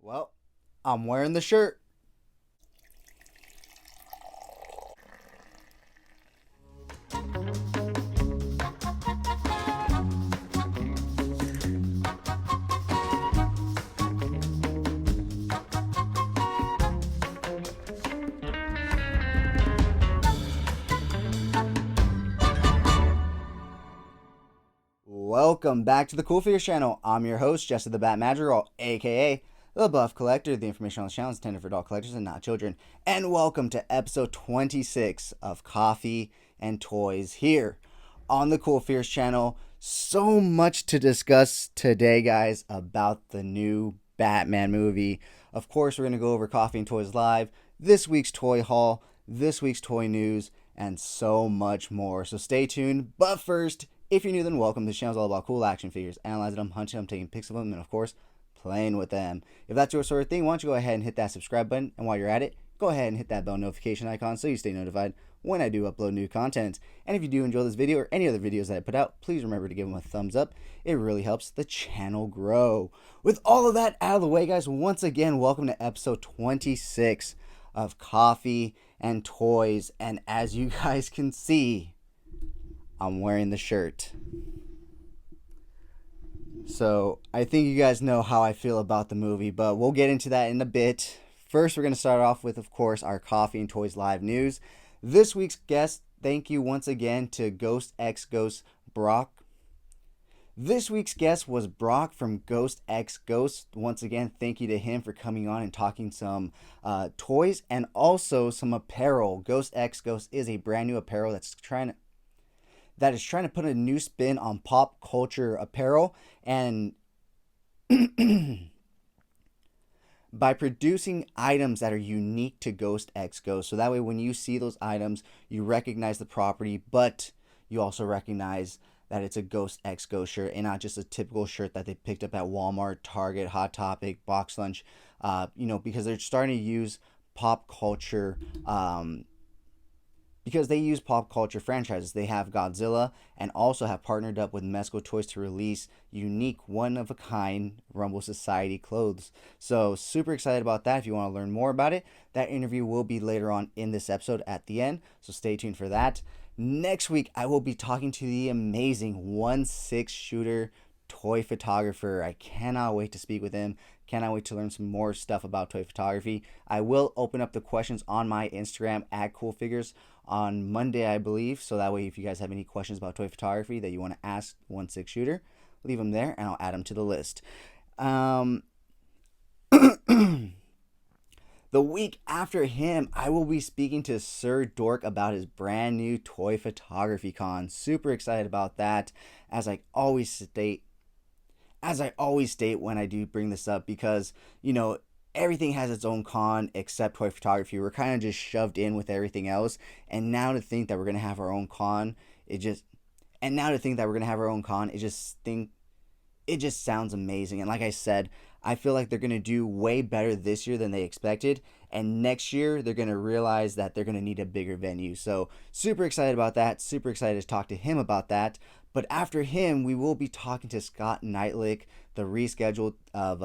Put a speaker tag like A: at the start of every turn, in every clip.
A: Well, I'm wearing the shirt. Welcome back to the CoolFigurez channel. I'm your host, Jesse the Bat Madrigal, aka the Buff Collector. The information on this channel is intended for adult collectors and not children. And welcome to episode 26 of Coffee and Toys here on the CoolFigurez channel. So much to discuss today, guys, about the new Batman movie. Of course, we're going to go over Coffee and Toys Live, this week's toy haul, this week's toy news, and so much more. So stay tuned. But first, if you're new, then welcome. This channel is all about cool action figures, analyzing them, hunting them, taking pics of them, and of course, playing with them. If that's your sort of thing, why don't you go ahead and hit that subscribe button, and while you're at it, go ahead and hit that bell notification icon so you stay notified when I do upload new content. And if you do enjoy this video or any other videos that I put out, please remember to give them a thumbs up. It really helps the channel grow. With all of that out of the way, guys, once again, welcome to episode 26 of Coffee and Toys. And as you guys can see, I'm wearing the shirt. So I think you guys know how I feel about the movie, but we'll get into that in a bit. First, we're going to start off with, of course, our Coffee and Toys Live news. This week's guest, thank you once again to Ghost X Ghost Brock. This week's guest was Brock from Ghost X Ghost. Once again, thank you to him for coming on and talking some toys and also some apparel. Ghost X Ghost is a brand new apparel that is trying to put a new spin on pop culture apparel, and by producing items that are unique to Ghost X Ghost. So that way when you see those items, you recognize the property, but you also recognize that it's a Ghost X Ghost shirt and not just a typical shirt that they picked up at Walmart, Target, Hot Topic, Box Lunch, because they're starting to use pop culture, because they use pop culture franchises. They have Godzilla and also have partnered up with Mezco Toys to release unique, one-of-a-kind Rumble Society clothes. So super excited about that. If you want to learn more about it, that interview will be later on in this episode at the end. So stay tuned for that. Next week, I will be talking to the amazing 1/6 shooter toy photographer. I cannot wait to speak with him. Cannot wait to learn some more stuff about toy photography. I will open up the questions on my Instagram at CoolFigurez on Monday, I believe. So that way, if you guys have any questions about toy photography that you want to ask 1/6 shooter, leave them there and I'll add them to the list. The week after him, I will be speaking to Sir Dork about his brand new toy photography con. Super excited about that, as I always state when I do bring this up, because everything has its own con except toy photography. We're kind of just shoved in with everything else, and now to think that we're gonna have our own con, it just sounds amazing. And like I said, I feel like they're going to do way better this year than they expected. And next year, they're going to realize that they're going to need a bigger venue. So super excited about that. Super excited to talk to him about that. But after him, we will be talking to Scott Knightlick, the rescheduled of,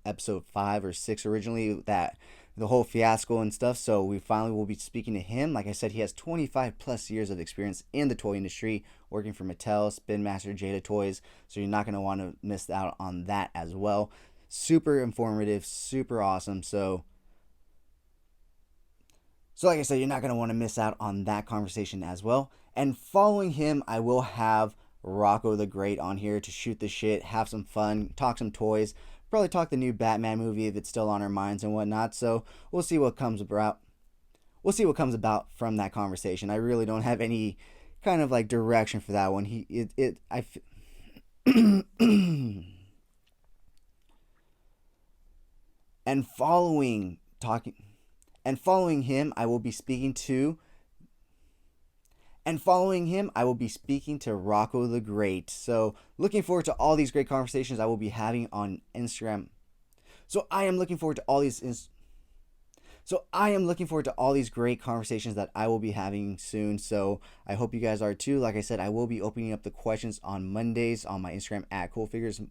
A: episode 5 or 6 originally, that the whole fiasco and stuff. So we finally will be speaking to him. Like I said, he has 25 plus years of experience in the toy industry, working for Mattel, Spin Master, Jada Toys. So you're not going to want to miss out on that as well. Super informative, super awesome. So like I said, you're not going to want to miss out on that conversation as well. And following him, I will have Rocco the Great on here to shoot the shit, have some fun, talk some toys, probably talk the new Batman movie if it's still on our minds and whatnot. So we'll see what comes about. We'll see what comes about from that conversation. I really don't have any kind of like direction for that one. And following him, I will be speaking to Rocco the Great. So looking forward to all these great conversations I will be having on Instagram. So I am looking forward to all these great conversations that I will be having soon. So I hope you guys are too. Like I said, I will be opening up the questions on Mondays on my Instagram at CoolFigurez.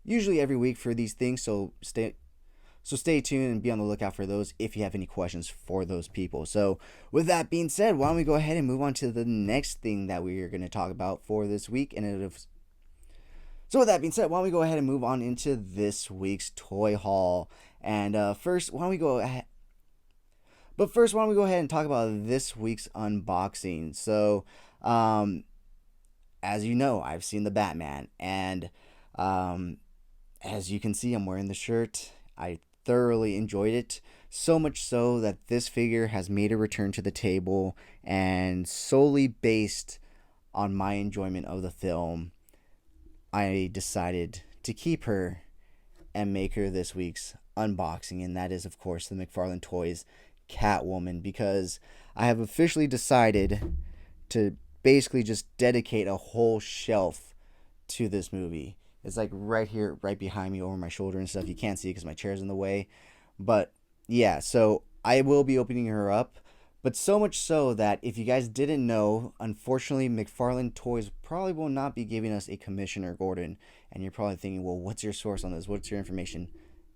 A: usually every week for these things. So stay tuned and be on the lookout for those if you have any questions for those people. So with that being said, why don't we go ahead and move on to the next thing that we are going to talk about for this week? So with that being said, why don't we go ahead and move on into this week's toy haul? And first, why don't we go ahead? But first, why don't we go ahead and talk about this week's unboxing? So, as you know, I've seen the Batman, and um, as you can see, I'm wearing the shirt. I thoroughly enjoyed it, so much so that this figure has made a return to the table, and solely based on my enjoyment of the film, I decided to keep her and make her this week's unboxing, and that is, of course, the McFarlane Toys Catwoman, because I have officially decided to basically just dedicate a whole shelf to this movie. It's like right here, right behind me, over my shoulder and stuff. You can't see it because my chair's in the way. But yeah, so I will be opening her up. But so much so that if you guys didn't know, unfortunately, McFarlane Toys probably will not be giving us a Commissioner Gordon. And you're probably thinking, well, what's your source on this? What's your information?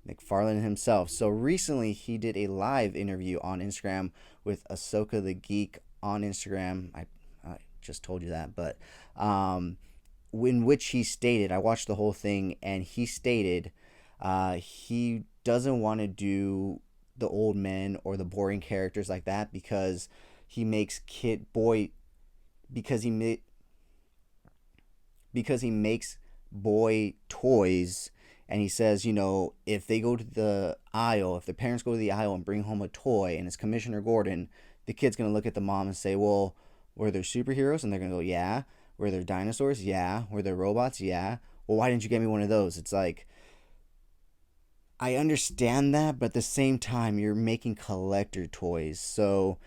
A: McFarlane himself. So recently, he did a live interview on Instagram with Ahsoka the Geek on Instagram. I just told you that, but in which he stated, I watched the whole thing, and he stated he doesn't want to do the old men or the boring characters like that because he makes because he makes boy toys. And he says, if they go to the aisle, if the parents go to the aisle and bring home a toy and it's Commissioner Gordon, the kid's going to look at the mom and say, well, were there superheroes? And they're going to go, yeah. Were there dinosaurs? Yeah. Were there robots? Yeah. Well, why didn't you get me one of those? It's like, I understand that, but at the same time, you're making collector toys. So,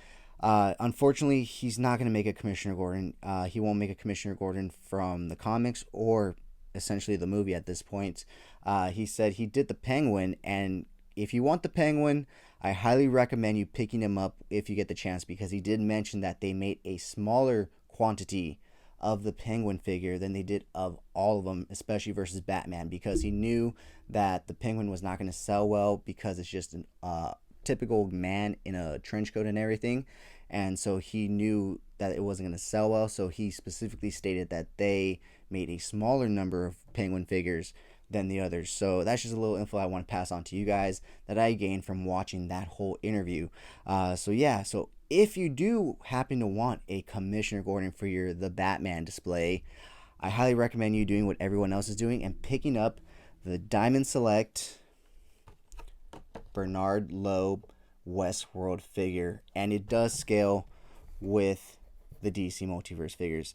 A: unfortunately, he's not going to make a Commissioner Gordon. He won't make a Commissioner Gordon from the comics or essentially the movie at this point. He said he did the Penguin, and if you want the Penguin, I highly recommend you picking him up if you get the chance, because he did mention that they made a smaller quantity of the Penguin figure than they did of all of them, especially versus Batman, because he knew that the Penguin was not going to sell well because it's just a typical man in a trench coat and everything. And so he knew that it wasn't going to sell well, so he specifically stated that they made a smaller number of Penguin figures than the others. So that's just a little info I want to pass on to you guys that I gained from watching that whole interview. So if you do happen to want a Commissioner Gordon for your The Batman display, I highly recommend you doing what everyone else is doing and picking up the Diamond Select Bernard Loeb Westworld figure, and it does scale with the DC Multiverse figures.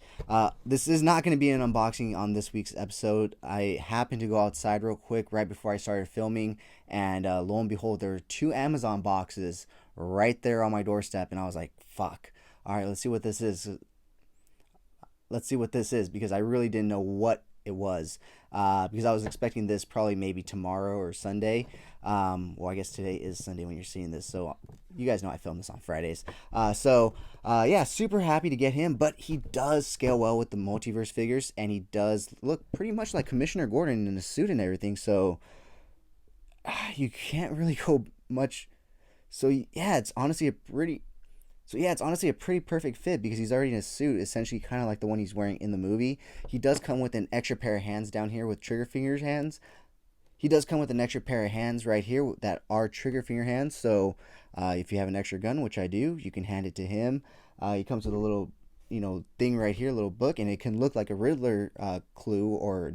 A: This is not going to be an unboxing on this week's episode. I happened to go outside real quick right before I started filming, and lo and behold, there were 2 Amazon boxes right there on my doorstep, and I was like, fuck. All right, let's see what this is. Because I really didn't know what it was. Because I was expecting this probably maybe tomorrow or Sunday. Well, I guess today is Sunday when you're seeing this, so you guys know I film this on Fridays. Super happy to get him, but he does scale well with the multiverse figures, and he does look pretty much like Commissioner Gordon in a suit and everything, so you can't really go much. It's honestly a pretty perfect fit because he's already in a suit, essentially kind of like the one he's wearing in the movie. He does come with an extra pair of hands down here with trigger fingers hands. He does come with an extra pair of hands right here that are trigger finger hands. So if you have an extra gun, which I do, you can hand it to him. He comes with a little, thing right here, a little book, and it can look like a Riddler clue or,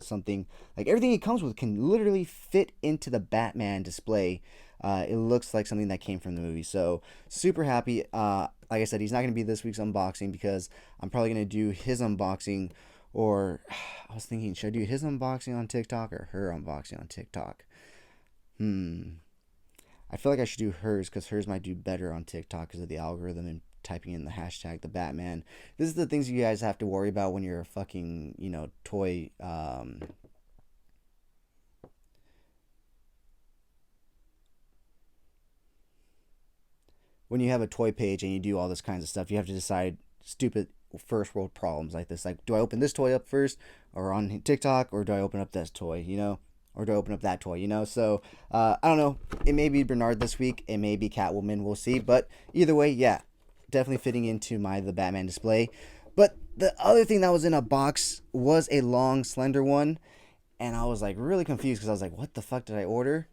A: something. Like everything he comes with can literally fit into the Batman display. It looks like something that came from the movie. So super happy. Like I said, he's not going to be this week's unboxing because I'm probably going to do his unboxing, or I was thinking, should I do his unboxing on TikTok or her unboxing on TikTok? I feel like I should do hers because hers might do better on TikTok because of the algorithm and typing in the hashtag the Batman. This is the things you guys have to worry about when you're a fucking, toy when you have a toy page and you do all this kinds of stuff, you have to decide stupid first world problems like this. Like, do I open this toy up first, or on TikTok, or do I open up this toy? Or do I open up that toy? So I don't know. It may be Bernard this week. It may be Catwoman. We'll see. But either way, yeah, definitely fitting into my the Batman display. But the other thing that was in a box was a long, slender one, and I was like really confused because I was like, what the fuck did I order?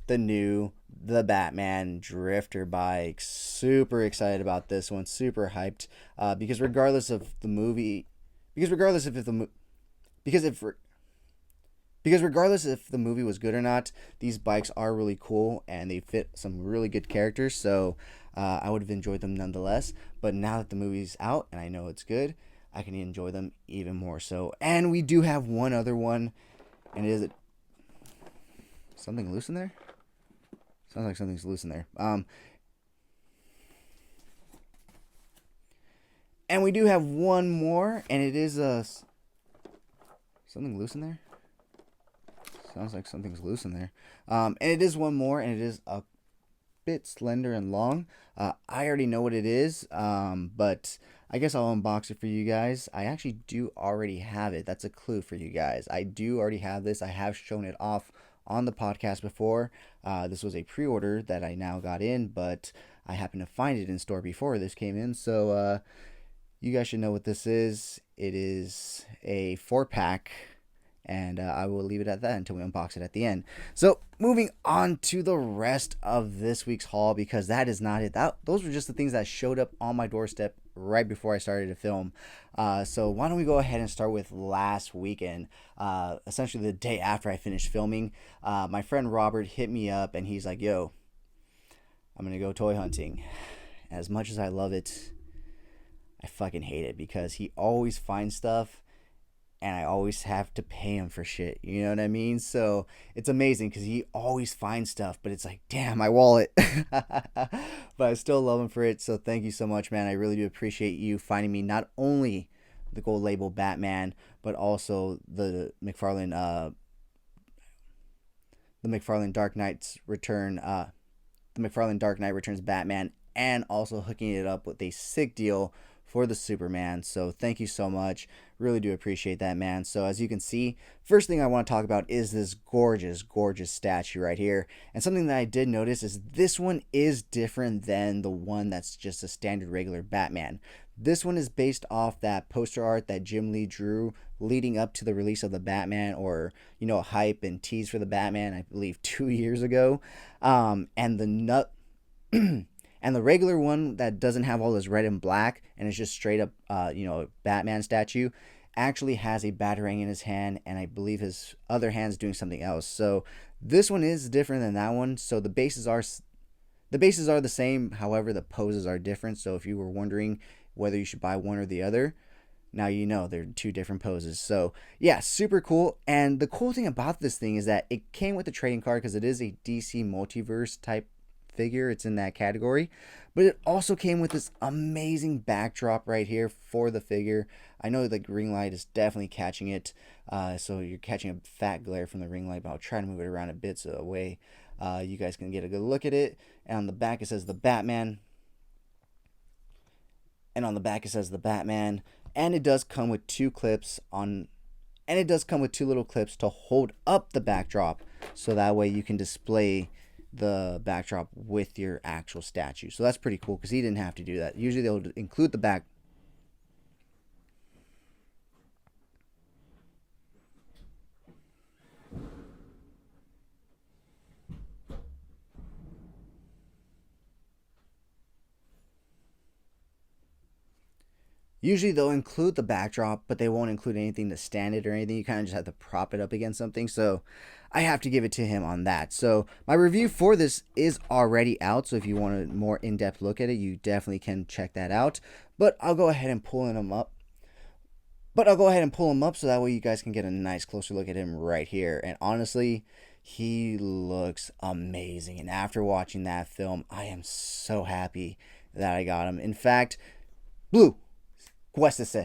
A: The Batman Drifter bike. Super excited about this one. Super hyped. Because regardless of the movie, because regardless if the because if because regardless if the movie was good or not, these bikes are really cool and they fit some really good characters. So I would have enjoyed them nonetheless. But now that the movie's out and I know it's good, I can enjoy them even more so. And we do have one other one, and it is something loose in there. Sounds like something's loose in there. And we do have one more, and it is something loose in there. Sounds like something's loose in there. And it is one more, and it is a bit slender and long. I already know what it is, but I guess I'll unbox it for you guys. I actually do already have it. That's a clue for you guys. I do already have this. I have shown it off on the podcast before. This was a pre-order that I now got in, but I happened to find it in store before this came in. So you guys should know what this is. It is a 4-pack. And I will leave it at that until we unbox it at the end. So moving on to the rest of this week's haul, because that is not it. Those were just the things that showed up on my doorstep right before I started to film. So why don't we go ahead and start with last weekend, essentially the day after I finished filming. My friend Robert hit me up and he's like, yo, I'm going to go toy hunting. As much as I love it, I fucking hate it because he always finds stuff and I always have to pay him for shit. You know what I mean? So it's amazing because he always finds stuff, but it's like, damn, my wallet. But I still love him for it. So thank you so much, man. I really do appreciate you finding me not only the gold label Batman, but also the McFarlane Dark Knight's Return, the McFarlane Dark Knight Returns Batman, and also hooking it up with a sick deal for the Superman. So thank you so much. Really do appreciate that, man. So as you can see, first thing I want to talk about is this gorgeous, gorgeous statue right here. And something that I did notice is this one is different than the one that's just a standard regular Batman. This one is based off that poster art that Jim Lee drew leading up to the release of the Batman, or hype and tease for the Batman, I believe 2 years ago. And the and the regular one that doesn't have all this red and black and it's just straight up a Batman statue actually has a batarang in his hand, and I believe his other hand's doing something else. So this one is different than that one. So the bases are the same, however the poses are different. So if you were wondering whether you should buy one or the other, now you know they're two different poses. So yeah, super cool. And the cool thing about this thing is that it came with the trading card because it is a DC multiverse type figure. It's in that category, but it also came with this amazing backdrop right here for the figure. I know the ring light is definitely catching it, so you're catching a fat glare from the ring light, but I'll try to move it around a bit so that way you guys can get a good look at it. And on the back it says the Batman, and it does come with two little clips to hold up the backdrop, so that way you can display the backdrop with your actual statue. So that's pretty cool because he didn't have to do that. Usually they'll include the back. Usually they'll include the backdrop, but they won't include anything to stand it or anything. You kind of just have to prop it up against something. So I have to give it to him on that. So my review for this is already out. So if you want a more in-depth look at it, you definitely can check that out. But I'll go ahead and pull him up. So that way you guys can get a nice closer look at him right here. And honestly, he looks amazing. And after watching that film, I am so happy that I got him. In fact, Blue, ¿qué es?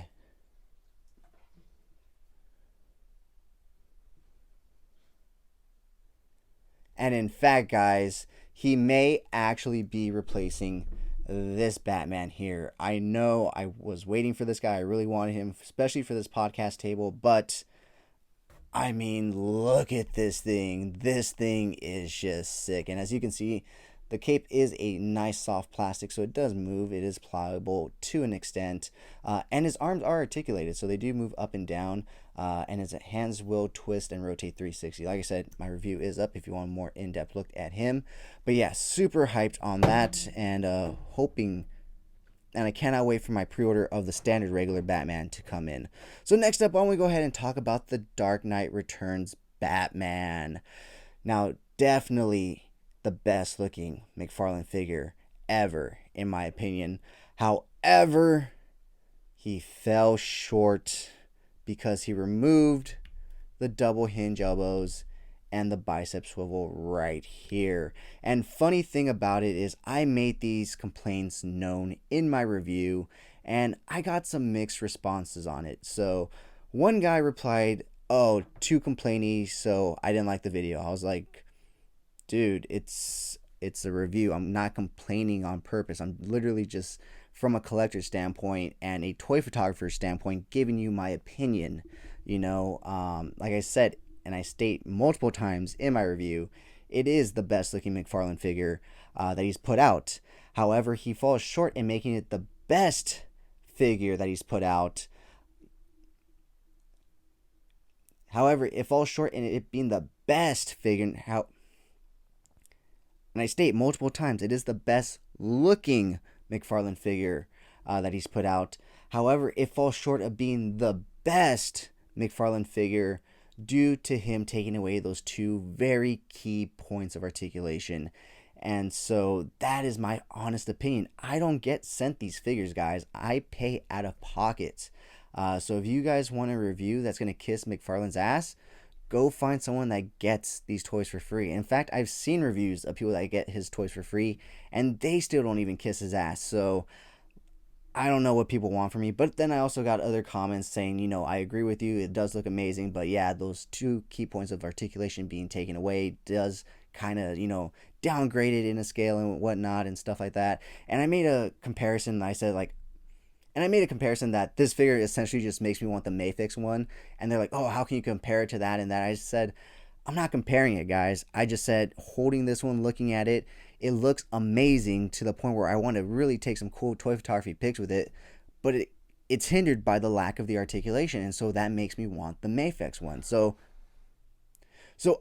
A: And in fact, guys, he may actually be replacing this Batman here. I know I was waiting for this guy. I really wanted him, especially for this podcast table. But, I mean, look at this thing. This thing is just sick. And as you can see, the cape is a nice soft plastic, so it does move. It is pliable to an extent. And his arms are articulated, so they do move up and down. And his hands will twist and rotate 360. Like I said, my review is up if you want a more in-depth look at him. But yeah, super hyped on that, and hoping, and I cannot wait for my pre-order of the standard regular Batman to come in. So next up, why don't we go ahead and talk about the Dark Knight Returns Batman. Now, definitely the best looking McFarlane figure ever, in my opinion. However, he fell short because he removed the double hinge elbows and the bicep swivel right here. And funny thing about it is I made these complaints known in my review, and I got some mixed responses on it. So one guy replied, "Oh, too complainy, so I didn't like the video." I was like, dude, it's a review. I'm not complaining on purpose. I'm literally just, from a collector's standpoint and a toy photographer's standpoint, giving you my opinion. Like I said, and I state multiple times in my review, it is the best looking McFarlane figure that he's put out. However, he falls short in making it the best figure that he's put out. However, it falls short in it being the best figure. And I state multiple times, it is the best looking McFarlane figure that he's put out. However, it falls short of being the best McFarlane figure due to him taking away those two very key points of articulation. And so that is my honest opinion. I don't get sent these figures, guys. I pay out of pocket. So if you guys want a review that's going to kiss McFarlane's ass, go find someone that gets these toys for free. In fact, I've seen reviews of people that get his toys for free, and they still don't even kiss his ass. So I don't know what people want from me. But then I also got other comments saying, I agree with you. It does look amazing. But yeah, those two key points of articulation being taken away does kind of, downgrade it in a scale and whatnot and stuff like that. And I made a comparison. I said, that this figure essentially just makes me want the Mayfix one. And they're like, oh, how can you compare it to that and that? I just said, I'm not comparing it, guys. I just said, holding this one, looking at it, it looks amazing to the point where I want to really take some cool toy photography pics with it. But it's hindered by the lack of the articulation. And so that makes me want the Mayfix one. So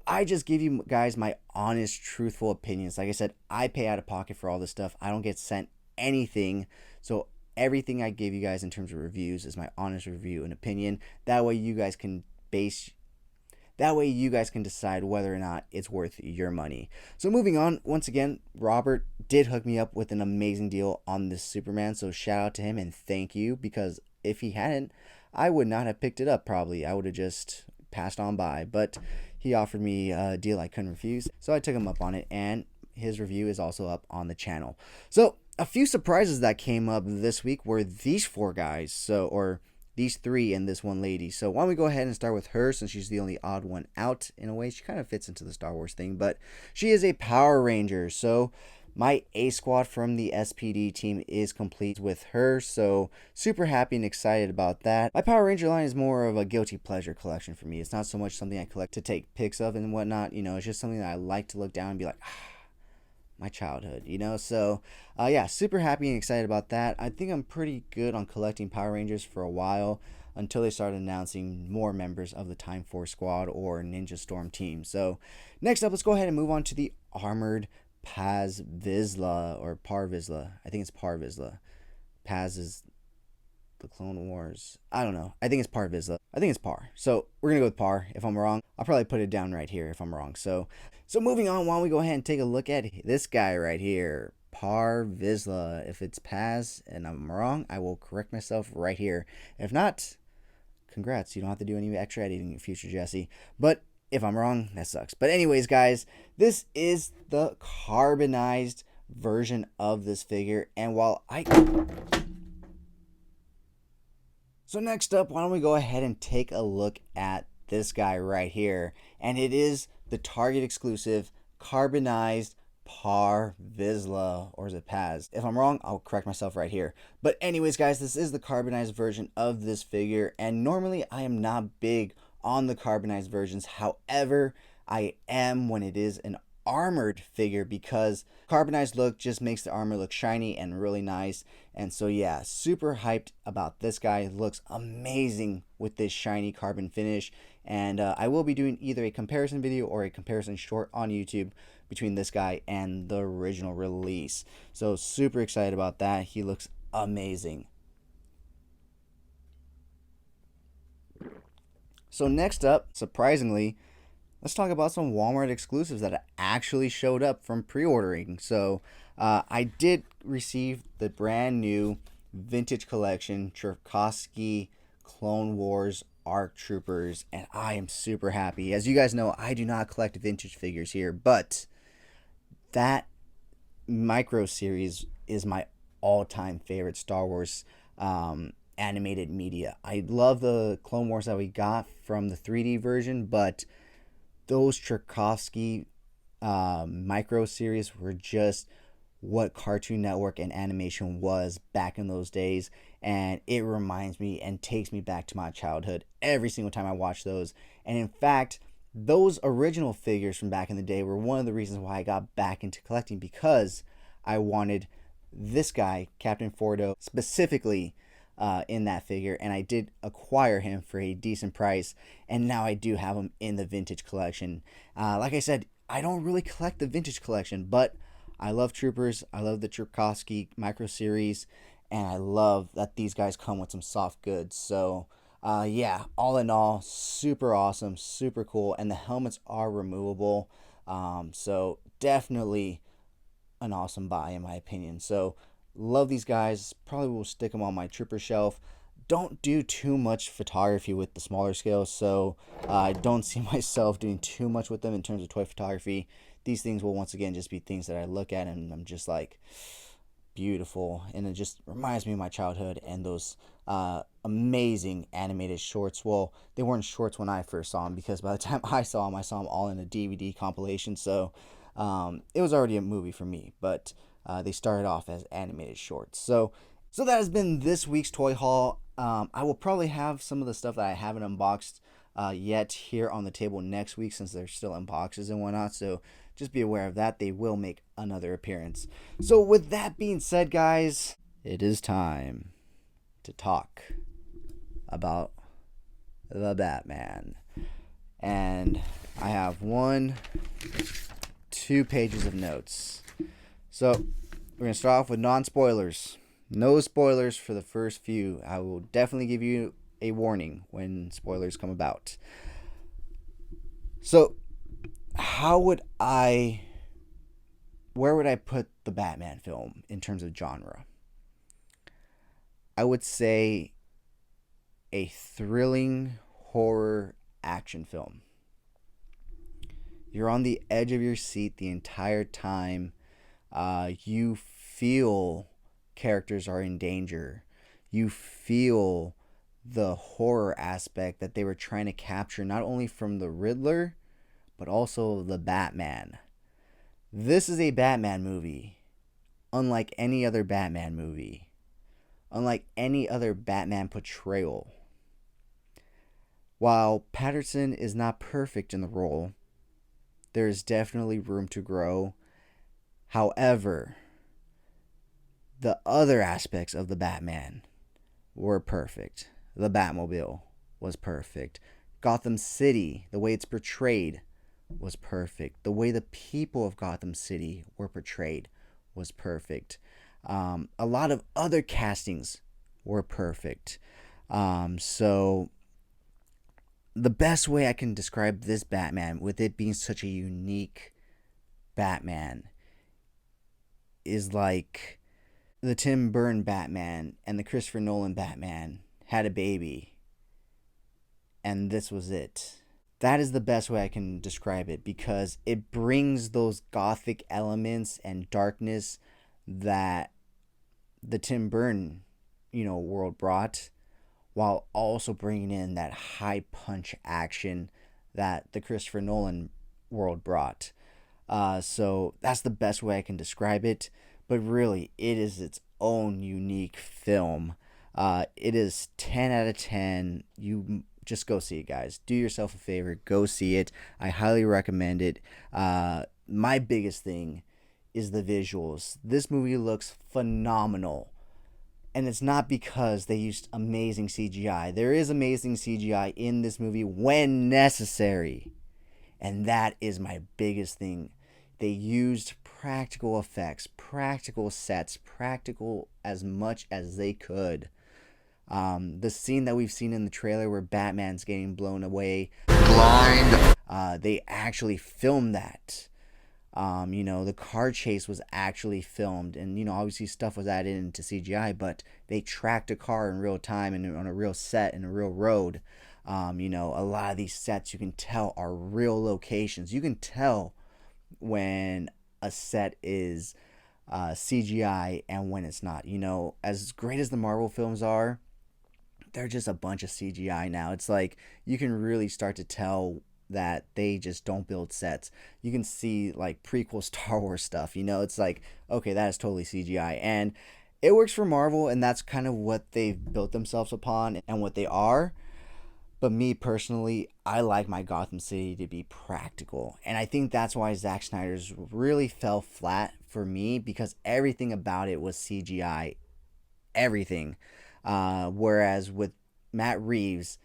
A: I just give you guys my honest, truthful opinions. Like I said, I pay out of pocket for all this stuff. I don't get sent anything. So everything I give you guys in terms of reviews is my honest review and opinion. That way you guys can decide whether or not it's worth your money. So moving on, once again, Robert did hook me up with an amazing deal on this Superman. So shout out to him and thank you, because if he hadn't, I would not have picked it up probably. I would have just passed on by. But he offered me a deal I couldn't refuse. So I took him up on it, and his review is also up on the channel. So a few surprises that came up this week were these four guys, or these three and this one lady. So why don't we go ahead and start with her, since she's the only odd one out in a way. She kind of fits into the Star Wars thing, but she is a Power Ranger. So my A squad from the SPD team is complete with her, so super happy and excited about that. My Power Ranger line is more of a guilty pleasure collection for me. It's not so much something I collect to take pics of and whatnot. It's just something that I like to look down and be like, my childhood, so yeah, super happy and excited about that. I think I'm pretty good on collecting Power Rangers for a while, until they started announcing more members of the Time Force Squad or Ninja Storm team. So next up, let's go ahead and move on to the armored Paz Vizsla, or Par Vizsla. I think it's Par Vizsla. Paz is the Clone Wars. I don't know. I think it's Par Vizsla. I think it's Par. So we're going to go with Par. If I'm wrong, I'll probably put it down right here if I'm wrong. So moving on, why don't we go ahead and take a look at this guy right here, Par Vizsla. If it's Paz and I'm wrong, I will correct myself right here. If not, congrats. You don't have to do any extra editing in the future, Jesse. But if I'm wrong, that sucks. But anyways, guys, this is the carbonized version of this figure. And So next up, why don't we go ahead and take a look at this guy right here. And it is the Target exclusive carbonized Par Vizsla, or is it Paz? If I'm wrong, I'll correct myself right here. But anyways, guys, this is the carbonized version of this figure, and normally I am not big on the carbonized versions. However, I am when it is an armored figure, because carbonized look just makes the armor look shiny and really nice. And so yeah, super hyped about this guy. It looks amazing with this shiny carbon finish. And I will be doing either a comparison video or a comparison short on YouTube between this guy and the original release. So super excited about that. He looks amazing. So next up, surprisingly, let's talk about some Walmart exclusives that actually showed up from pre-ordering. So I did receive the brand new vintage collection Cherkasky Clone Wars ARC Troopers, and I am super happy. As you guys know, I do not collect vintage figures here, but that micro series is my all-time favorite Star Wars animated media. I love the Clone Wars that we got from the 3D version, but those Cherkasky micro series were just what Cartoon Network and animation was back in those days, and it reminds me and takes me back to my childhood every single time I watch those. And in fact, those original figures from back in the day were one of the reasons why I got back into collecting, because I wanted this guy, Captain Fordo, specifically in that figure, and I did acquire him for a decent price, and now I do have him in the vintage collection. Like I said, I don't really collect the vintage collection, but I love Troopers, I love the Cherkasky micro series, and I love that these guys come with some soft goods. So yeah, all in all, super awesome, super cool, and the helmets are removable. So definitely an awesome buy in my opinion. So love these guys. Probably will stick them on my trooper shelf. Don't do too much photography with the smaller scale, so I don't see myself doing too much with them in terms of toy photography. These things will once again just be things that I look at and I'm just like, beautiful, and it just reminds me of my childhood and those amazing animated shorts. Well, they weren't shorts when I first saw them, because by the time I saw them all in a DVD compilation, so it was already a movie for me, but they started off as animated shorts. So that has been this week's toy haul. I will probably have some of the stuff that I haven't unboxed yet here on the table next week, since they're still in boxes and whatnot. So just be aware of that. They will make another appearance. So with that being said, guys, it is time to talk about the Batman. And I have 2 pages of notes. So we're going to start off with non-spoilers. No spoilers for the first few. I will definitely give you a warning when spoilers come about. So where would I put the Batman film in terms of genre? I would say a thrilling horror action film. You're on the edge of your seat the entire time. You feel characters are in danger. You feel the horror aspect that they were trying to capture, not only from the Riddler, but also the Batman. This is a Batman movie, unlike any other Batman movie, unlike any other Batman portrayal. While Patterson is not perfect in the role, there is definitely room to grow. However, the other aspects of the Batman were perfect. The Batmobile was perfect. Gotham City, the way it's portrayed, was perfect. The way the people of Gotham City were portrayed was perfect. A lot of other castings were perfect. So the best way I can describe this Batman, with it being such a unique Batman, is like the Tim Burton Batman and the Christopher Nolan Batman had a baby, and this was it. That is the best way I can describe it, because it brings those gothic elements and darkness that the Tim Burton, world brought, while also bringing in that high punch action that the Christopher Nolan world brought. So that's the best way I can describe it. But really, it is its own unique film. It is 10 out of 10. You just go see it, guys. Do yourself a favor. Go see it. I highly recommend it. My biggest thing is the visuals. This movie looks phenomenal. And it's not because they used amazing CGI. There is amazing CGI in this movie when necessary. And that is my biggest thing. They used practical effects, practical sets, practical as much as they could. The scene that we've seen in the trailer where Batman's getting blown away, blind, they actually filmed that. The car chase was actually filmed, and obviously stuff was added into CGI, but they tracked a car in real time and on a real set in a real road. A lot of these sets you can tell are real locations. You can tell when a set is CGI and when it's not. As great as the Marvel films are, they're just a bunch of CGI now. It's like you can really start to tell that they just don't build sets. You can see like prequel Star Wars stuff. It's like, okay, that is totally CGI. And it works for Marvel, and that's kind of what they've built themselves upon and what they are. But me personally, I like my Gotham City to be practical. And I think that's why Zack Snyder's really fell flat for me, because everything about it was CGI. Everything. Whereas with Matt Reeves,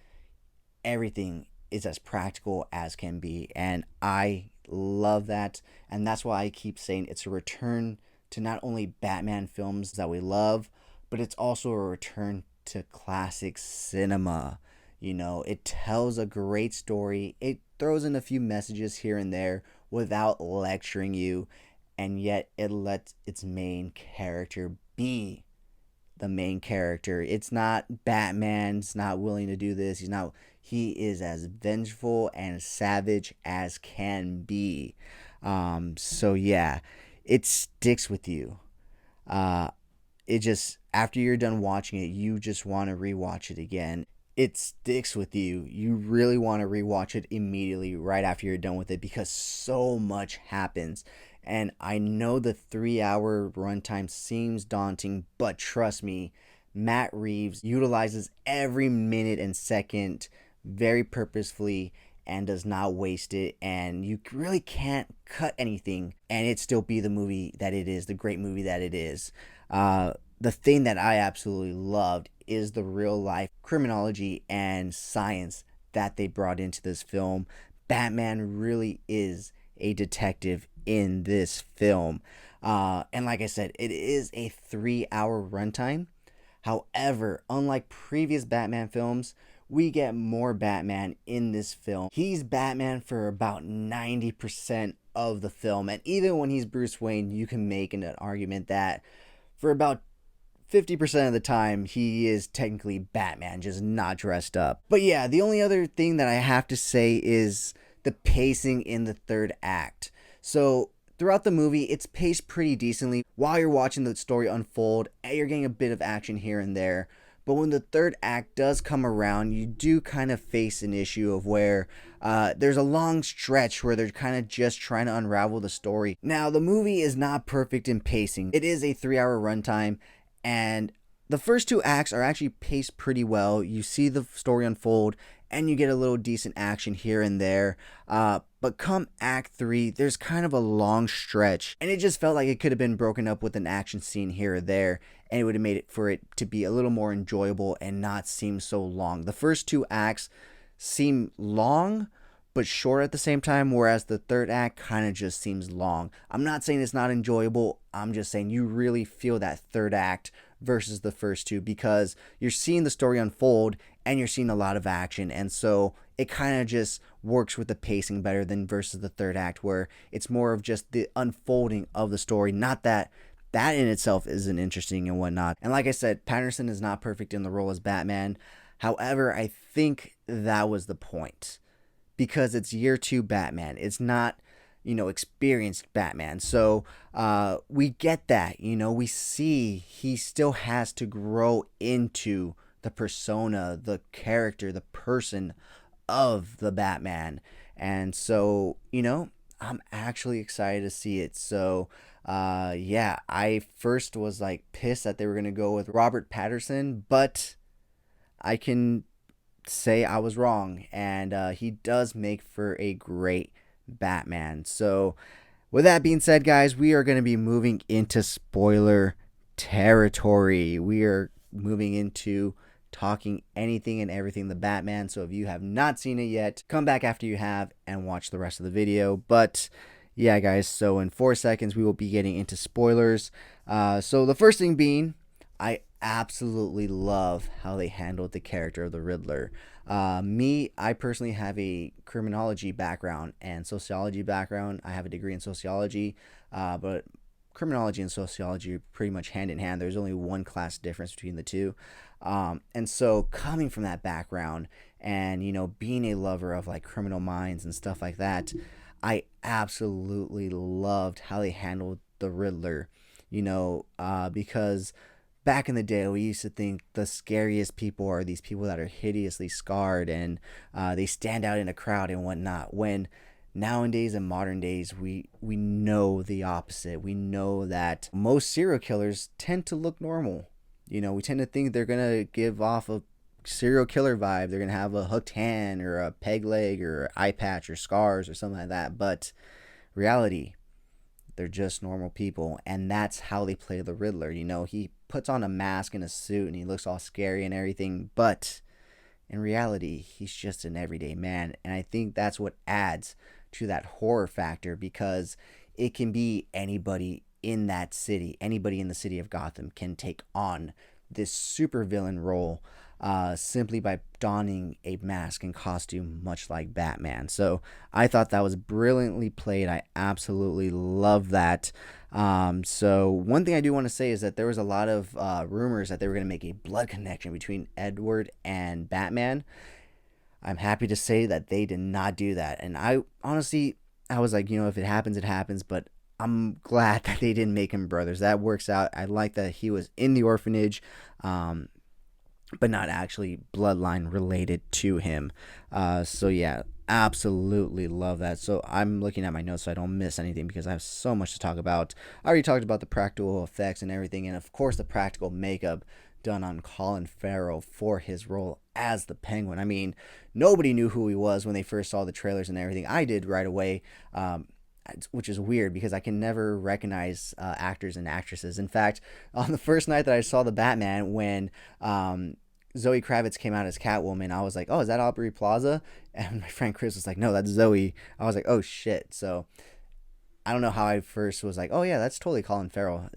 A: everything is as practical as can be. And I love that. And that's why I keep saying it's a return to not only Batman films that we love, but it's also a return to classic cinema. It tells a great story. It throws in a few messages here and there without lecturing you, and yet it lets its main character be the main character. It's not Batman's not willing to do this. He is as vengeful and savage as can be. So yeah, it sticks with you. It just, after you're done watching it, you just want to rewatch it again. It sticks with you. You really want to rewatch it immediately right after you're done with it, because so much happens. And I know the 3-hour runtime seems daunting, but trust me, Matt Reeves utilizes every minute and second very purposefully and does not waste it. And you really can't cut anything and it still be the movie that it is, the great movie that it is. The thing that I absolutely loved is the real life criminology and science that they brought into this film. Batman really is a detective in this film. And like I said, it is a 3-hour runtime. However, unlike previous Batman films, we get more Batman in this film. He's Batman for about 90% of the film. And even when he's Bruce Wayne, you can make an argument that for about 50% of the time, he is technically Batman, just not dressed up. But yeah, the only other thing that I have to say is the pacing in the third act. So throughout the movie, it's paced pretty decently. While you're watching the story unfold, you're getting a bit of action here and there. But when the third act does come around, you do kind of face an issue of where there's a long stretch where they're kind of just trying to unravel the story. Now, the movie is not perfect in pacing. It is a 3-hour runtime, and the first 2 acts are actually paced pretty well. You see the story unfold, and you get a little decent action here and there. But come Act 3, there's kind of a long stretch, and it just felt like it could have been broken up with an action scene here or there, and it would have made it for it to be a little more enjoyable and not seem so long. The first 2 acts seem long, but short at the same time, whereas the third act kind of just seems long. I'm not saying it's not enjoyable, I'm just saying you really feel that third act versus the first 2, because you're seeing the story unfold and you're seeing a lot of action, and so it kind of just works with the pacing better than versus the third act, where it's more of just the unfolding of the story. Not that in itself isn't interesting and whatnot. And like I said, Patterson is not perfect in the role as Batman. However, I think that was the point, because it's year 2 Batman. It's not, experienced Batman. So we get that. We see he still has to grow into the persona, the character, the person of the Batman. And so, I'm actually excited to see it. So, yeah, I first was like pissed that they were gonna go with Robert Patterson, but I can say I was wrong, and he does make for a great Batman. So, with that being said, guys, we are going to be moving into spoiler territory. We are moving into talking anything and everything the Batman. So if you have not seen it yet, come back after you have and watch the rest of the video. But yeah, guys, so in 4 seconds, we will be getting into spoilers. So the first thing being, I absolutely love how they handled the character of the Riddler. I personally have a criminology background and sociology background. I have a degree in sociology, but criminology and sociology are pretty much hand in hand. There's only one class difference between the two. And so coming from that background and, being a lover of like criminal minds and stuff like that, I absolutely loved how they handled the Riddler, because back in the day, we used to think the scariest people are these people that are hideously scarred and they stand out in a crowd and whatnot. When nowadays, in modern days, we know the opposite. We know that most serial killers tend to look normal. We tend to think they're gonna give off a serial killer vibe. They're gonna have a hooked hand or a peg leg or an eye patch or scars or something like that. But reality, they're just normal people, and that's how they play the Riddler. He puts on a mask and a suit and he looks all scary and everything, but in reality, he's just an everyday man. And I think that's what adds to that horror factor, because it can be anybody in that city. Anybody in the city of Gotham can take on this supervillain role simply by donning a mask and costume, much like Batman. So I thought that was brilliantly played. I absolutely love that. So one thing I do want to say is that there was a lot of rumors that they were going to make a blood connection between Edward and Batman. I'm happy to say that they did not do that. And I honestly, I was like, if it happens, it happens. But I'm glad that they didn't make him brothers. That works out. I like that he was in the orphanage, but not actually bloodline related to him. So yeah, absolutely love that. So I'm looking at my notes so I don't miss anything, because I have so much to talk about. I already talked about the practical effects and everything, and of course the practical makeup done on Colin Farrell for his role as the Penguin. I mean, nobody knew who he was when they first saw the trailers and everything. I did right away. Which is weird because I can never recognize actors and actresses. In fact, on the first night that I saw the Batman, when Zoe Kravitz came out as Catwoman, I was like, oh, is that Aubrey Plaza? And my friend Chris was like, no, that's Zoe. I was like, oh, shit. So I don't know how I first was like, oh, yeah, that's totally Colin Farrell.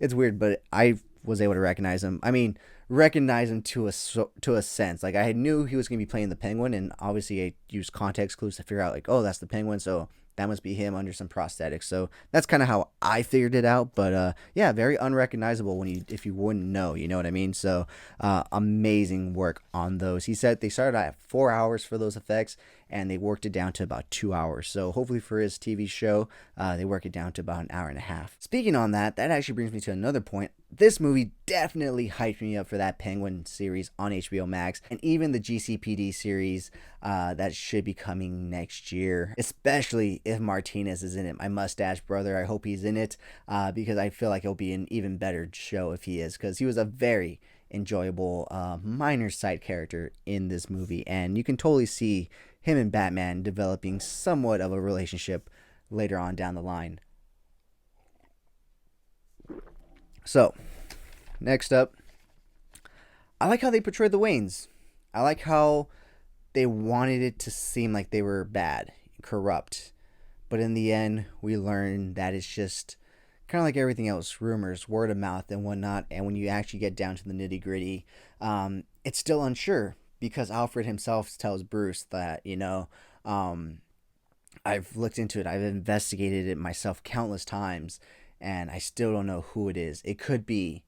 A: It's weird, but I was able to recognize him. I mean, recognize him to a sense. Like, I knew he was going to be playing the Penguin, and obviously I used context clues to figure out, like, oh, that's the Penguin, so that must be him under some prosthetics. So that's kind of how I figured it out. But yeah, very unrecognizable if you wouldn't know, you know what I mean? So amazing work on those. He said they started at 4 hours for those effects, and they worked it down to about 2 hours. So hopefully for his TV show, they work it down to about an hour and a half. Speaking on that actually brings me to another point. This movie definitely hyped me up for that Penguin series on HBO Max, and even the GCPD series that should be coming next year, especially if Martinez is in it. My mustache brother, I hope he's in it, because I feel like it'll be an even better show if he is, because he was a very enjoyable minor side character in this movie, and you can totally see him and Batman developing somewhat of a relationship later on down the line. So, next up, I like how they portrayed the Waynes. I like how they wanted it to seem like they were bad, corrupt. But in the end, we learn that it's just kind of like everything else, rumors, word of mouth, and whatnot. And when you actually get down to the nitty gritty, it's still unsure, because Alfred himself tells Bruce that, I've looked into it, I've investigated it myself countless times, and I still don't know who it is. It could be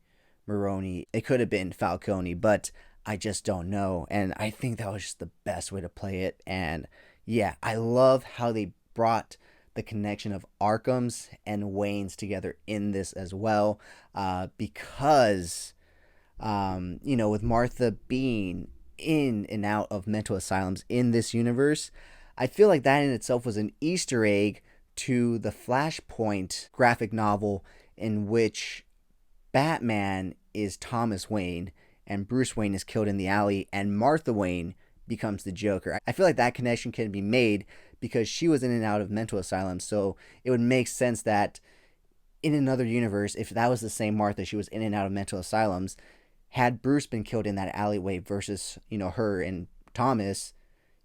A: Maroni, it could have been Falcone, but I just don't know. And I think that was just the best way to play it. And yeah, I love how they brought the connection of Arkham's and Wayne's together in this as well, because with Martha being in and out of mental asylums in this universe, I feel like that in itself was an Easter egg to the Flashpoint graphic novel, in which Batman is Thomas Wayne and Bruce Wayne is killed in the alley and Martha Wayne becomes the Joker. I feel like that connection can be made because she was in and out of mental asylums, so it would make sense that in another universe, if that was the same Martha, she was in and out of mental asylums, had Bruce been killed in that alleyway versus, her and Thomas,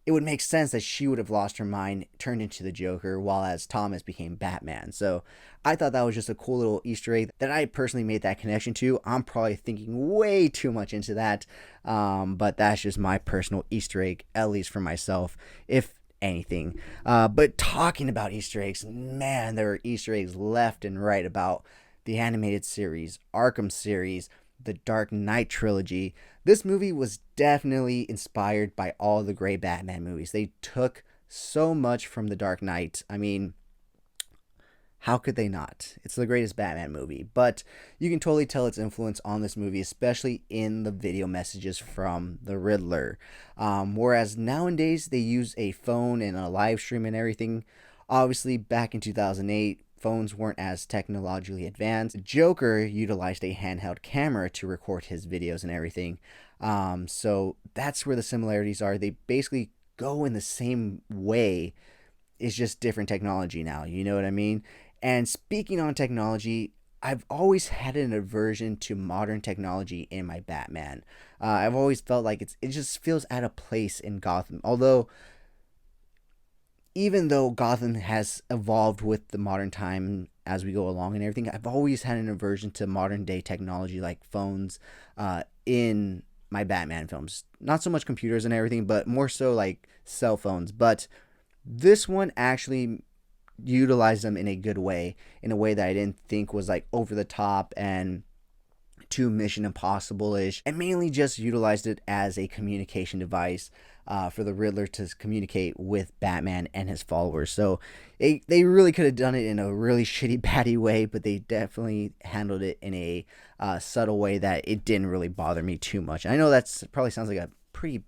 A: it would make sense that she would have lost her mind, turned into the Joker, while as Thomas became Batman. So I thought that was just a cool little Easter egg that I personally made that connection to. I'm probably thinking way too much into that, but that's just my personal Easter egg, at least for myself, if anything. But talking about Easter eggs, man, there are Easter eggs left and right about the animated series, Arkham series, the Dark Knight trilogy. This movie was definitely inspired by all the Gray Batman movies. They took so much from the Dark Knight. I mean, how could they not? It's the greatest Batman movie. But you can totally tell its influence on this movie, especially in the video messages from the Riddler. Whereas nowadays they use a phone and a live stream and everything. Obviously, back in 2008, phones weren't as technologically advanced. Joker utilized a handheld camera to record his videos and everything. So that's where the similarities are. They basically go in the same way. It's just different technology now. You know what I mean? And speaking on technology, I've always had an aversion to modern technology in my Batman. I've always felt like it just feels out of place in Gotham. Although, even though Gotham has evolved with the modern time as we go along and everything, I've always had an aversion to modern day technology like phones in my Batman films. Not so much computers and everything, but more so like cell phones. But this one actually utilized them in a good way, in a way that I didn't think was like over the top and too Mission Impossible-ish, and mainly just utilized it as a communication device for the Riddler to communicate with Batman and his followers. So they really could have done it in a really shitty, batty way, but they definitely handled it in a subtle way that it didn't really bother me too much. I know that's probably sounds like a pretty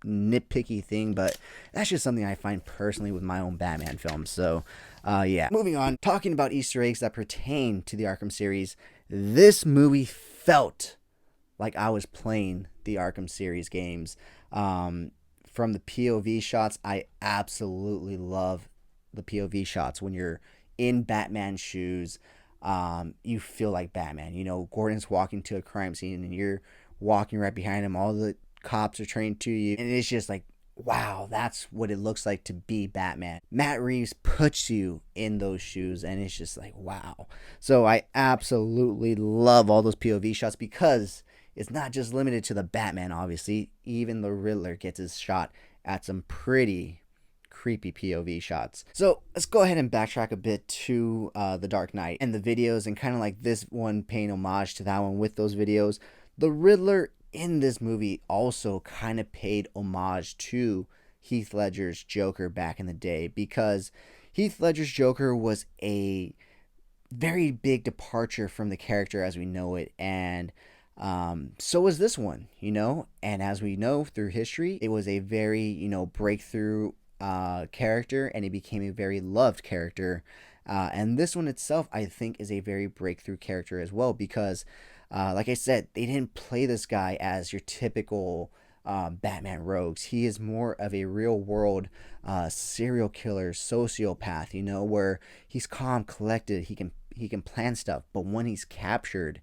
A: nitpicky thing, but that's just something I find personally with my own Batman films. So yeah, moving on, talking about Easter eggs that pertain to the Arkham series, this movie felt like I was playing the Arkham series games. From the POV shots, I absolutely love the POV shots. When you're in Batman's shoes, you feel like Batman. Gordon's walking to a crime scene and you're walking right behind him. All the cops are trained to you, and it's just like, wow, that's what it looks like to be Batman. Matt Reeves puts you in those shoes, and it's just like, wow. So I absolutely love all those POV shots, because it's not just limited to the Batman, obviously. Even the Riddler gets his shot at some pretty creepy POV shots. So let's go ahead and backtrack a bit to the Dark Knight and the videos, and kind of like this one paying homage to that one with those videos. The Riddler in this movie also kind of paid homage to Heath Ledger's Joker back in the day, because Heath Ledger's Joker was a very big departure from the character as we know it, and so was this one, and as we know through history, it was a very, breakthrough character, and it became a very loved character, and this one itself, I think, is a very breakthrough character as well, because like I said, they didn't play this guy as your typical Batman rogues. He is more of a real world serial killer, sociopath, where he's calm, collected, he can plan stuff, but when he's captured,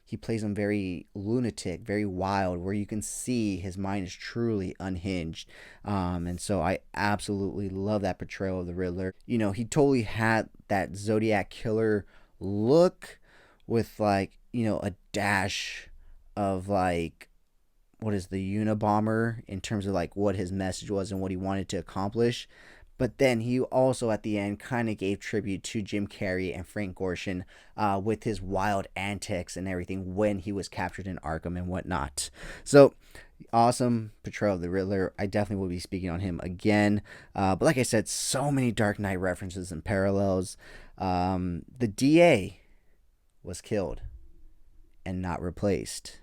A: he plays him very lunatic, very wild, where you can see his mind is truly unhinged. And so I absolutely love that portrayal of the Riddler. He totally had that Zodiac killer look with a dash of what is the Unabomber in terms of what his message was and what he wanted to accomplish. But then he also at the end kind of gave tribute to Jim Carrey and Frank Gorshin with his wild antics and everything when he was captured in Arkham and whatnot. So awesome portrayal of the Riddler. I definitely will be speaking on him again. But like I said, so many Dark Knight references and parallels. The DA was killed and not replaced.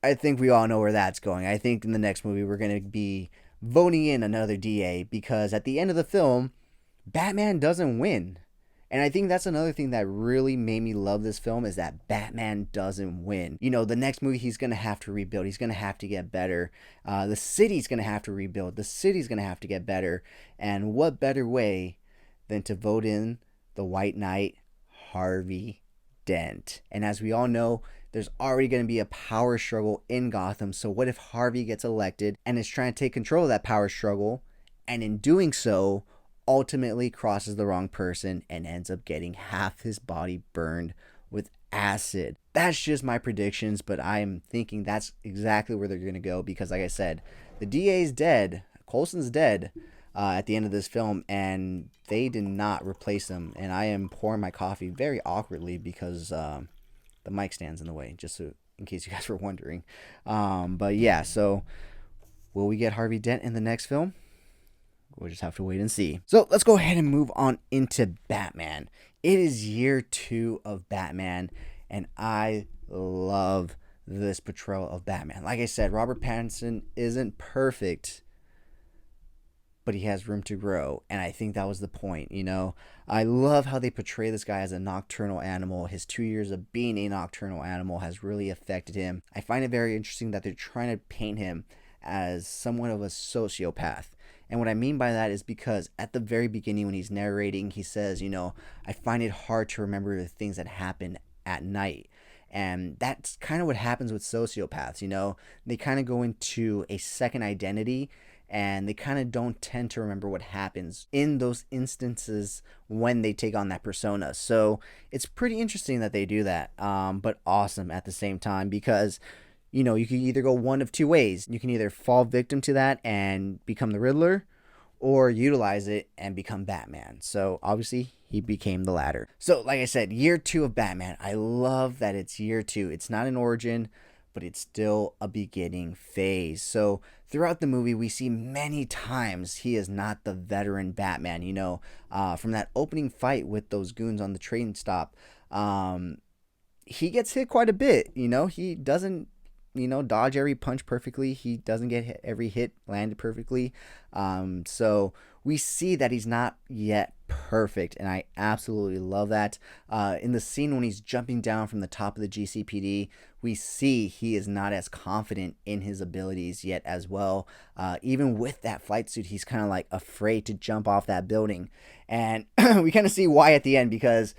A: I think we all know where that's going. I think in the next movie we're going to be voting in another DA, because at the end of the film, Batman doesn't win. And I think that's another thing that really made me love this film, is that Batman doesn't win. You know, the next movie he's going to have to rebuild. He's going to have to get better. The city's going to have to rebuild. The city's going to have to get better. And what better way than to vote in the White Knight, Harvey Dent. And as we all know, there's already going to be a power struggle in Gotham. So what if Harvey gets elected and is trying to take control of that power struggle, and in doing so ultimately crosses the wrong person and ends up getting half his body burned with acid? That's just my predictions, but I'm thinking that's exactly where they're going to go, because like I said, the DA's dead, Coulson's dead at the end of this film, and they did not replace him. And I am pouring my coffee very awkwardly because the mic stands in the way, just so in case you guys were wondering. But yeah, so will we get Harvey Dent in the next film? We'll just have to wait and see. So let's go ahead and move on into Batman. It is year 2 of Batman, and I love this portrayal of Batman. Like I said, Robert Pattinson isn't perfect, but he has room to grow, and I think that was the point, you know? I love how they portray this guy as a nocturnal animal. His 2 years of being a nocturnal animal has really affected him. I find it very interesting that they're trying to paint him as somewhat of a sociopath. And what I mean by that is because at the very beginning when he's narrating, he says, you know, I find it hard to remember the things that happen at night. And that's kind of what happens with sociopaths, you know. They kind of go into a second identity, and they kind of don't tend to remember what happens in those instances when they take on that persona. So it's pretty interesting that they do that, but awesome at the same time, because you know, you can either go one of two ways. You can either fall victim to that and become the Riddler, or utilize it and become Batman. So obviously he became the latter. So like I said, year 2 of Batman. I love that it's year 2. It's not an origin, but it's still a beginning phase. So throughout the movie, we see many times he is not the veteran Batman. You know, from that opening fight with those goons on the train stop, he gets hit quite a bit. You know, he doesn't, you know, dodge every punch perfectly. He doesn't get every hit landed perfectly. So we see that he's not yet perfect, and I absolutely love that. In the scene when he's jumping down from the top of the GCPD, we see he is not as confident in his abilities yet as well. Even with that flight suit, he's kind of like afraid to jump off that building. And we kind of see why at the end, because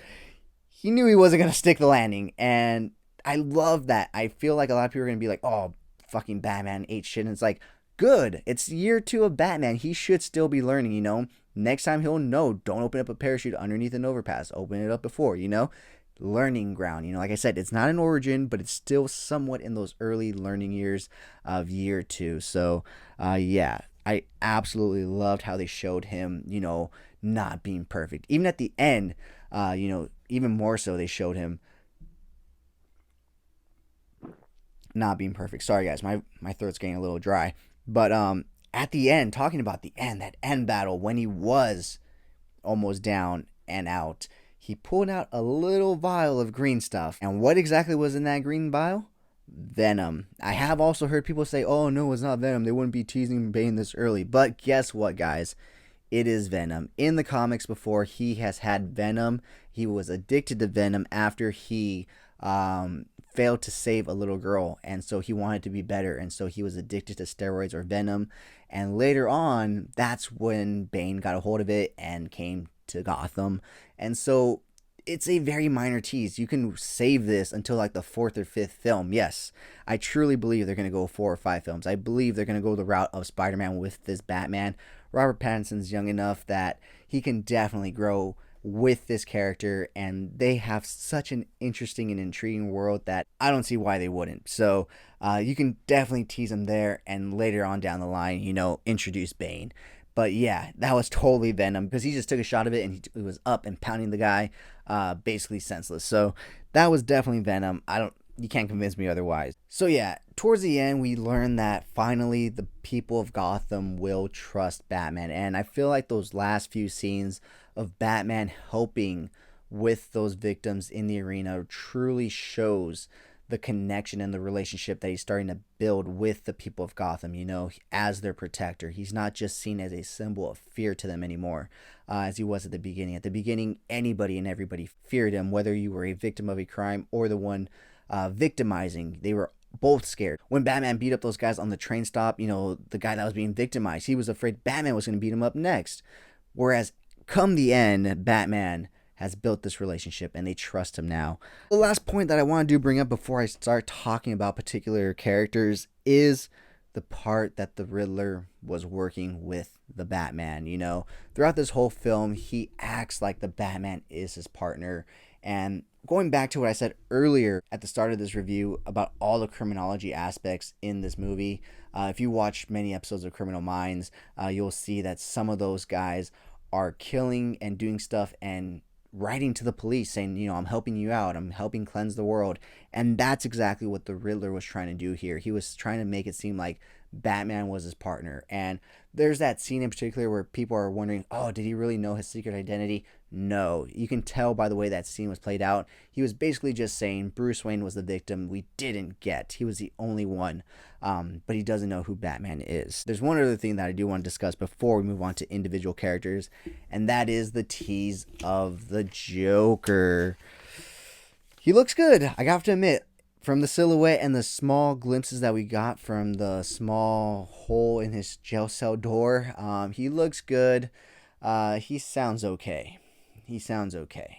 A: he knew he wasn't going to stick the landing. And I love that. I feel like a lot of people are going to be like, oh, fucking Batman ate shit. And it's like, good. It's year 2 of Batman. He should still be learning, you know. Next time he'll know, don't open up a parachute underneath an overpass. Open it up before, you know. Learning ground, you know. Like I said, it's not an origin, but it's still somewhat in those early learning years of year 2. So, yeah, I absolutely loved how they showed him, you know, not being perfect. Even at the end, you know, even more so, they showed him not being perfect. Sorry guys, my throat's getting a little dry. But at the end, talking about the end, that end battle, when he was almost down and out, he pulled out a little vial of green stuff. And what exactly was in that green vial? Venom. I have also heard people say, oh no, it's not Venom. They wouldn't be teasing Bane this early. But guess what, guys? It is Venom. In the comics before, he has had Venom. He was addicted to Venom after he failed to save a little girl, and so he wanted to be better, and so he was addicted to steroids or Venom. And later on, that's when Bane got a hold of it and came to Gotham. And so it's a very minor tease. You can save this until like the 4th or 5th film. Yes, I truly believe they're going to go 4 or 5 films. I believe they're going to go the route of Spider-Man with this Batman. Robert Pattinson's young enough that he can definitely grow with this character, and they have such an interesting and intriguing world that I don't see why they wouldn't. So you can definitely tease them there, and later on down the line, you know, introduce Bane. But yeah, that was totally Venom, because he just took a shot of it and he was up and pounding the guy, basically senseless. So that was definitely Venom. You can't convince me otherwise. So yeah, towards the end, we learn that finally the people of Gotham will trust Batman. And I feel like those last few scenes of Batman helping with those victims in the arena truly shows the connection and the relationship that he's starting to build with the people of Gotham, as their protector. He's not just seen as a symbol of fear to them anymore, as he was at the beginning. At the beginning, anybody and everybody feared him, whether you were a victim of a crime or the one victimizing. They were both scared. When Batman beat up those guys on the train stop, the guy that was being victimized, he was afraid Batman was going to beat him up next. Whereas come the end, Batman has built this relationship and they trust him now. The last point that I want to bring up before I start talking about particular characters is the part that the Riddler was working with the Batman. Throughout this whole film, he acts like the Batman is his partner. And going back to what I said earlier at the start of this review about all the criminology aspects in this movie, if you watch many episodes of Criminal Minds, you'll see that some of those guys are killing and doing stuff and writing to the police saying, I'm helping you out, I'm helping cleanse the world. And that's exactly what the Riddler was trying to do here. He was trying to make it seem like Batman was his partner. And there's that scene in particular where people are wondering, oh, did he really know his secret identity? No. You can tell by the way that scene was played out. He was basically just saying Bruce Wayne was the victim we didn't get. He was the only one. But he doesn't know who Batman is. There's one other thing that I do want to discuss before we move on to individual characters, and that is the tease of the Joker. He looks good, I have to admit. From the silhouette and the small glimpses that we got from the small hole in his jail cell door, he looks good. He sounds okay.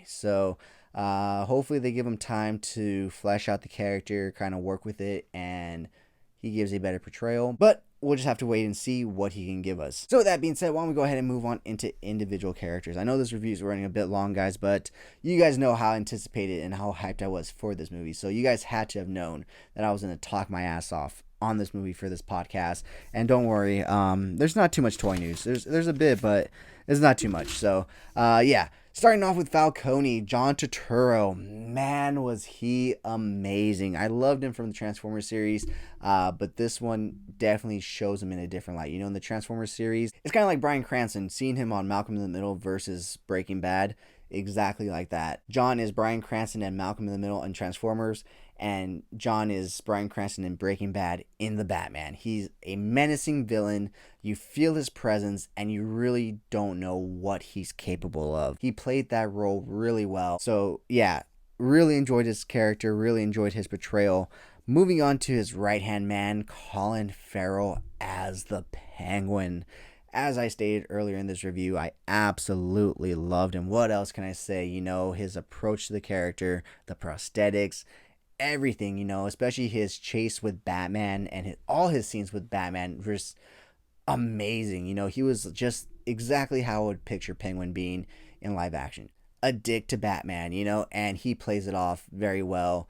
A: So hopefully they give him time to flesh out the character, kind of work with it, and he gives a better portrayal. But we'll just have to wait and see what he can give us. So with that being said, why don't we go ahead and move on into individual characters. I know this review is running a bit long, guys, but you guys know how anticipated and how hyped I was for this movie. So you guys had to have known that I was going to talk my ass off on this movie for this podcast. And don't worry, there's not too much toy news. There's a bit, but it's not too much. So yeah. Starting off with Falcone, John Turturro. Man, was he amazing. I loved him from the Transformers series, but this one definitely shows him in a different light. In the Transformers series, it's kind of like Bryan Cranston, seeing him on Malcolm in the Middle versus Breaking Bad. Exactly like that. John is Bryan Cranston and Malcolm in the Middle in Transformers, and John is Bryan Cranston in Breaking Bad in The Batman. He's a menacing villain. You feel his presence, and you really don't know what he's capable of. He played that role really well. So, yeah, really enjoyed his character, really enjoyed his portrayal. Moving on to his right-hand man, Colin Farrell as the Penguin. As I stated earlier in this review, I absolutely loved him. What else can I say? His approach to the character, the prosthetics, everything, especially his chase with Batman and all his scenes with Batman were just amazing. He was just exactly how I would picture Penguin being in live action. A dick to Batman, and he plays it off very well.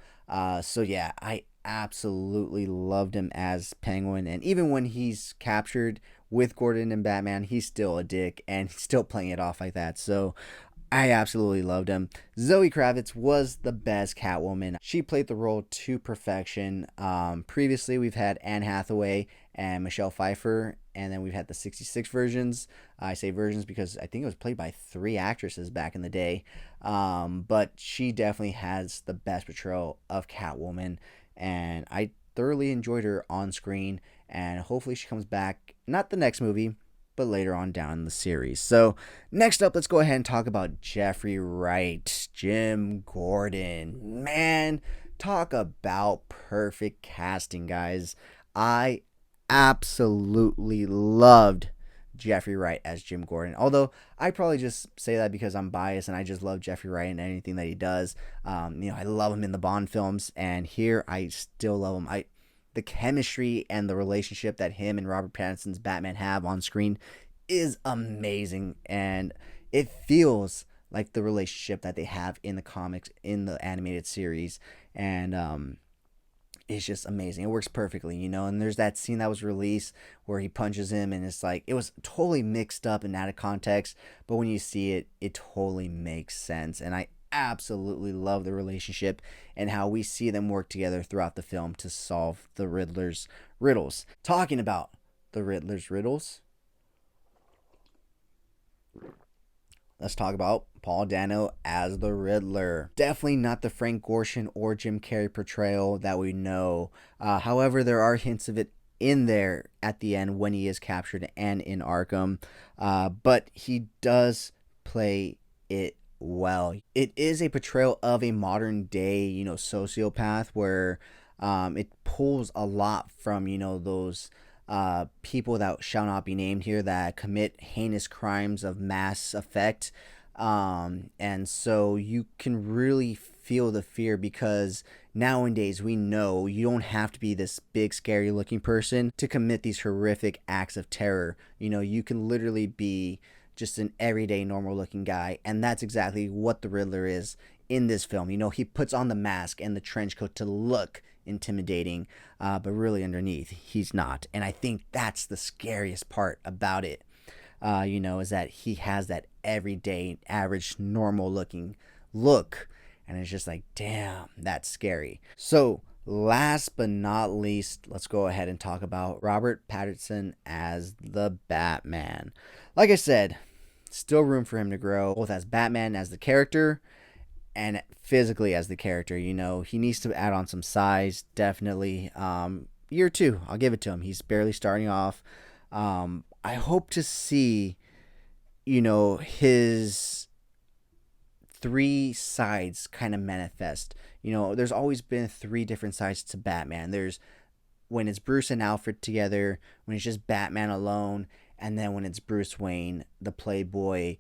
A: So yeah, I absolutely loved him as Penguin. And even when he's captured with Gordon and Batman, he's still a dick and he's still playing it off like that. So I absolutely loved him. Zoe Kravitz was the best Catwoman. She played the role to perfection. Previously, we've had Anne Hathaway and Michelle Pfeiffer, and then we've had the 66 versions. I say versions because I think it was played by 3 actresses back in the day. But she definitely has the best portrayal of Catwoman, and I thoroughly enjoyed her on screen, and hopefully she comes back, not the next movie, but later on down in the series. So next up, let's go ahead and talk about Jeffrey Wright, Jim Gordon. Man, talk about perfect casting, guys. I absolutely loved Jeffrey Wright as Jim Gordon. Although I probably just say that because I'm biased and I just love Jeffrey Wright and anything that he does. I love him in the Bond films, and here I still love him. The chemistry and the relationship that him and Robert Pattinson's Batman have on screen is amazing, and it feels like the relationship that they have in the comics, in the animated series, and it's just amazing. It works perfectly, and there's that scene that was released where he punches him, and it's like, it was totally mixed up and out of context, but when you see it, it totally makes sense, and I absolutely love the relationship and how we see them work together throughout the film to solve the Riddler's riddles. Talking about the Riddler's riddles, Let's talk about Paul Dano as the Riddler. Definitely not the Frank Gorshin or Jim Carrey portrayal that we know. However, there are hints of it in there at the end when he is captured and in Arkham. But he does play it well. It is a portrayal of a modern day, sociopath where it pulls a lot from, those people that shall not be named here that commit heinous crimes of mass effect. And so you can really feel the fear because nowadays we know you don't have to be this big, scary looking person to commit these horrific acts of terror. You can literally be just an everyday, normal looking guy. And that's exactly what the Riddler is in this film. He puts on the mask and the trench coat to look intimidating, but really underneath, he's not. And I think that's the scariest part about it, is that he has that everyday, average, normal looking look. And it's just like, damn, that's scary. So, last but not least, let's go ahead and talk about Robert Pattinson as the Batman. Like I said, still room for him to grow, both as Batman, as the character, and physically as the character. He needs to add on some size, definitely. Year two, I'll give it to him. He's barely starting off. I hope to see, his three sides kind of manifest. There's always been three different sides to Batman. There's when it's Bruce and Alfred together, when it's just Batman alone, and then when it's Bruce Wayne, the playboy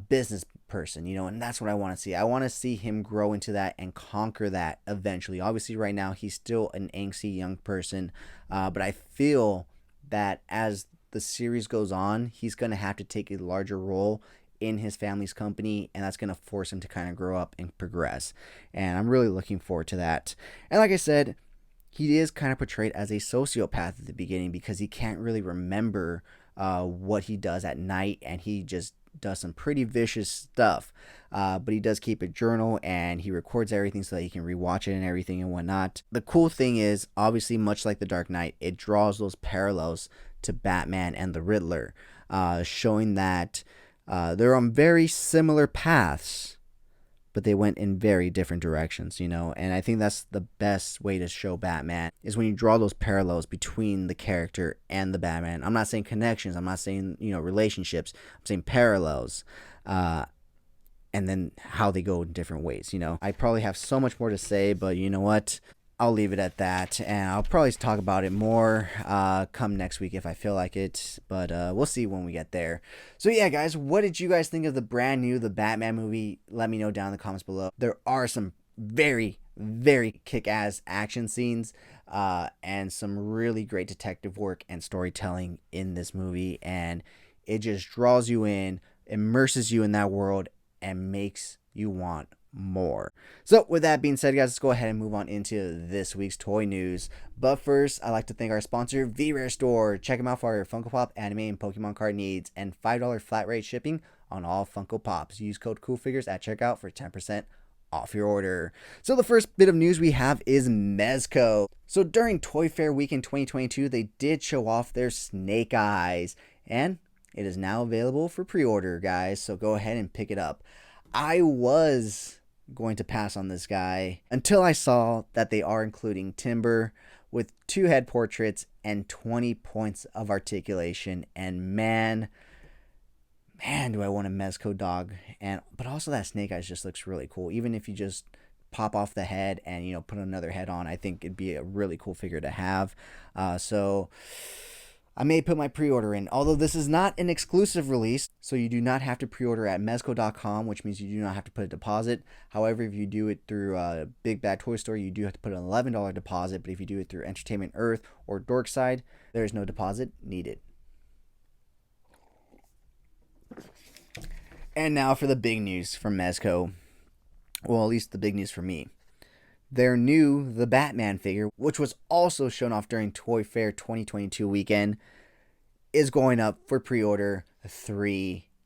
A: business person, and that's what I want to see. I want to see him grow into that and conquer that eventually. Obviously, right now, he's still an angsty young person, but I feel that as the series goes on, he's going to have to take a larger role in his family's company, and that's going to force him to kind of grow up and progress. And I'm really looking forward to that. And like I said, he is kind of portrayed as a sociopath at the beginning because he can't really remember what he does at night, and he just does some pretty vicious stuff. But he does keep a journal, and he records everything so that he can rewatch it and everything and whatnot. The cool thing is, obviously, much like The Dark Knight, it draws those parallels to Batman and the Riddler, showing that they're on very similar paths, but they went in very different directions, and I think that's the best way to show Batman is when you draw those parallels between the character and the Batman. I'm not saying connections, I'm not saying, relationships, I'm saying parallels, and then how they go in different ways. I probably have so much more to say, but you know what? I'll leave it at that, and I'll probably talk about it more come next week if I feel like it, but we'll see when we get there. So yeah, guys, what did you guys think of the Batman movie? Let me know down in the comments below. There are some very, very kick-ass action scenes and some really great detective work and storytelling in this movie, and it just draws you in, immerses you in that world, and makes you want more. So with that being said, guys, let's go ahead and move on into this week's toy news. But first, I'd like to thank our sponsor, VRare Store. Check them out for your Funko Pop, anime, and Pokemon card needs, and $5 flat rate shipping on all Funko Pops. Use code CoolFigurez at checkout for 10% off your order. So the first bit of news we have is Mezco. So during Toy Fair Weekend 2022, they did show off their Snake Eyes, and it is now available for pre-order, guys. So go ahead and pick it up. I was going to pass on this guy until I saw that they are including Timber with 2 head portraits and 20 points of articulation, and man do I want a Mezco dog. But also that Snake Eyes just looks really cool. Even if you just pop off the head and put another head on, I think it'd be a really cool figure to have. So I may put my pre-order in, although this is not an exclusive release, so you do not have to pre-order at mezco.com, which means you do not have to put a deposit. However, if you do it through Big Bad Toy Store, you do have to put an $11 deposit, but if you do it through Entertainment Earth or Dorkside, there is no deposit needed. And now for the big news from Mezco. Well, at least the big news for me. Their new The Batman figure, which was also shown off during Toy Fair 2022 weekend, is going up for pre-order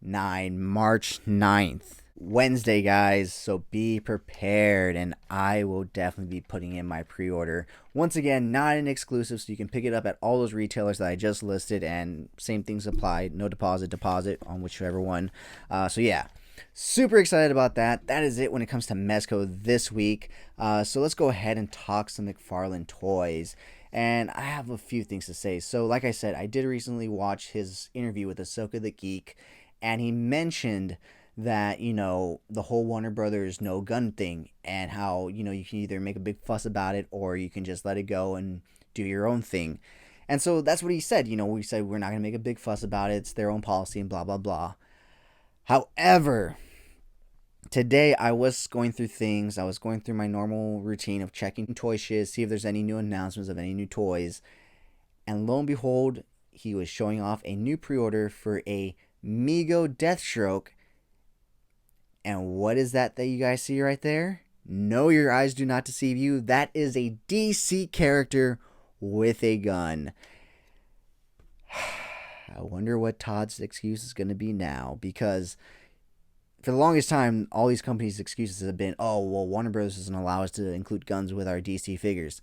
A: March 9th. Wednesday, guys, so be prepared, and I will definitely be putting in my pre-order. Once again, not an exclusive, so you can pick it up at all those retailers that I just listed, and same things apply. No deposit on whichever one. So yeah. super excited about that. That is it when it comes to Mezco this week. So let's go ahead and talk some McFarlane toys. And I have a few things to say. So like I said, I did recently watch his interview with Ahsoka the Geek, and he mentioned that, the whole Warner Brothers no gun thing, and how, you can either make a big fuss about it or you can just let it go and do your own thing. And so that's what he said. We said we're not going to make a big fuss about it. It's their own policy and blah, blah, blah. However, today I was going through things. I was going through my normal routine of checking toy shiz, see if there's any new announcements of any new toys. And lo and behold, he was showing off a new pre-order for a Mego Deathstroke. And what is that you guys see right there? No, your eyes do not deceive you. That is a DC character with a gun. I wonder what Todd's excuse is going to be now, because for the longest time, all these companies' excuses have been, oh, well, Warner Bros. Doesn't allow us to include guns with our DC figures.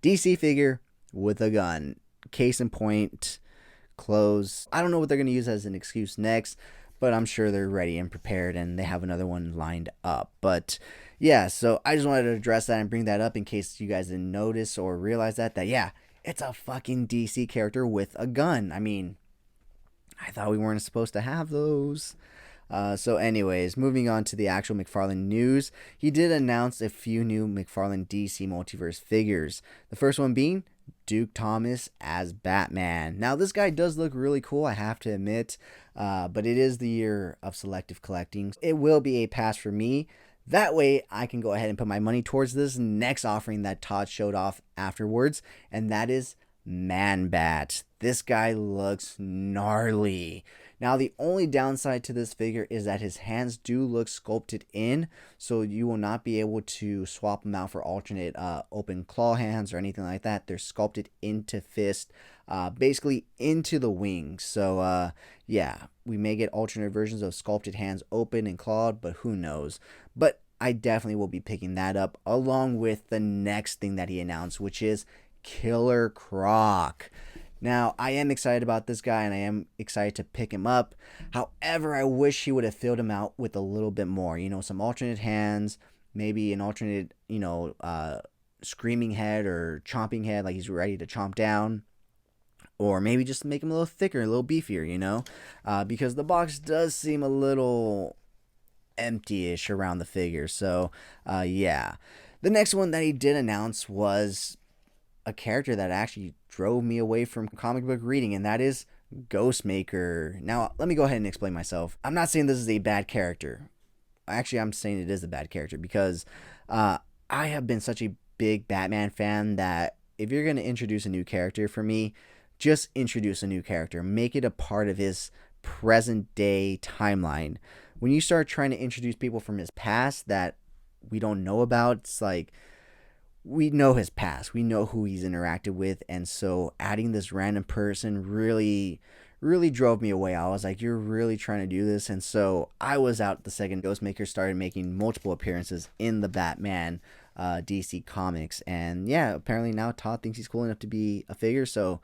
A: DC figure with a gun. Case in point, close. I don't know what they're going to use as an excuse next, but I'm sure they're ready and prepared, and they have another one lined up. But yeah, so I just wanted to address that and bring that up in case you guys didn't notice or realize that yeah, it's a fucking DC character with a gun. I mean, I thought we weren't supposed to have those. So anyways, moving on to the actual McFarlane news, he did announce a few new McFarlane DC Multiverse figures. The first one being Duke Thomas as Batman. Now, this guy does look really cool, I have to admit, but it is the year of selective collecting. It will be a pass for me. That way, I can go ahead and put my money towards this next offering that Todd showed off afterwards, and that is Man-Bat. This guy looks gnarly. Now, the only downside to this figure is that his hands do look sculpted in, so you will not be able to swap them out for alternate open claw hands or anything like that. They're sculpted into fist, basically into the wings. So, yeah, we may get alternate versions of sculpted hands open and clawed, but who knows. But I definitely will be picking that up along with the next thing that he announced, which is Killer Croc. Now, I am excited about this guy, and I am excited to pick him up. However, I wish he would have filled him out with a little bit more. Some alternate hands, maybe an alternate, screaming head or chomping head, like he's ready to chomp down. Or maybe just make him a little thicker, a little beefier, because the box does seem a little empty-ish around the figure. So, yeah. The next one that he did announce was a character that actually drove me away from comic book reading, and that is Ghostmaker. Now, let me go ahead and explain myself. I'm not saying this is a bad character. Actually, I'm saying it is a bad character because I have been such a big Batman fan that if you're going to introduce a new character for me, just introduce a new character. Make it a part of his present day timeline. When you start trying to introduce people from his past that we don't know about, it's like, we know his past, we know who he's interacted with, and so adding this random person really drove me away. I was like, you're really trying to do this? And so I was out the second Ghostmaker started making multiple appearances in the Batman DC comics. And yeah, apparently now Todd thinks he's cool enough to be a figure, so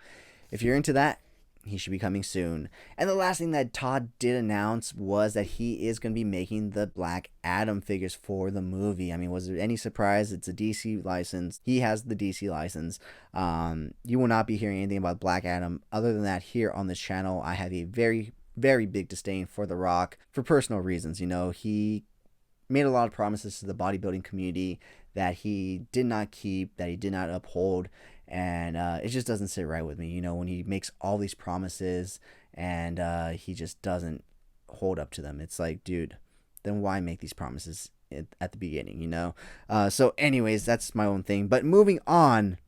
A: if you're into that, he should be coming soon. And the last thing that Todd did announce was that he is going to be making the Black Adam figures for the movie. I mean, was there any surprise? It's a DC license. He has the DC license. You will not be hearing anything about Black Adam. Other than that, here on this channel, I have a very, very big disdain for The Rock for personal reasons. He made a lot of promises to the bodybuilding community that he did not keep, that he did not uphold. And it just doesn't sit right with me, when he makes all these promises and he just doesn't hold up to them. It's like, dude, then why make these promises at the beginning, So anyways, that's my own thing. But moving on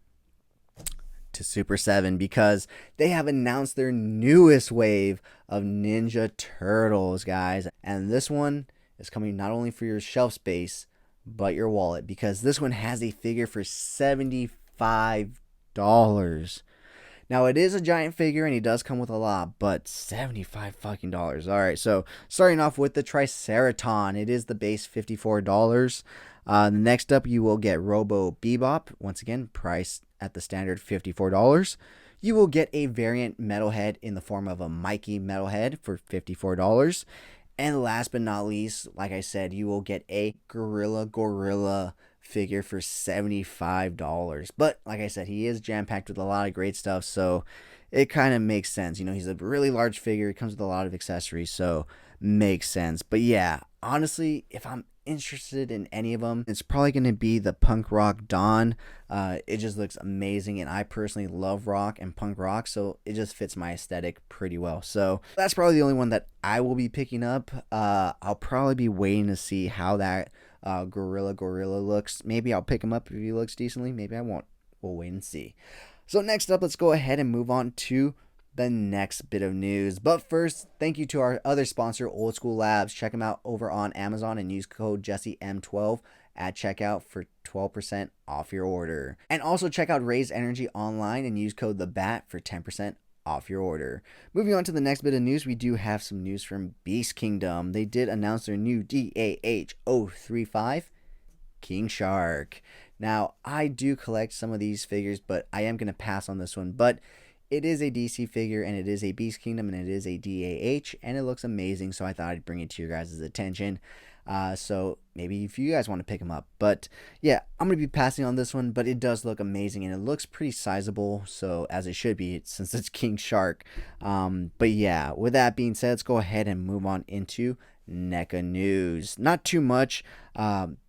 A: to Super 7, because they have announced their newest wave of Ninja Turtles, guys. And this one is coming not only for your shelf space, but your wallet, because this one has a figure for $75. Now, it is a giant figure and he does come with a lot, but $75 fucking dollars. All right, so starting off with the Triceraton, it is the base $54. Next up, you will get Robo Bebop, once again priced at the standard $54. You will get a variant metalhead in the form of a Mikey metalhead for $54. And last but not least, like I said, you will get a gorilla figure for $75. But like I said, he is jam-packed with a lot of great stuff, so it kind of makes sense. You know, he's a really large figure. It comes with a lot of accessories, so makes sense. But yeah, honestly, if I'm interested in any of them, it's probably going to be the punk rock Don. It just looks amazing, and I personally love rock and punk rock, so it just fits my aesthetic pretty well. So that's probably the only one that I will be picking up. I'll probably be waiting to see how that gorilla looks. Maybe I'll pick him up if he looks decently. Maybe I won't. We'll wait and see. So next up, let's go ahead and move on to the next bit of news. But first, thank you to our other sponsor, Old School Labs. Check them out over on Amazon and use code JesseM12 at checkout for 12% off your order. And also check out Raise Energy online and use code THEBAT for 10% off your order. Moving on to the next bit of news, we do have some news from Beast Kingdom. They did announce their new DAH-035 King Shark. Now, I do collect some of these figures, but I am going to pass on this one. But it is a DC figure, and it is a Beast Kingdom, and it is a DAH, and it looks amazing, so I thought I'd bring it to your guys' attention. So maybe if you guys want to pick them up. But yeah, I'm going to be passing on this one, but it does look amazing, and it looks pretty sizable, so as it should be, since it's King Shark. But yeah, with that being said, let's go ahead and move on into NECA news. Not too much,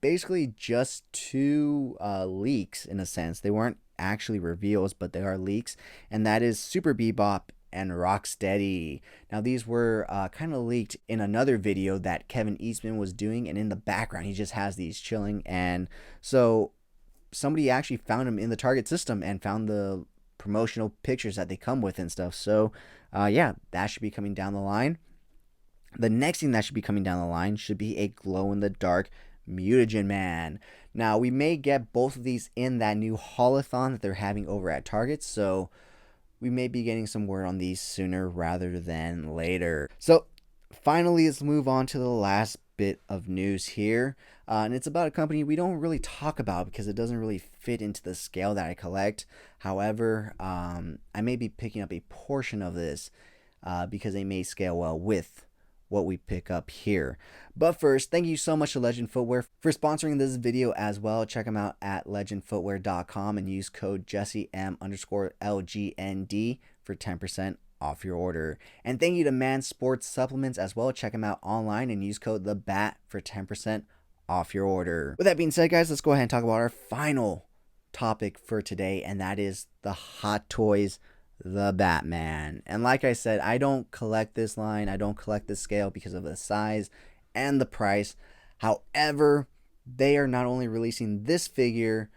A: basically just two leaks in a sense. They weren't actually reveals, but they are leaks, and that is Super Bebop and Rocksteady. Now these were kind of leaked in another video that Kevin Eastman was doing, and in the background he just has these chilling, and so somebody actually found them in the Target system and found the promotional pictures that they come with and stuff. So yeah, that should be coming down the line. The next thing that should be coming down the line should be a glow-in-the-dark Mutagen Man. Now, we may get both of these in that new holothon that they're having over at Target, so we may be getting some word on these sooner rather than later. So, finally, let's move on to the last bit of news here, and it's about a company we don't really talk about because it doesn't really fit into the scale that I collect. However, I may be picking up a portion of this because they may scale well with what we pick up here. But first, thank you so much to Legend Footwear for sponsoring this video as well. Check them out at legendfootwear.com and use code JesseM_LGND for 10% off your order. And thank you to Man Sports Supplements as well. Check them out online and use code THEBAT for 10% off your order. With that being said, guys, let's go ahead and talk about our final topic for today, and that is the Hot Toys The Batman. And like I said, I don't collect this line, I don't collect this scale because of the size and the price. However, they are not only releasing this figure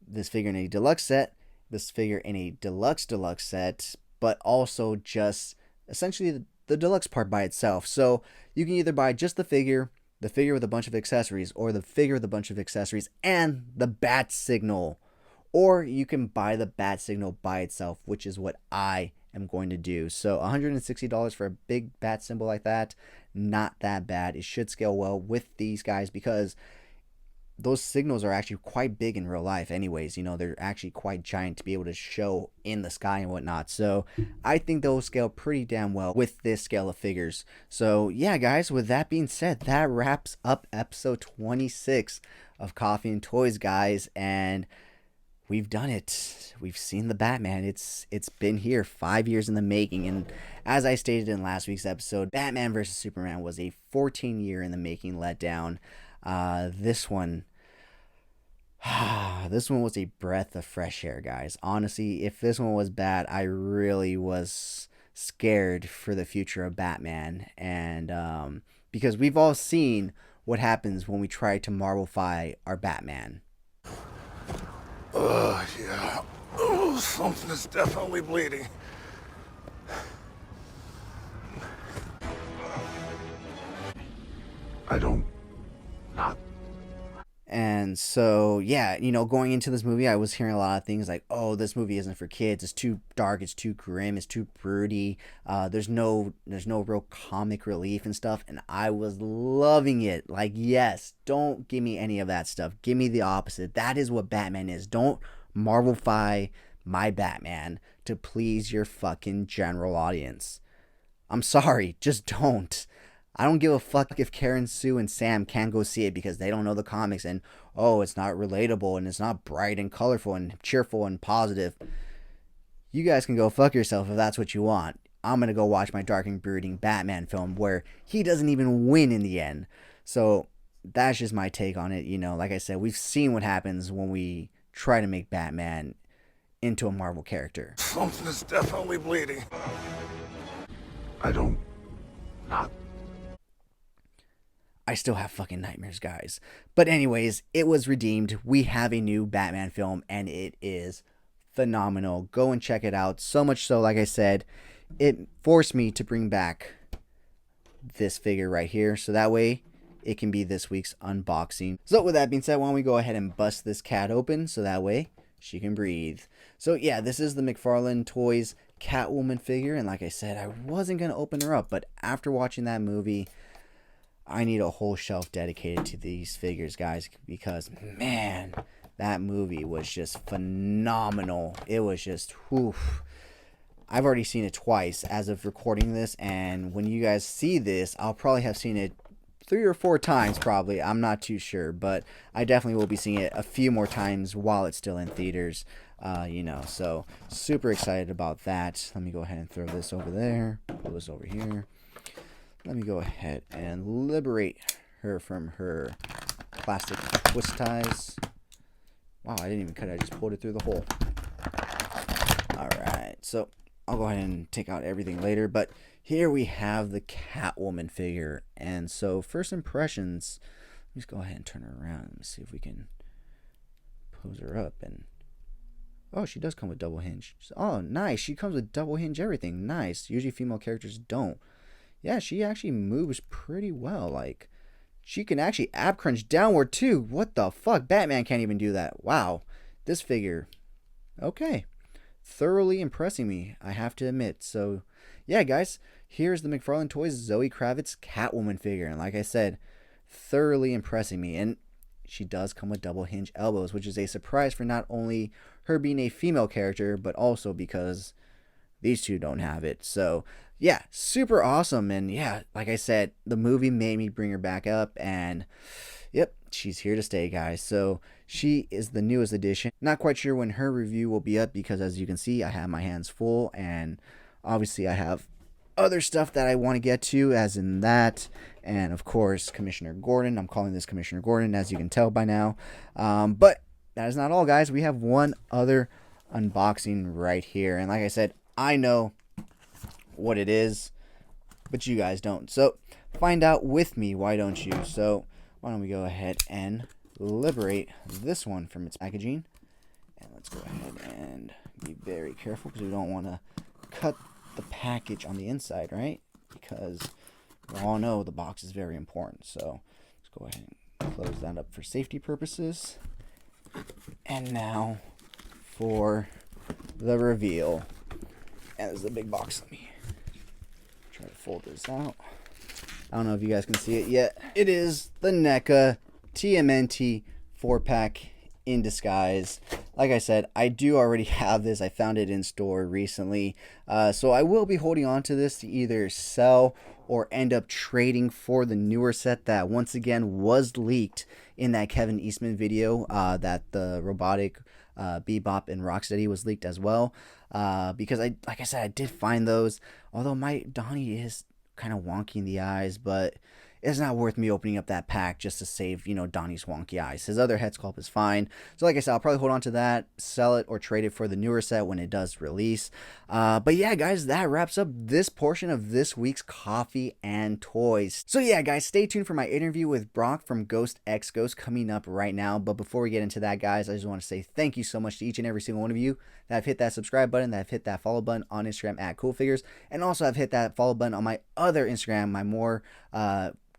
A: in a deluxe set, this figure in a deluxe set, but also just essentially the deluxe part by itself. So you can either buy just the figure with a bunch of accessories, or the figure with a bunch of accessories and the bat signal. Or you can buy the bat signal by itself, which is what I am going to do. So $160 for a big bat symbol like that, not that bad. It should scale well with these guys because those signals are actually quite big in real life anyways. You know, they're actually quite giant to be able to show in the sky and whatnot. So I think they'll scale pretty damn well with this scale of figures. So yeah, guys, with that being said, that wraps up episode 26 of Coffee and Toys, guys. And we've done it. We've seen the Batman. It's been here 5 years in the making. And as I stated in last week's episode, Batman vs. Superman was a 14-year in the making letdown. This one was a breath of fresh air, guys. Honestly, if this one was bad, I really was scared for the future of Batman. And because we've all seen what happens when we try to Marvelify our Batman.
B: Yeah. Oh, something is definitely bleeding.
A: And so, yeah, you know, going into this movie, I was hearing a lot of things like, oh, this movie isn't for kids. It's too dark. It's too grim. It's too broody. There's no real comic relief and stuff. And I was loving it. Like, yes, don't give me any of that stuff. Give me the opposite. That is what Batman is. Don't Marvelify my Batman to please your fucking general audience. I'm sorry. Just don't. I don't give a fuck if Karen, Sue, and Sam can't go see it because they don't know the comics and, oh, it's not relatable and it's not bright and colorful and cheerful and positive. You guys can go fuck yourself if that's what you want. I'm going to go watch my dark and brooding Batman film where he doesn't even win in the end. So that's just my take on it. You know, like I said, we've seen what happens when we try to make Batman into a Marvel character.
B: Something is definitely bleeding. I don't... not...
A: I still have fucking nightmares, guys. But anyways, it was redeemed. We have a new Batman film, and it is phenomenal. Go and check it out. So much so, like I said, it forced me to bring back this figure right here. So that way, it can be this week's unboxing. So with that being said, why don't we go ahead and bust this cat open so that way she can breathe. So yeah, this is the McFarlane Toys Catwoman figure. And like I said, I wasn't going to open her up. But after watching that movie, I need a whole shelf dedicated to these figures, guys, because, man, that movie was just phenomenal. It was just, oof. I've already seen it twice as of recording this, and when you guys see this, I'll probably have seen it 3 or 4 times, probably. I'm not too sure, but I definitely will be seeing it a few more times while it's still in theaters, you know, so super excited about that. Let me go ahead and throw this over there, pull this over here. Let me go ahead and liberate her from her plastic twist ties. Wow, I didn't even cut it. I just pulled it through the hole. Alright, so I'll go ahead and take out everything later. But here we have the Catwoman figure. And so first impressions, let's go ahead and turn her around and see if we can pose her up. And oh, she does come with double hinge. Oh, nice. She comes with double hinge everything. Nice. Usually female characters don't. Yeah, she actually moves pretty well. Like, she can actually ab crunch downward too. What the fuck? Batman can't even do that. Wow. This figure, okay. Thoroughly impressing me, I have to admit. So, yeah, guys, here's the McFarlane Toys Zoe Kravitz Catwoman figure. And like I said, thoroughly impressing me. And she does come with double hinge elbows, which is a surprise for not only her being a female character, but also because these two don't have it. So, yeah, super awesome. And yeah, like I said, the movie made me bring her back up. And yep, she's here to stay, guys. So she is the newest addition. Not quite sure when her review will be up because, as you can see, I have my hands full. And obviously I have other stuff that I want to get to, as in that. And of course, Commissioner Gordon. I'm calling this Commissioner Gordon, as you can tell by now. But that is not all, guys. We have one other unboxing right here. And like I said, I know what it is, but you guys don't. So find out with me, why don't you? So why don't we go ahead and liberate this one from its packaging. And let's go ahead and be very careful because we don't want to cut the package on the inside, right? Because we all know the box is very important. So let's go ahead and close that up for safety purposes. And now for the reveal. And there's the big box. Let me try to fold this out. I don't know if you guys can see it yet. It is the NECA TMNT 4-pack in disguise. Like I said, I do already have this. I found it in store recently. So I will be holding on to this to either sell or end up trading for the newer set that once again was leaked in that Kevin Eastman video, that the robotic Bebop and Rocksteady was leaked as well. Because like I said, I did find those. Although my Donnie is kind of wonky in the eyes, but it's not worth me opening up that pack just to save, you know, Donnie's wonky eyes. His other head sculpt is fine. So like I said, I'll probably hold on to that, sell it, or trade it for the newer set when it does release. But yeah, guys, that wraps up this portion of this week's Coffee and Toys. So yeah, guys, stay tuned for my interview with Brock from Ghost X Ghost coming up right now. But before we get into that, guys, I just want to say thank you so much to each and every single one of you that have hit that subscribe button, that have hit that follow button on Instagram at CoolFigurez, and also have hit that follow button on my other Instagram, my more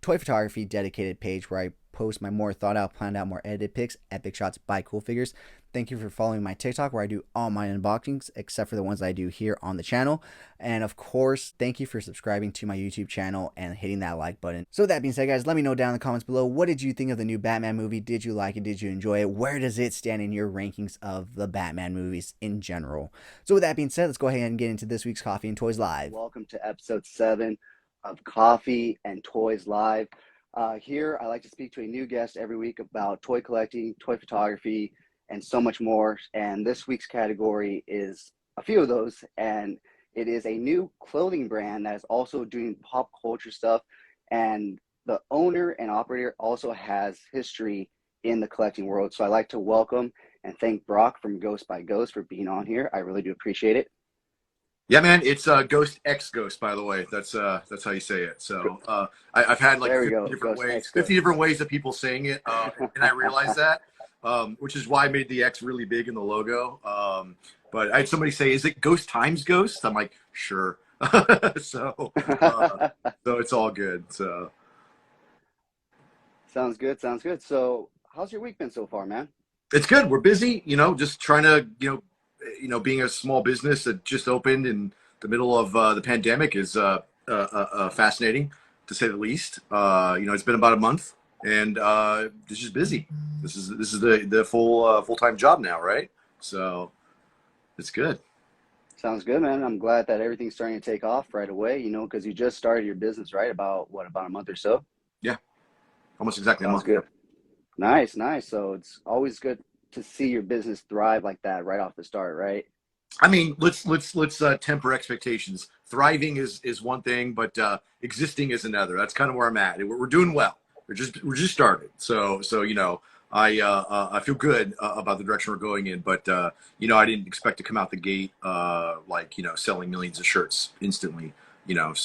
A: toy photography dedicated page, where I post my more thought out, planned out, more edited pics, epic shots by CoolFigurez. Thank you for following my TikTok, where I do all my unboxings except for the ones I do here on the channel. And of course, thank you for subscribing to my YouTube channel and hitting that like button. So with that being said, guys, let me know down in the comments below, what did you think of the new Batman movie? Did you like it? Did you enjoy it? Where does it stand in your rankings of the Batman movies in general? So with that being said, let's go ahead and get into this week's Coffee and Toys Live. Welcome to episode 7 of Coffee and Toys Live. Here, I like to speak to a new guest every week about toy collecting, toy photography, and so much more. And this week's category is a few of those, and it is a new clothing brand that is also doing pop culture stuff. And the owner and operator also has history in the collecting world. So I like to welcome and thank Brock from Ghost by Ghost for being on here. I really do appreciate it.
C: Yeah, man, it's Ghost X Ghost, by the way. That's how you say it. So I've had like
A: There we
C: 50
A: go,
C: different
A: Ghost
C: ways,
A: X
C: 50
A: Ghost.
C: different ways of people saying it, and I realized that, which is why I made the X really big in the logo. But I had somebody say, "Is it Ghost times Ghost?" I'm like, "Sure." so so it's all good. So
A: Sounds good. Sounds good. So, how's your week been so far, man?
C: it's good. We're busy, just trying to, being a small business that just opened in the middle of the pandemic is fascinating, to say the least. It's been about a month, and it's just busy. This is the full-time job now, right? So it's good.
A: Sounds good, man. I'm glad that everything's starting to take off right away, because you just started your business, right? About a month or so?
C: Yeah, almost exactly a
A: Sounds
C: month. Yeah.
A: good. Nice, nice. So, it's always good to see your business thrive like that right off the start, right?
C: I mean, let's temper expectations. Thriving is one thing, but existing is another. That's kind of where I'm at. We're doing well. We're just started. So I feel good about the direction we're going in. But I didn't expect to come out the gate like selling millions of shirts instantly. But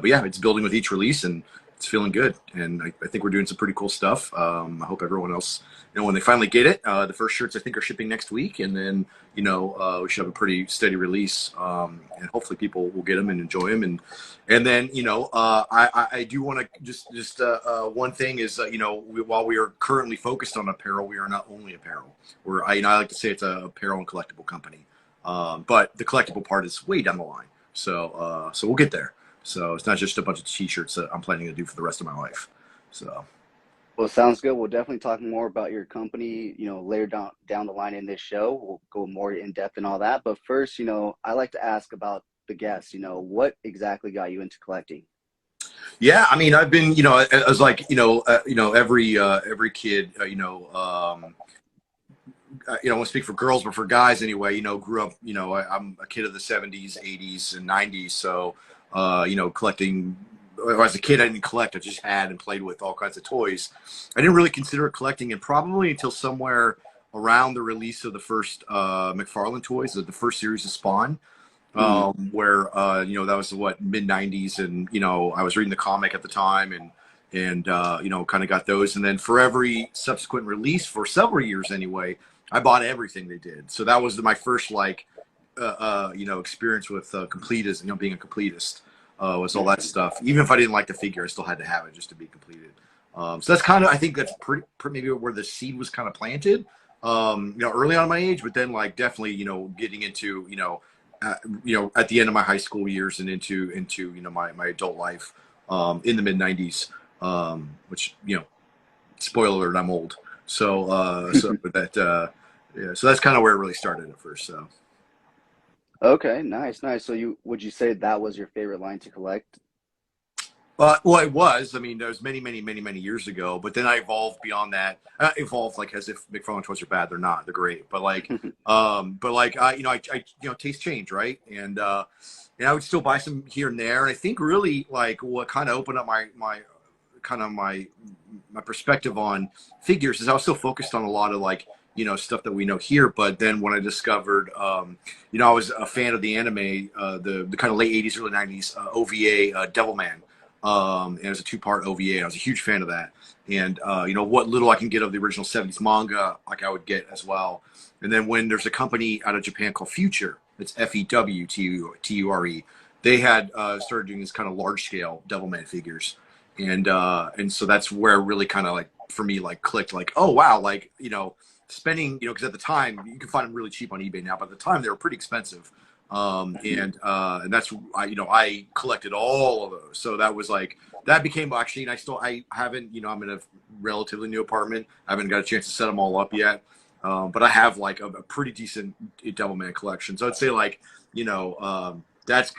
C: yeah, it's building with each release, and it's feeling good. And I think we're doing some pretty cool stuff. I hope everyone else, when they finally get it, the first shirts I think are shipping next week, and then we should have a pretty steady release, and hopefully people will get them and enjoy them. And then I do want to just one thing is while we are currently focused on apparel, we are not only apparel. I like to say it's a apparel and collectible company, but the collectible part is way down the line. So we'll get there. So it's not just a bunch of T-shirts that I'm planning to do for the rest of my life. So.
A: Well, sounds good. We'll definitely talk more about your company, later down the line in this show. We'll go more in depth and all that. But first, I like to ask about the guests. What exactly got you into collecting?
C: Yeah, I mean, I've been, as like, every kid, I don't want to speak for girls, but for guys anyway, grew up, I'm a kid of the 70s, 80s, and 90s. So, collecting, or as a kid, I didn't collect. I just had and played with all kinds of toys. I didn't really consider it collecting, and probably until somewhere around the release of the first McFarlane toys, the first series of Spawn,
A: Mm.
C: where, that was what, mid 90s. And, I was reading the comic at the time, and kind of got those. And then for every subsequent release for several years anyway, I bought everything they did. So that was my first experience with completism, being a completist, was all that stuff. Even if I didn't like the figure, I still had to have it just to be completed. So that's kind of, I think that's pretty maybe where the seed was kind of planted, early on in my age, but then definitely, getting into, at the end of my high school years and into my adult life, in the mid 90s, which, spoiler alert, I'm old. So but that, yeah, so that's kind of where it really started at first. So.
A: Okay, nice, nice. So would you say that was your favorite line to collect?
C: Well, it was. I mean, that was many, many, many, many years ago. But then I evolved beyond that. Evolved as if McFarlane toys are bad. They're not. They're great. But taste change, right? And I would still buy some here and there. And I think really what kind of opened up my perspective on figures is I was still focused on a lot of stuff that we know here. But then when I discovered, I was a fan of the anime, the kind of late 80s, early 90s OVA, Devilman. And it was a 2-part OVA. And I was a huge fan of that. And, what little I can get of the original 70s manga, I would get as well. And then when there's a company out of Japan called Future, it's FEWTURE, they had started doing this kind of large scale Devilman figures. And so that's where it really kind of for me, clicked, oh, wow. Spending, because at the time you can find them really cheap on eBay now, but at the time they were pretty expensive. And that's, I collected all of those. So that was that became actually, and I haven't, I'm in a relatively new apartment. I haven't got a chance to set them all up yet. But I have a pretty decent Devilman collection. So I'd say that's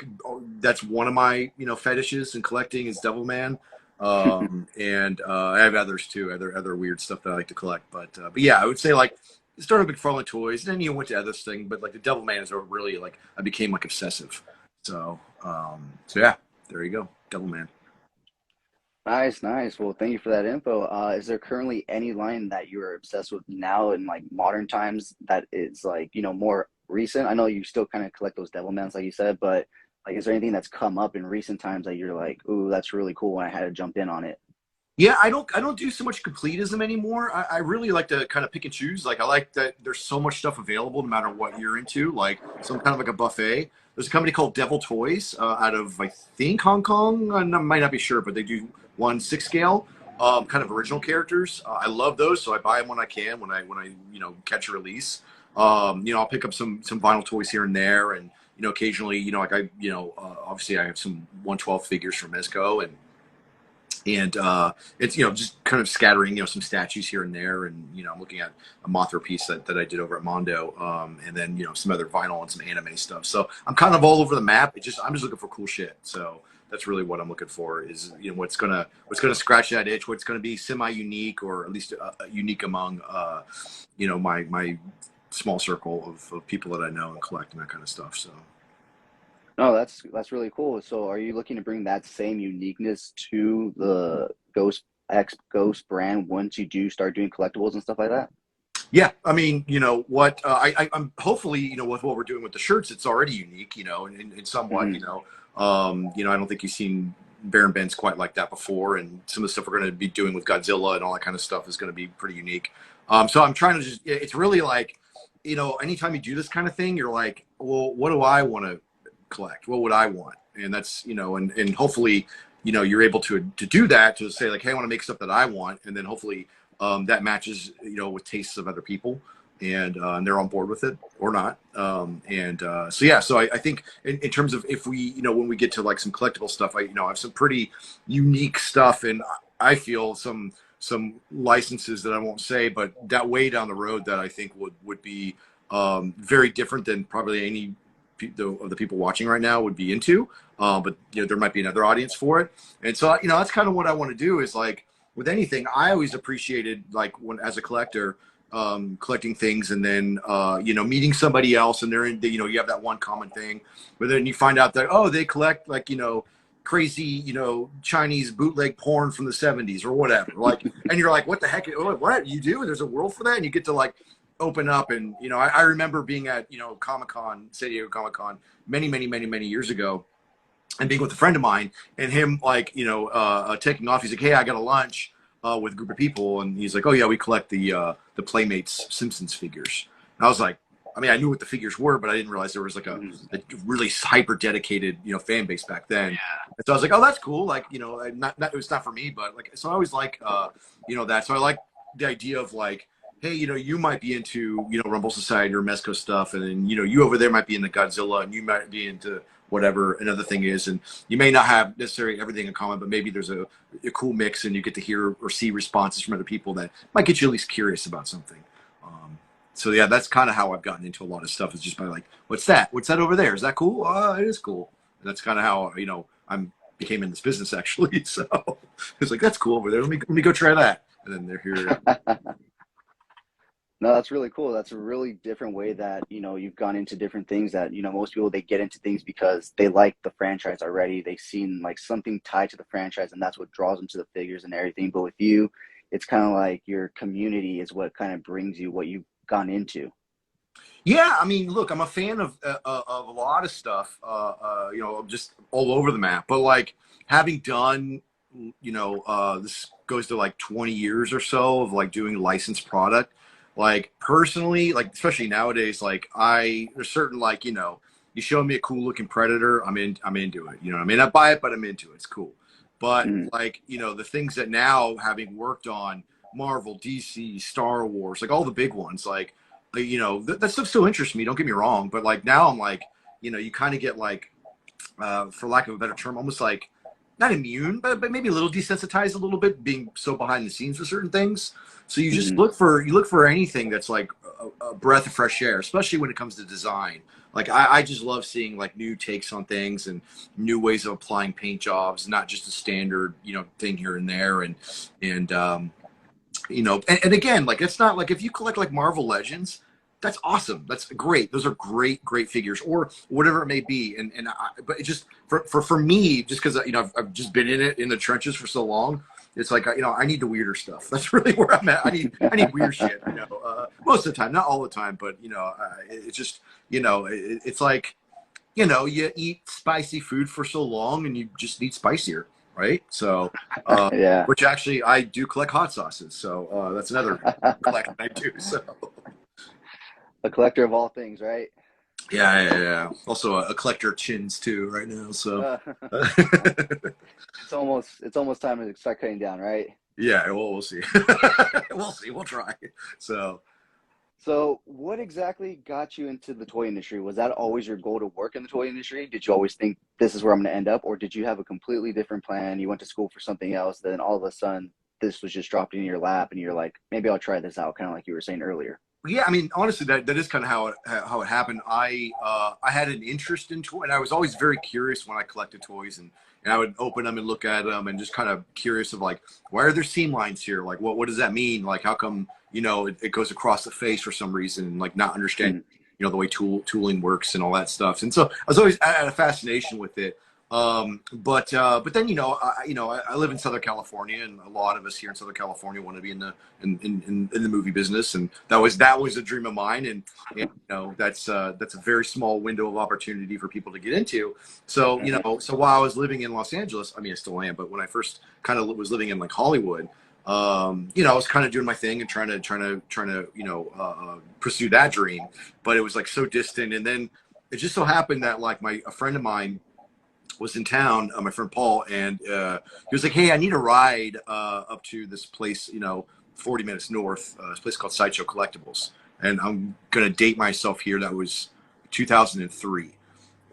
C: that's one of my fetishes in collecting is Devilman. And I have others too, other weird stuff that I like to collect. But yeah, I would say like started with McFarlane toys, and then went to other things. But like the Devilman is really like I became like obsessive. So yeah, there you go, Devilman.
A: Nice, nice. Well, thank you for that info. Is there currently any line that you are obsessed with now in like modern times that is like, more recent? I know you still kind of collect those Devilmans, like you said, but like, is there anything that's come up in recent times that you're like, ooh, that's really cool and I had to jump in on it?
C: Yeah, I don't do so much completism anymore. I really like to kind of pick and choose. Like I like that there's so much stuff available no matter what you're into. Like some kind of like a buffet. There's a company called Devil Toys out of I think Hong Kong. Might not be sure, but they do 1/6 scale kind of original characters. I love those, so I buy them when I can when I catch a release. I'll pick up some vinyl toys here and there, and occasionally like obviously I have some 1/12 figures from Mezco and it's just kind of scattering some statues here and there, and I'm looking at a Mothra piece that I did over at Mondo, and then some other vinyl and some anime stuff. So I'm kind of all over the map. I'm just looking for cool shit. So that's really what I'm looking for is what's gonna scratch that itch, what's gonna be semi unique or at least unique among my small circle of people that I know and collect and that kind of stuff. So.
A: No, that's really cool. So are you looking to bring that same uniqueness to the Ghost X Ghost brand once you do start doing collectibles and stuff like that?
C: Yeah, I mean, what I'm hopefully, with what we're doing with the shirts, it's already unique, and somewhat,
A: Mhm.
C: I don't think you've seen Baron Ben's quite like that before, and some of the stuff we're going to be doing with Godzilla and all that kind of stuff is going to be pretty unique. So I'm trying to it's really like, anytime you do this kind of thing, you're like, well, what do I want to collect? What would I want? And that's, and hopefully, you're able to do that, to say like, hey, I want to make stuff that I want, and then hopefully that matches with tastes of other people, and they're on board with it or not. So I think in terms of if we when we get to like some collectible stuff, I have some pretty unique stuff, and I feel some licenses that I won't say, but that way down the road that I think would be very different than probably any of the people watching right now would be into, but there might be another audience for it. And so that's kind of what I want to do is like with anything. I always appreciated like when as a collector collecting things, and then meeting somebody else, and you have that one common thing, but then you find out that they collect like crazy Chinese bootleg porn from the 70s or whatever, like, and you're like, what the heck, what you do, there's a world for that, and you get to like open up. And I remember being at Comic-Con, San Diego Comic-Con many years ago, and being with a friend of mine, and him like taking off. He's like, hey, I got a lunch with a group of people, and he's like, oh yeah, we collect the Playmates Simpsons figures. And I was like, I mean, I knew what the figures were, but I didn't realize there was like a really hyper dedicated fan base back then. Yeah. And so I was like, oh, that's cool, like not it was not for me, but like, so I always like that. So I like the idea of like, hey, you might be into, Rumble Society or Mezco stuff, and then, you over there might be into Godzilla, and you might be into whatever another thing is, and you may not have necessarily everything in common, but maybe there's a cool mix, and you get to hear or see responses from other people that might get you at least curious about something. So yeah, that's kind of how I've gotten into a lot of stuff, is just by like, what's that? What's that over there? Is that cool? It is cool. And that's kind of how, I'm became in this business actually. So it's like, that's cool over there. Let me go try that. And then they're here.
A: No, that's really cool. That's a really different way that, you've gone into different things that, most people, they get into things because they like the franchise already. They've seen like something tied to the franchise, and that's what draws them to the figures and everything. But with you, it's kind of like your community is what kind of brings you what you've gone into.
C: Yeah, I mean, look, I'm a fan of a lot of stuff, just all over the map. But like having done, this goes to like 20 years or so of like doing licensed product. Like personally, like especially nowadays, like there's certain like you show me a cool looking Predator, I'm into it. I may not buy it, but I'm into it. It's cool. But
A: Mm.
C: like the things that now, having worked on Marvel, DC, Star Wars, like all the big ones, like that stuff still interests me. Don't get me wrong, but like now I'm like you kind of get like for lack of a better term, almost like not immune, but maybe a little desensitized a little bit, being so behind the scenes for certain things. So you look for anything that's like a breath of fresh air, especially when it comes to design. Like I just love seeing like new takes on things and new ways of applying paint jobs, not just a standard, thing here and there. And again, like it's not like if you collect like Marvel Legends, that's awesome. That's great. Those are great figures or whatever it may be. But it just for me, just because I've just been in the trenches for so long. It's like I need the weirder stuff. That's really where I'm at. I need weird shit. Most of the time, not all the time, but it's just it's like you eat spicy food for so long, and you just need spicier, right? So,
A: Yeah.
C: which actually I do collect hot sauces. So that's another collection I do. So
A: A collector of all things, right?
C: yeah. Also a collector of chins too right now. So.
A: It's almost time to start cutting down, right?
C: Yeah, well, we'll see. We'll see. We'll try.
A: So what exactly got you into the toy industry? Was that always your goal to work in the toy industry? Did you always think this is where I'm going to end up? Or did you have a completely different plan? You went to school for something else, then all of a sudden this was just dropped in your lap and you're like, maybe I'll try this out, kind of like you were saying earlier.
C: Yeah, I mean, honestly, that is kind of how it happened. I had an interest in toy, and I was always very curious when I collected toys, and I would open them and look at them, and just kind of curious of like, why are there seam lines here? Like, what does that mean? Like, how come it goes across the face for some reason? And like not understanding the way tooling works and all that stuff. And so I had a fascination with it. But then I live in Southern California, and a lot of us here in Southern California want to be in the movie business, and that was a dream of mine, and that's a very small window of opportunity for people to get into. So so while I was living in Los Angeles, I mean I still am, but when I first kind of was living in like Hollywood, I was kind of doing my thing and trying to pursue that dream, but it was like so distant. And then it just so happened that like a friend of mine was in town, my friend Paul, and he was like, "Hey, I need a ride up to this place, 40 minutes north, this place called Sideshow Collectibles." And I'm gonna date myself here. That was 2003,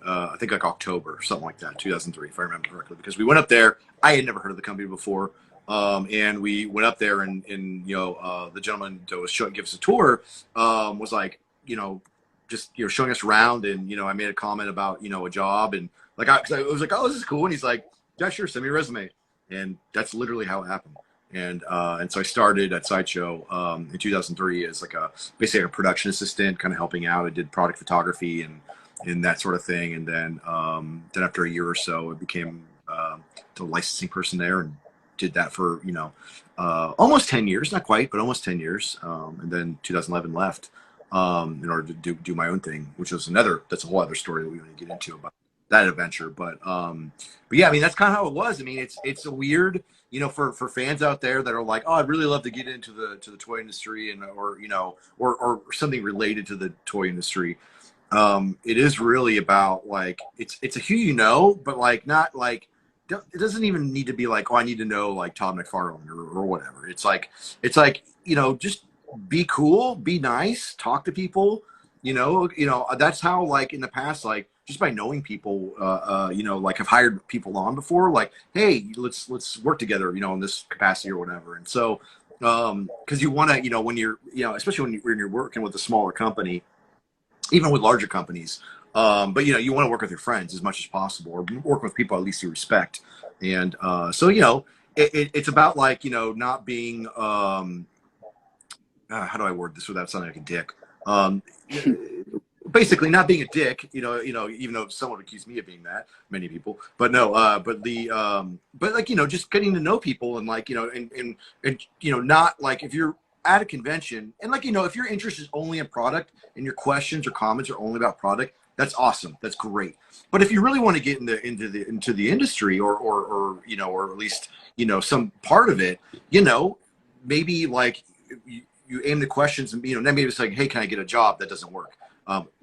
C: I think like October, something like that, 2003, if I remember correctly. Because we went up there, I had never heard of the company before, and we went up there, and the gentleman that was give us a tour was like, just showing us around, and I made a comment about a job, and like I was like, oh, this is cool, and he's like, yeah, sure, send me a resume, and that's literally how it happened. And so I started at Sideshow in 2003 as like basically a production assistant, kind of helping out. I did product photography and that sort of thing, and then after a year or so, I became the licensing person there, and did that for almost 10 years, not quite, but almost 10 years, and then 2011 left in order to do my own thing, which was that's a whole other story that we want to get into about that adventure. But yeah, I mean, that's kind of how it was. I mean, it's a weird, for fans out there that are like, oh, I'd really love to get into the toy industry or something related to the toy industry. It is really about like, it's a who, but like, not like, it doesn't even need to be like, oh, I need to know like Todd McFarlane or whatever. It's like, just be cool, be nice, talk to people, that's how, like in the past, like just by knowing people, like I've hired people on before, like, hey, let's work together, in this capacity or whatever. And so, cause you want to, when you're, especially when you're working with a smaller company, even with larger companies, but you want to work with your friends as much as possible, or work with people at least you respect. And so it's about like not being how do I word this without sounding like a dick? Basically not being a dick, even though someone would accuse me of being that, many people, but no, but like, just getting to know people, and like, and not like if you're at a convention and like, if your interest is only in product and your questions or comments are only about product, that's awesome. That's great. But if you really want to get into the industry or at least, some part of it, maybe like you aim the questions and, then maybe it's like, hey, can I get a job? That doesn't work.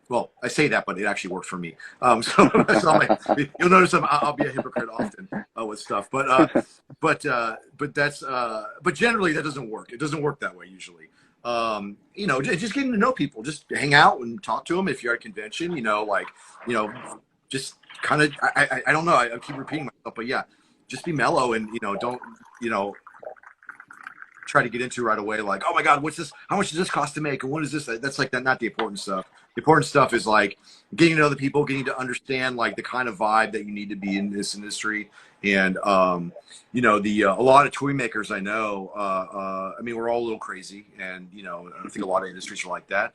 C: Well, I say that, but it actually worked for me. So you'll notice I'll be a hypocrite often with stuff, but generally that doesn't work. It doesn't work that way usually. Just getting to know people, just hang out and talk to them. If you're at a convention, just kind of, I don't know. I keep repeating myself, but yeah, just be mellow and, don't, try to get into right away. Like, oh my God, what's this? How much does this cost to make? And what is this? That's like not the important stuff. The important stuff is like getting to know the people, getting to understand like the kind of vibe that you need to be in this industry. And, you know, a lot of toy makers I know, I mean, we're all a little crazy, and, you know, I think a lot of industries are like that.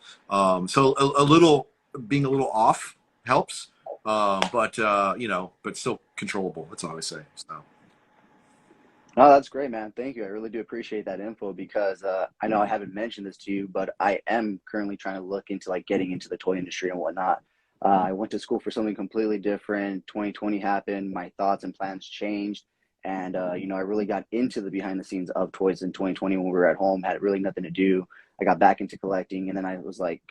C: So a little, being a little off helps, but you know, but still controllable. That's all I always say. So.
A: Oh, that's great, man. Thank you. I really do appreciate that info because I know I haven't mentioned this to you, but I am currently trying to look into like getting into the toy industry and whatnot. I went to school for something completely different. 2020 happened. My thoughts and plans changed. And, you know, I really got into the behind the scenes of toys in 2020 when we were at home, had really nothing to do. I got back into collecting, and then I was like,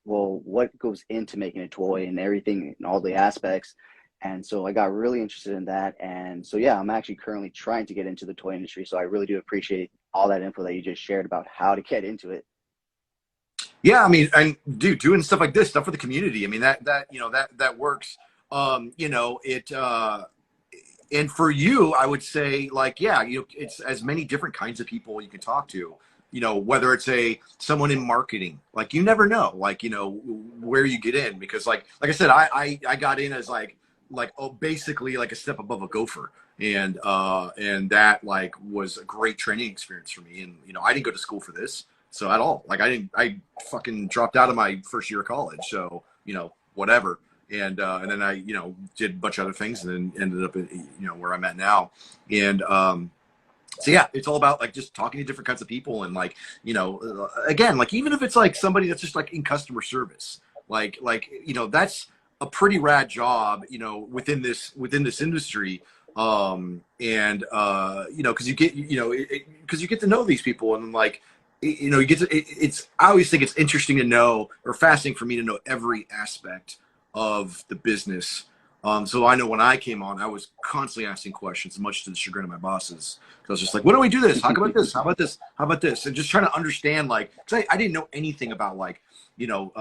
A: well, what goes into making a toy and everything and all the aspects? And so I got really interested in that. And so, yeah, I'm actually currently trying to get into the toy industry. So I really do appreciate all that info that you just shared about how to get into it.
C: Yeah, I mean, and dude, doing stuff like this, stuff for the community. I mean, that you know that works. You know, and for you, I would say, like, yeah, it's as many different kinds of people you can talk to. You know, whether it's someone in marketing, like you never know, like, you know, where you get in, because like I said, I got in as oh, basically like a step above a gopher, and that like was a great training experience for me. And you know, I didn't go to school for this, so at all. Like I fucking dropped out of my first year of college, so you know, whatever. And then I, you know, did a bunch of other things, and then ended up at, you know, where I'm at now. And so yeah, it's all about like just talking to different kinds of people, and like, you know, again, like even if it's like somebody that's just like in customer service, like you know, that's a pretty rad job, you know, within this industry. And you know, because you get, you know, because you get to know these people, and like, you know, you get to, it's, I always think it's interesting to know, or fascinating for me to know every aspect of the business. So I know when I came on, I was constantly asking questions, much to the chagrin of my bosses. I was just like, "What do we do this? How about this? How about this? How about this?" And just trying to understand, like, because I didn't know anything about, like, you know,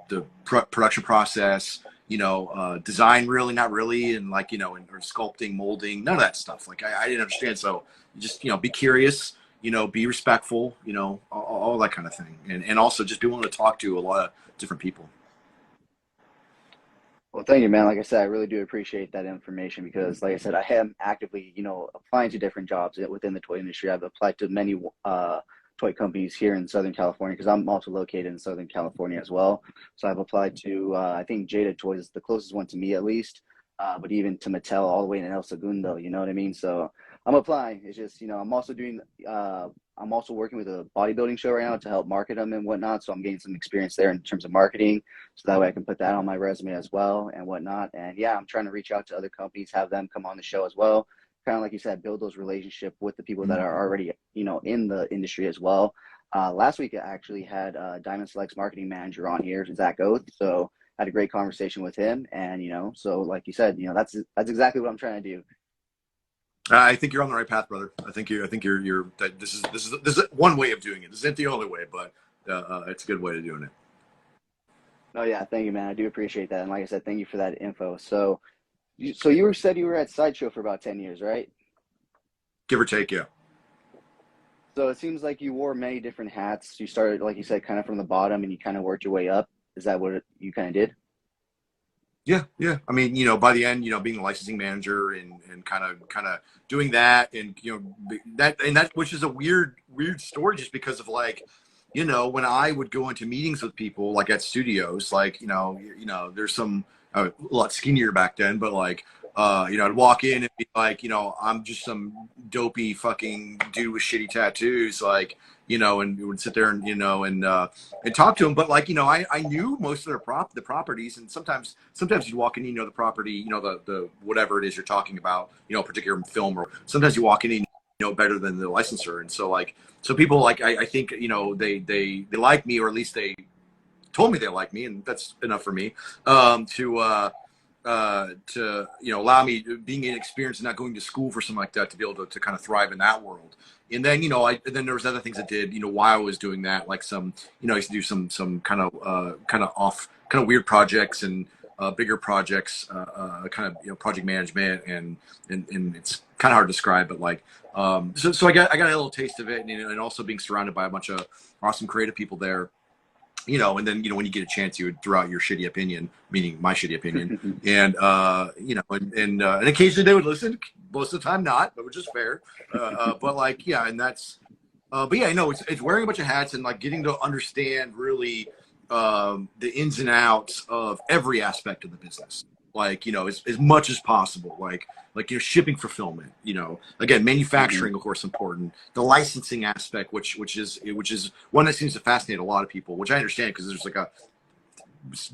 C: the production process, you know, design, really, not really, and like, you know, or sculpting, molding, none of that stuff. Like, I didn't understand. So just, you know, be curious, you know, be respectful, you know, all that kind of thing, and also just be willing to talk to a lot of different people.
A: Well, thank you, man. Like I said, I really do appreciate that information because, like I said, I am actively, you know, applying to different jobs within the toy industry. I've applied to many toy companies here in Southern California because I'm also located in Southern California as well. So I've applied to, I think Jada Toys is the closest one to me at least, but even to Mattel all the way in El Segundo, you know what I mean? So I'm applying. It's just, you know, I'm also working with a bodybuilding show right now to help market them and whatnot. So I'm getting some experience there in terms of marketing. So that way I can put that on my resume as well and whatnot. And yeah, I'm trying to reach out to other companies, have them come on the show as well. Kind of like you said, build those relationships with the people that are already, you know, in the industry as well. Last week I actually had Diamond Select's marketing manager on here, Zach Oath. So I had a great conversation with him. And, you know, so like you said, you know, that's exactly what I'm trying to do.
C: I think you're on the right path, brother. I think you're that this is one way of doing it. This isn't the only way, but it's a good way of doing it.
A: Oh yeah, thank you, man. I do appreciate that. And like I said, thank you for that info. So, said you were at Sideshow for about 10 years, right?
C: Give or take, yeah.
A: So it seems like you wore many different hats. You started, like you said, kind of from the bottom, and you kind of worked your way up. Is that what you kind of did?
C: Yeah, yeah. I mean, you know, by the end, you know, being a licensing manager and kind of doing that, and you know, that which is a weird story, just because of like, you know, when I would go into meetings with people like at studios, like, you know, there's some a lot skinnier back then, but like, you know, I'd walk in and be like, you know, I'm just some dopey fucking dude with shitty tattoos, like, you know, and would sit there and, you know, and talk to them. But like, you know, I knew most of the properties, and sometimes you walk in, you know, the property, you know, the whatever it is you're talking about, you know, a particular film, or sometimes you walk in and you know better than the licensor. And so like, so people like, I think, you know, they like me, or at least they told me they like me, and that's enough for me, to you know, allow me, being inexperienced and not going to school for something like that, to be able to kind of thrive in that world. And then, you know, then there was other things I did, you know, while I was doing that, like some, you know, I used to do some kind of weird projects, and bigger projects, kind of project management, and it's kind of hard to describe, but like so I got a little taste of it, and also being surrounded by a bunch of awesome creative people there. And then when you get a chance, you would throw out your shitty opinion, meaning my shitty opinion, and and occasionally they would listen. Most of the time, not, but which is fair. But like, yeah, and that's. But yeah, it's wearing a bunch of hats and like getting to understand really the ins and outs of every aspect of the business. Like, as much as possible. Like shipping, fulfillment. Again, manufacturing, of course, important. The licensing aspect, which is one that seems to fascinate a lot of people, which I understand because there's like a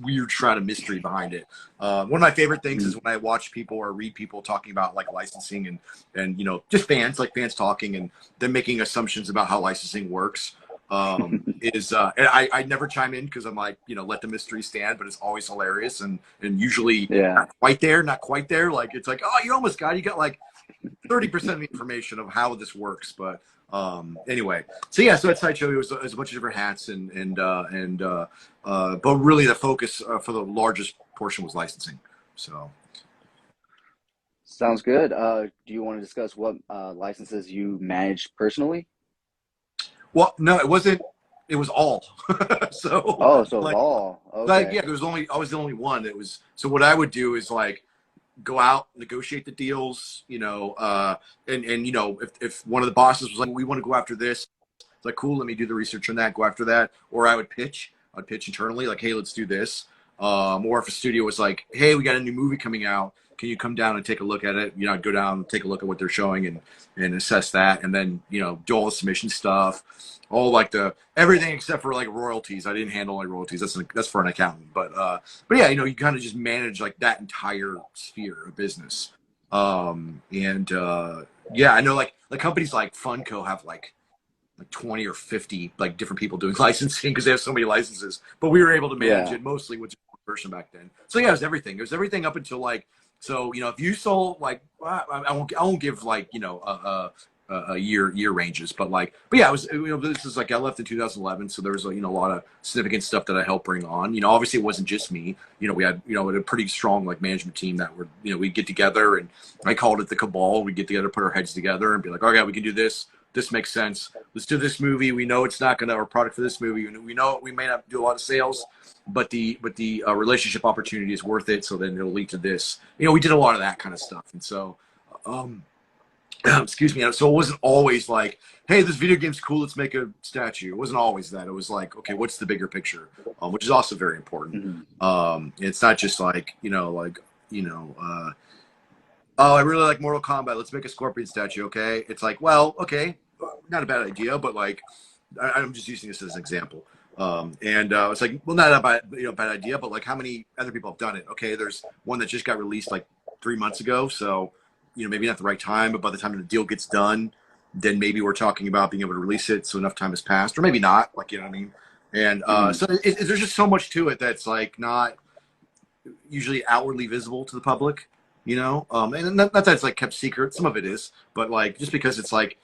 C: weird shroud of mystery behind it. One of my favorite things is when I watch people or read people talking about like licensing and just fans talking and then making assumptions about how licensing works. And I never chime in because I'm like, let the mystery stand, but it's always hilarious and usually not quite there. Like, it's like, oh, you almost got it. You got like 30% of the information of how this works. But anyway, so at Sideshow, it was a bunch of different hats but really the focus for the largest portion was licensing. So.
A: Sounds good. Do you want to discuss what licenses you manage personally?
C: Well, no, it wasn't. It was all. So.
A: Oh, so
C: like,
A: all. Okay.
C: Like, yeah, I was the only one that was. So what I would do is like go out, negotiate the deals, and if one of the bosses was like, we want to go after this, it's like, cool, let me do the research on that, go after that. Or I'd pitch internally, like, hey, let's do this. Or if a studio was like, hey, we got a new movie coming out, can you come down and take a look at it? I'd go down and take a look at what they're showing and assess that, and then do all the submission stuff, all like everything except for like royalties. I didn't handle like royalties. That's for an accountant. But yeah, you kind of just manage like that entire sphere of business. Yeah, I know like companies like Funko have like 20 or 50 like different people doing licensing because they have so many licenses. But we were able to manage it mostly with one person back then. So yeah, it was everything. It was everything up until like. So if you sold like I won't give like year ranges, but yeah, it was this is like I left in 2011, so there was a lot of significant stuff that I helped bring on. Obviously it wasn't just me. We had a pretty strong like management team that were we'd get together, and I called it the cabal. We'd get together, put our heads together, and be like, okay, we can do this. This makes sense. Let's do this movie. We know it's not our product for this movie. We know we may not do a lot of sales, but the relationship opportunity is worth it. So then it'll lead to this. We did a lot of that kind of stuff, and so, excuse me. So it wasn't always like, hey, this video game's cool, let's make a statue. It wasn't always that. It was like, okay, what's the bigger picture, which is also very important. It's not just like oh, I really like Mortal Kombat, let's make a Scorpion statue. Okay, it's like, well, okay, not a bad idea, but like I'm just using this as an example. It's like, well, not a bad idea, but like how many other people have done it? Okay, there's one that just got released like 3 months ago, so maybe not the right time, but by the time the deal gets done, then maybe we're talking about being able to release it, so enough time has passed, or maybe not, like, you know what I mean? And so there's just so much to it that's like not usually outwardly visible to the public, and not that it's like kept secret. Some of it is, but like just because it's like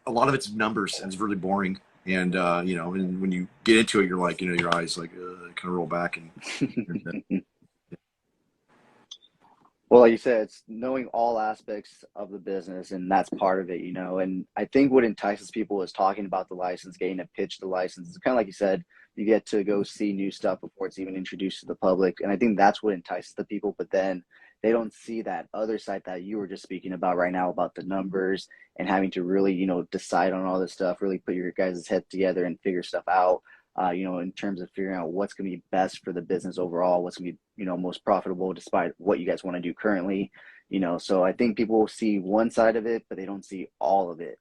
C: a lot of it's numbers and it's really boring. And and when you get into it, you're like, your eyes like kind of roll back and.
A: Well, like you said, it's knowing all aspects of the business, and that's part of it, And I think what entices people is talking about the license, getting to pitch the license. It's kind of like you said, you get to go see new stuff before it's even introduced to the public. And I think that's what entices the people. But then they don't see that other side that you were just speaking about right now, about the numbers and having to really, decide on all this stuff, really put your guys' head together and figure stuff out. In terms of figuring out what's going to be best for the business overall, what's going to be, most profitable despite what you guys want to do currently, so I think people see one side of it, but they don't see all of it.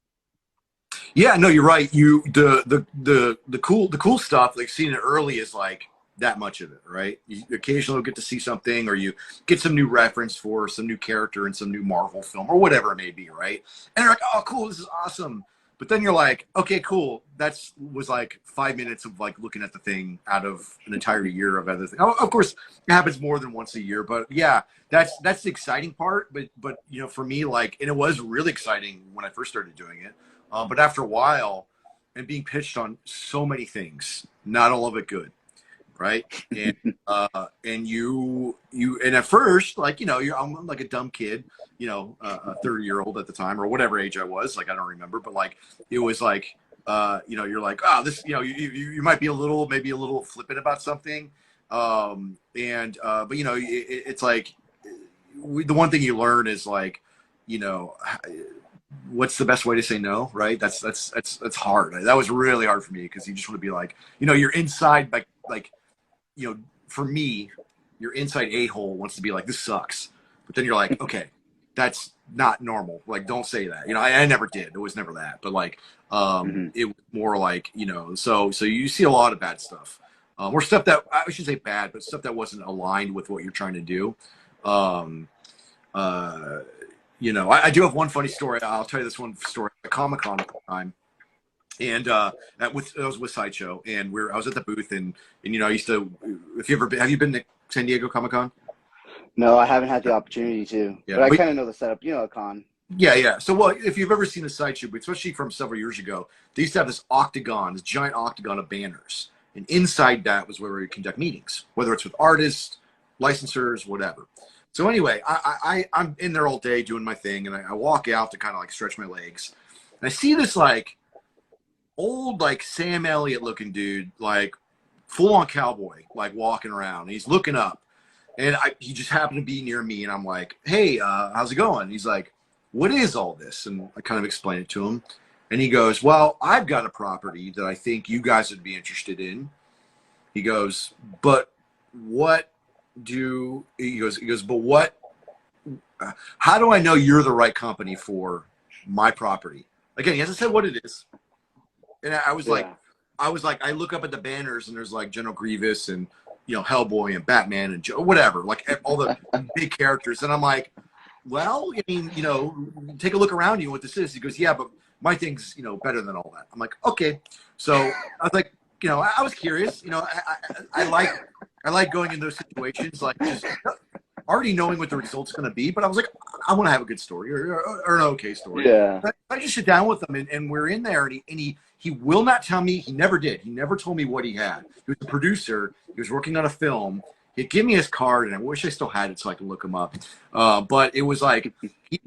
C: Yeah, no, you're right. The cool stuff, like seeing it early is like that much of it, right? You occasionally get to see something, or you get some new reference for some new character in some new Marvel film or whatever it may be, right? And you're like, oh, cool, this is awesome. But then you're like, okay, cool. Was like 5 minutes of like looking at the thing out of an entire year of other things. Of course, it happens more than once a year, but yeah, that's the exciting part. But for me, like, and it was really exciting when I first started doing it. But after a while, and being pitched on so many things, not all of it good. right? And and at first, like, I'm like a dumb kid, a 30-year-old at the time or whatever age I was, like I don't remember, but like it was like you're like, oh, this, you might be maybe a little flippant about something, but it's like the one thing you learn is like, you know, what's the best way to say no, right? That's hard. That was really hard for me because you just want to be like, you're inside, like, for me, your inside a-hole wants to be like, this sucks. But then you're like, okay, that's not normal. Like, don't say that. I never did. It was never that. But like, it was more like, so you see a lot of bad stuff. Or stuff that, I should say bad, but stuff that wasn't aligned with what you're trying to do. I do have one funny story. I'll tell you this one story. At Comic-Con at the time. And I was with Sideshow, and I was at the booth, and I used to. Have you been to San Diego Comic-Con?
A: No, I haven't had the opportunity to,
C: Yeah,
A: but I kind of know the setup. A con.
C: Yeah. So, well, if you've ever seen a Sideshow booth, especially from several years ago, they used to have this giant octagon of banners, and inside that was where we would conduct meetings, whether it's with artists, licensors, whatever. So anyway, I'm in there all day doing my thing, and I walk out to kind of like stretch my legs, and I see this like old, like Sam Elliott looking dude, like full on cowboy, like walking around. And he's looking up, and he just happened to be near me, and I'm like, hey, how's it going? He's like, what is all this? And I kind of explained it to him, and he goes, well, I've got a property that I think you guys would be interested in. He goes, but what do he goes, but what? How do I know you're the right company for my property? Again, he hasn't said what it is. And I was like, I look up at the banners, and there's like General Grievous and Hellboy and Batman and whatever, like all the big characters. And I'm like, well, I mean, take a look around you what this is. He goes, yeah, but my thing's better than all that. I'm like, okay. So I was like, I was curious. I like going in those situations, like just already knowing what the result's going to be. But I was like, I want to have a good story or an okay story.
A: Yeah.
C: But I just sit down with him, and we're in there, and he will not tell me. He never did. He never told me what he had. He was a producer. He was working on a film. He'd give me his card, and I wish I still had it so I could look him up. But it was like,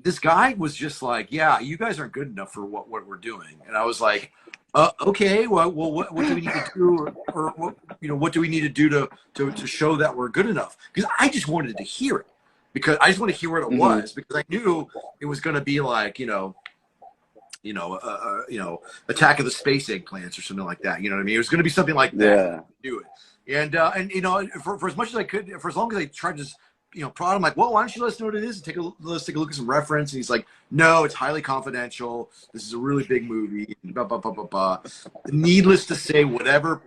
C: this guy was just like, yeah, you guys aren't good enough for what we're doing. And I was like, okay, well, what do we need to do, or what do we need to do to show that we're good enough? Because I just wanted to hear it, because I just wanted to hear what it was, because I knew it was going to be like, Attack of the Space Eggplants or something like that. You know what I mean? It was going to be something like that.
A: Yeah.
C: Do it. And for as much as I could, for as long as I tried to just, prod him, like, well, why don't you let us know what it is and let's take a look at some reference. And he's like, no, it's highly confidential. This is a really big movie. Blah, blah, blah, blah, blah. Needless to say, whatever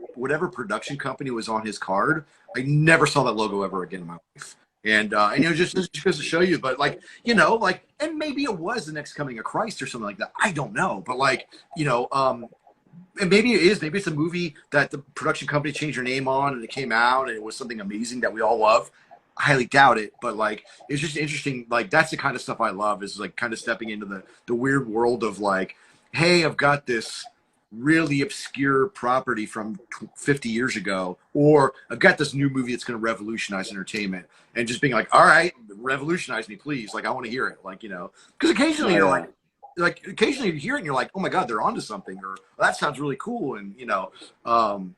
C: production company was on his card, I never saw that logo ever again in my life. And just goes to show you, but and maybe it was the next coming of Christ or something like that. I don't know, but and maybe it is. Maybe it's a movie that the production company changed their name on, and it came out, and it was something amazing that we all love. I highly doubt it, but it's just interesting. Like, that's the kind of stuff I love, is like kind of stepping into the weird world of like, hey, I've got this really obscure property from 50 years ago, or I've got this new movie that's going to revolutionize entertainment, and just being like, all right, revolutionize me, please. Like, I want to hear it. Because occasionally you're occasionally you hear it and you're like, oh my God, they're onto something, or that sounds really cool. And, and I'll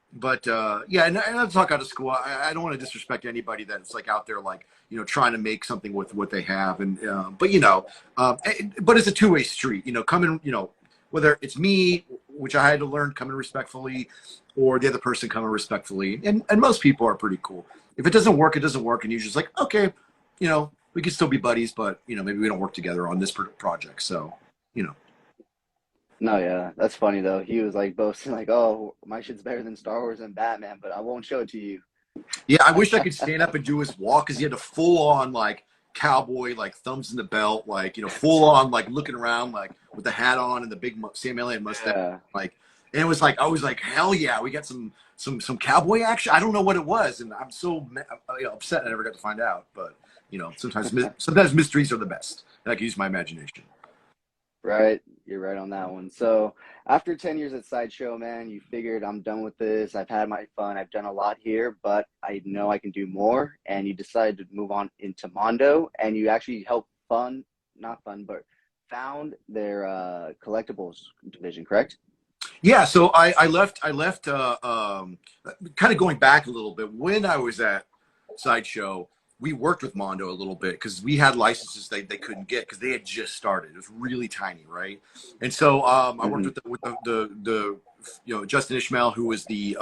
C: talk out of school. I don't want to disrespect anybody that's like out there, trying to make something with what they have. And, but it's a two-way street, coming, whether it's me, which I had to learn coming respectfully, or the other person coming respectfully. And most people are pretty cool. If it doesn't work, it doesn't work. And you're just like, okay, we can still be buddies, but, maybe we don't work together on this project. So,
A: No, yeah, that's funny though. He was like boasting, like, "Oh, my shit's better than Star Wars and Batman," but I won't show it to you.
C: Yeah, I wish I could stand up and do his walk, because he had a full on cowboy, thumbs in the belt, full on looking around with the hat on and the big Sam Elliott mustache, and it was I was like, hell yeah, we got some cowboy action. I don't know what it was, and I'm so upset I never got to find out. But sometimes mysteries are the best, and I can use my imagination.
A: Right, you're right on that one. So after 10 years at Sideshow, man, you figured I'm done with this. I've had my fun. I've done a lot here, but I know I can do more. And you decided to move on into Mondo, and you actually helped not fund, but found their collectibles division, correct?
C: Yeah, so I left kind of going back a little bit when I was at Sideshow. We worked with Mondo a little bit because we had licenses they couldn't get because they had just started. It was really tiny, right? And so I worked
A: Hmm.
C: with the Justin Ishmael, who was the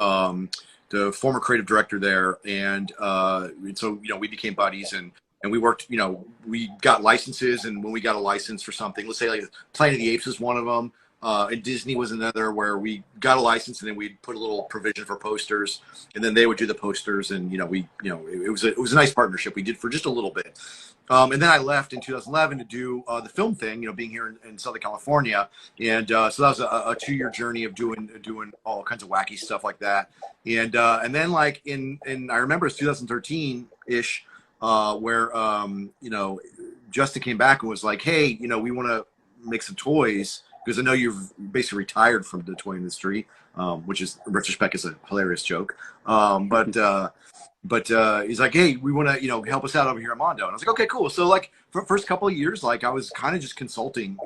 C: former creative director there, and so we became buddies and we worked. We got licenses, and when we got a license for something, let's say like Planet of the Apes was one of them. And Disney was another where we got a license and then we'd put a little provision for posters, and then they would do the posters, and it was a nice partnership we did for just a little bit. And then I left in 2011 to do the film thing, being here in Southern California, and so that was a 2-year journey of doing all kinds of wacky stuff like that, and then like in I remember it's 2013 ish, where Justin came back and was like, hey, we want to make some toys because I know you've basically retired from the toy industry, which is in retrospect is a hilarious joke. But he's like, hey, we want to help us out over here at Mondo, and I was like, okay, cool. So like for first couple of years, like I was kind of just consulting.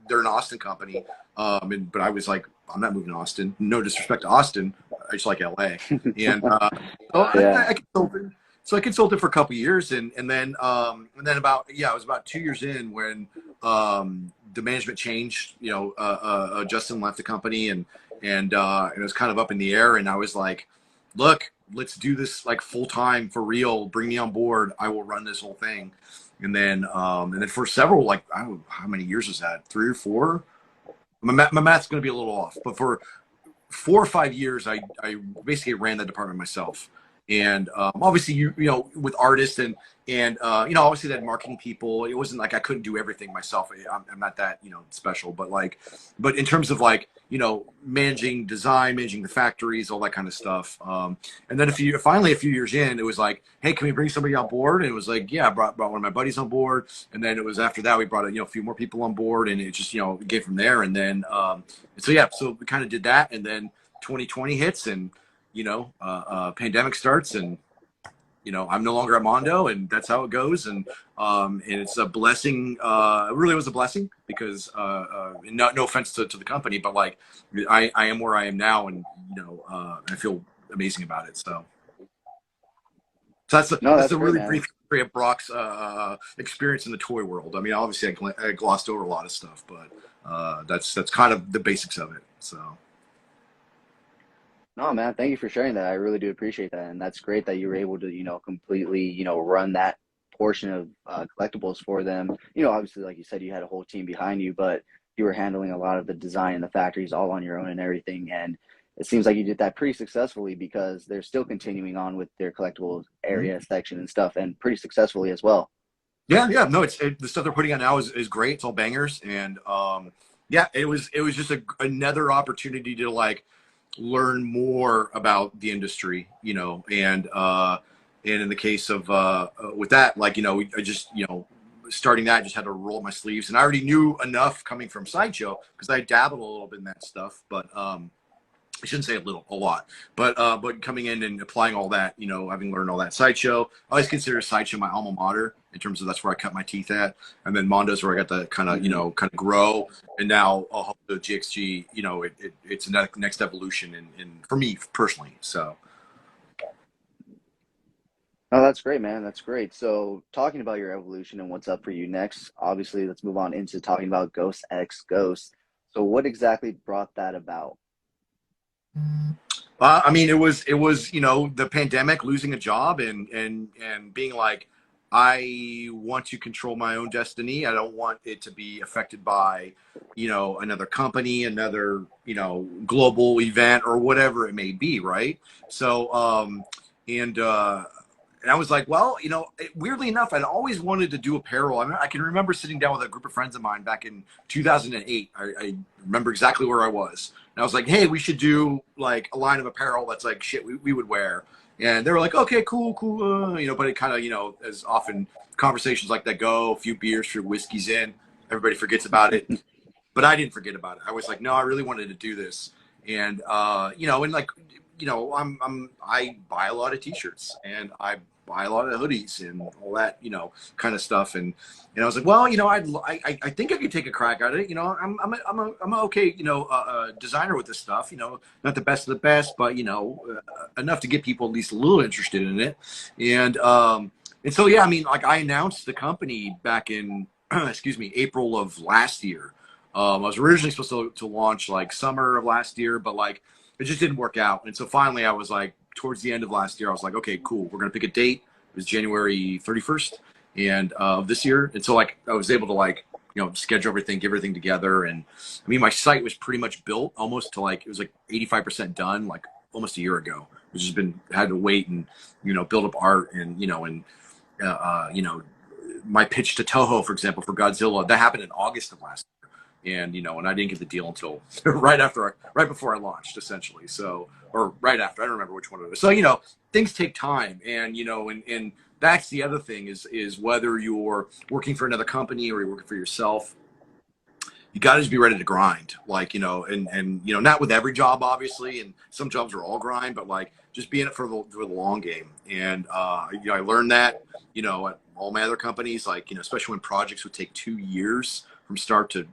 C: They're an Austin company, but I was like, I'm not moving to Austin. No disrespect to Austin, I just like LA, and so
A: Yeah.
C: I consulted. So I consulted for a couple of years, and then about it was about 2 years in when the management changed. Justin left the company, and it was kind of up in the air. And I was like, look, let's do this like full time for real. Bring me on board. I will run this whole thing. And then for several, like, I don't know, how many years was that? 3 or 4? My math's going to be a little off, but for 4 or 5 years, I basically ran that department myself. And obviously, with artists and obviously that marketing people, it wasn't like I couldn't do everything myself. I'm not that special, but in terms of like managing design, managing the factories, all that kind of stuff. And then finally a few years in, it was like, hey, can we bring somebody on board? And it was like, yeah, I brought one of my buddies on board. And then it was after that we brought a few more people on board, and it just came from there. And then so we kind of did that, and then 2020 hits, and pandemic starts, and I'm no longer at Mondo, and that's how it goes. And it's a blessing. It really was a blessing because no offense to the company, but like I am where I am now, and I feel amazing about it. So
A: No,
C: that's
A: that's
C: a
A: great,
C: really
A: man.
C: brief history of Brock's experience in the toy world. I mean, obviously I glossed over a lot of stuff, but that's kind of the basics of it. So.
A: No, man, thank you for sharing that. I really do appreciate that. And that's great that you were able to, completely, run that portion of collectibles for them. Obviously, like you said, you had a whole team behind you, but you were handling a lot of the design and the factories all on your own and everything. And it seems like you did that pretty successfully because they're still continuing on with their collectibles area section and stuff, and pretty successfully as well.
C: Yeah. No, the stuff they're putting out now is great. It's all bangers, and yeah, it was just another opportunity to like learn more about the industry, and in the case of with that, like I just starting that, I just had to roll up my sleeves, and I already knew enough coming from Sideshow because I dabbled a little bit in that stuff, but I shouldn't say a lot, but coming in and applying all that, having learned all that. Sideshow, I always consider Sideshow my alma mater in terms of that's where I cut my teeth at, and then Mondo's where I got to kind of grow, and now the GXG, it's a next evolution in for me personally. So.
A: Oh, that's great, man. That's great. So, talking about your evolution and what's up for you next, obviously, let's move on into talking about Ghost X Ghost. So, what exactly brought that about?
C: I mean, it was the pandemic, losing a job, and being like, I want to control my own destiny. I don't want it to be affected by another company, another global event, or whatever it may be, right? So and and I was like, well, weirdly enough, I'd always wanted to do apparel. I mean, I can remember sitting down with a group of friends of mine back in 2008. I remember exactly where I was. And I was like, hey, we should do like a line of apparel that's like shit we would wear. And they were like, okay, cool. But it kind of, as often conversations like that go, a few beers, a few whiskeys in, everybody forgets about it. But I didn't forget about it. I was like, no, I really wanted to do this. And, and like, I buy a lot of t-shirts and I buy a lot of hoodies and all that, kind of stuff. And I was like, well, I think I could take a crack at it. I'm a okay, designer with this stuff, not the best of the best, but, enough to get people at least a little interested in it. And so, yeah, I mean, like I announced the company back in, April of last year. I was originally supposed to launch like summer of last year, but like it just didn't work out. And so finally I was like, towards the end of last year, I was like, okay, cool. We're going to pick a date. It was January 31st of this year. And so like I was able to like, schedule everything, get everything together. And I mean, my site was pretty much built almost to like, it was like 85% done, like almost a year ago, which has been, had to wait and, build up art and, my pitch to Toho, for example, for Godzilla, that happened in August of last year. And, and I didn't get the deal until right before I launched, essentially. So, or right after, I don't remember which one it was. So, things take time. And, and that's the other thing is whether you're working for another company or you're working for yourself, you got to just be ready to grind. Like, and not with every job, obviously. And some jobs are all grind, but like just be in it for the long game. And, I learned that, at all my other companies, like, especially when projects would take 2 years from start to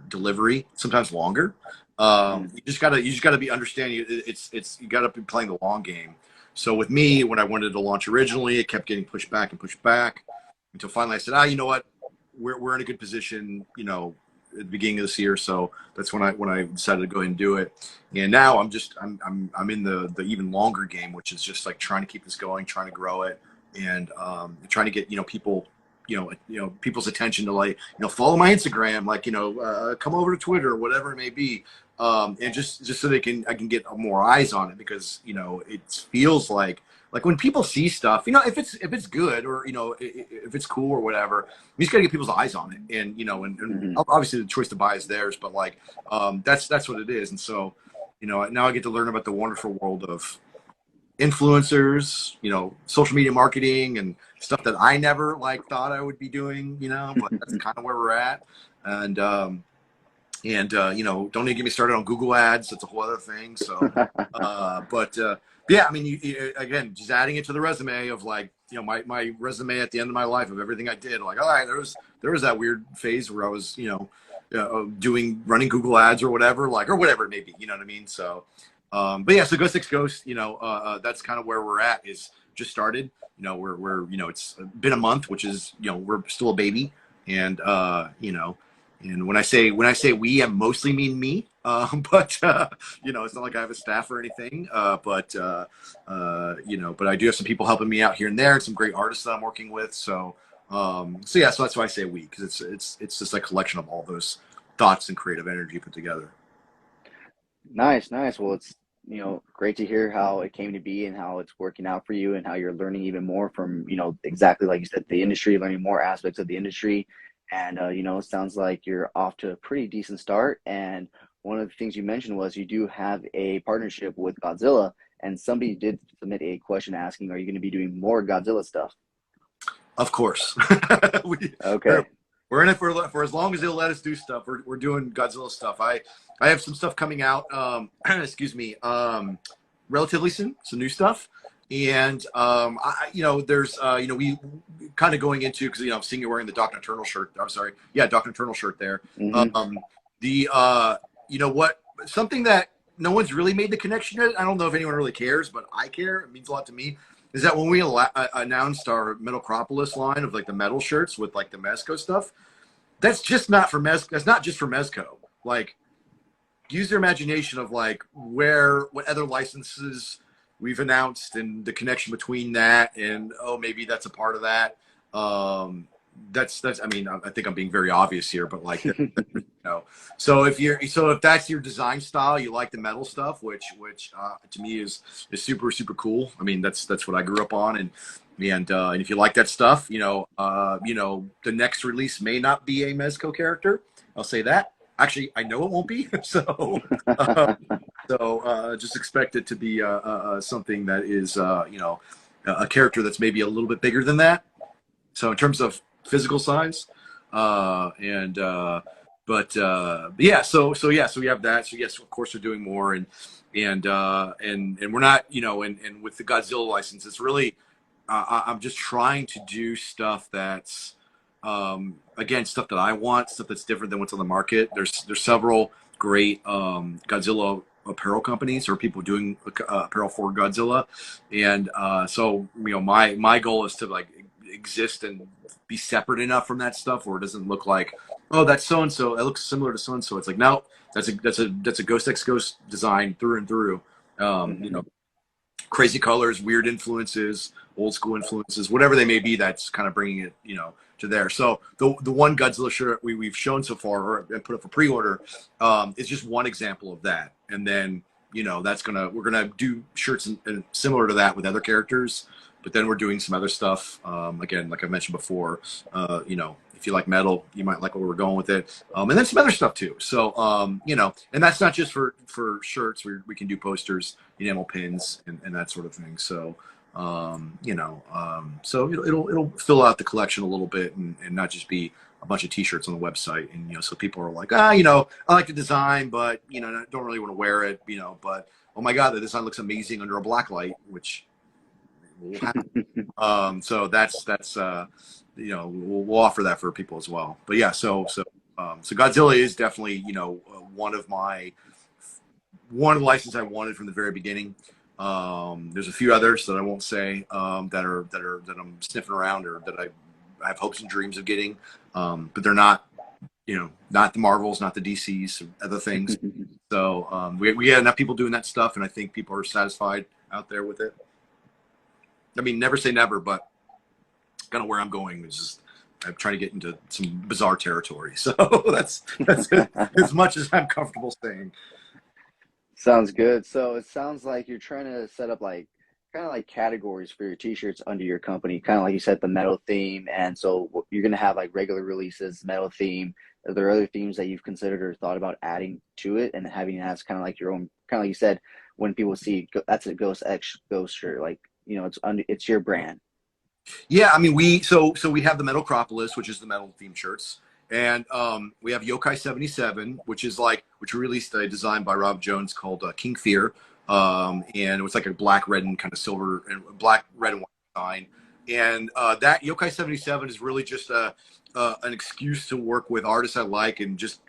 C: delivery, sometimes longer. You just gotta be understanding you gotta be playing the long game. So with me, when I wanted to launch originally, it kept getting pushed back until finally I said, you know what, we're in a good position, at the beginning of this year. So that's when I decided to go ahead and do it. And now I'm in the even longer game, which is just like trying to keep this going, trying to grow it, and trying to get people people's attention to like, follow my Instagram, like, come over to Twitter or whatever it may be. And just so I can get more eyes on it, because, it feels like when people see stuff, if it's good or, if it's cool or whatever, you just gotta get people's eyes on it. And, and obviously the choice to buy is theirs, but like, that's what it is. And so, now I get to learn about the wonderful world of influencers, social media marketing and stuff that I never like thought I would be doing, but that's kind of where we're at. And don't even get me started on Google ads. That's a whole other thing. So, yeah, I mean, you, again, just adding it to the resume of like, my resume at the end of my life of everything I did, like, all right, there was that weird phase where I was, running Google ads or whatever it may be, you know what I mean? So, but yeah, so Ghost X Ghost, that's kind of where we're at. Is just started. We're it's been a month, which is we're still a baby, and and when I say we, I mostly mean me. But it's not like I have a staff or anything. But I do have some people helping me out here and there, and some great artists that I'm working with. So yeah, so that's why I say we, because it's just a collection of all those thoughts and creative energy put together.
A: Nice. Well, it's, great to hear how it came to be and how it's working out for you and how you're learning even more from, exactly like you said, the industry, learning more aspects of the industry. And, it sounds like you're off to a pretty decent start. And one of the things you mentioned was you do have a partnership with Godzilla, and somebody did submit a question asking, are you going to be doing more Godzilla stuff?
C: Of course.
A: Okay.
C: We're in it for as long as they'll let us do stuff. We're doing Godzilla stuff. I have some stuff coming out, relatively soon, some new stuff. And, there's, we kind of going into, because, I'm seeing you wearing the Doc Nocturnal shirt. I'm sorry. Yeah, Doc Nocturnal shirt there. Something that no one's really made the connection yet. I don't know if anyone really cares, but I care. It means a lot to me. Is that when we announced our Metalcropolis line of like the metal shirts with like the Mezco stuff, that's just not for Mezco. That's not just for Mezco. Like, use your imagination of like what other licenses we've announced and the connection between that, and maybe that's a part of that. That's I mean, I think I'm being very obvious here, but like, so if that's your design style, you like the metal stuff, which to me is super, super cool. I mean, that's what I grew up on. And if you like that stuff, the next release may not be a Mezco character. I'll say that. Actually, I know it won't be. So just expect it to be something that is, a character that's maybe a little bit bigger than that. So in terms of physical size, And but yeah, so we have that. So yes, of course we're doing more, and we're not, and with the Godzilla license, it's really I'm just trying to do stuff that's again, stuff that I want, stuff that's different than what's on the market. There's several great Godzilla apparel companies or people doing apparel for Godzilla, and so my goal is to like exist and be separate enough from that stuff where it doesn't look like, oh, that's so and so, it looks similar to so and so. It's like, no, that's a Ghost X Ghost design through and through.
A: Mm-hmm.
C: Crazy colors, weird influences, old school influences, whatever they may be. That's kind of bringing it, to there. So the one Godzilla shirt we've shown so far or put up for pre-order is just one example of that. And then we're gonna do shirts and similar to that with other characters. But then we're doing some other stuff. Again, like I mentioned before, if you like metal, you might like where we're going with it. And then some other stuff too. So, and that's not just for shirts. We can do posters, enamel pins, and that sort of thing. So, so it'll fill out the collection a little bit and not just be a bunch of T-shirts on the website. And, so people are like, I like the design, but, I don't really want to wear it, but, oh my God, the design looks amazing under a black light, which will happen. So that's we'll offer that for people as well. But yeah, so Godzilla is definitely one of the licenses I wanted from the very beginning. There's a few others that I won't say that I'm sniffing around or that I have hopes and dreams of getting, but they're not not the Marvels, not the DCs, other things. So we had enough people doing that stuff, and I think people are satisfied out there with it. I mean, never say never, but kind of where I'm going is just I'm trying to get into some bizarre territory. So that's as much as I'm comfortable saying.
A: Sounds good. So it sounds like you're trying to set up like kind of like categories for your t-shirts under your company, kind of like you said, the metal theme. And so you're going to have like regular releases, metal theme. Are there other themes that you've considered or thought about adding to it and having it as kind of like your own, kind of like you said, when people see that's a Ghost X Ghost shirt, like, it's your brand.
C: Yeah, I mean, we have the Metalcropolis, which is the metal themed shirts, and we have Yokai 77, which we released a design by Rob Jones called King Fear, and it was like a black, red, and kind of silver and black, red, and white design. And that Yokai 77 is really just an excuse to work with artists I like and just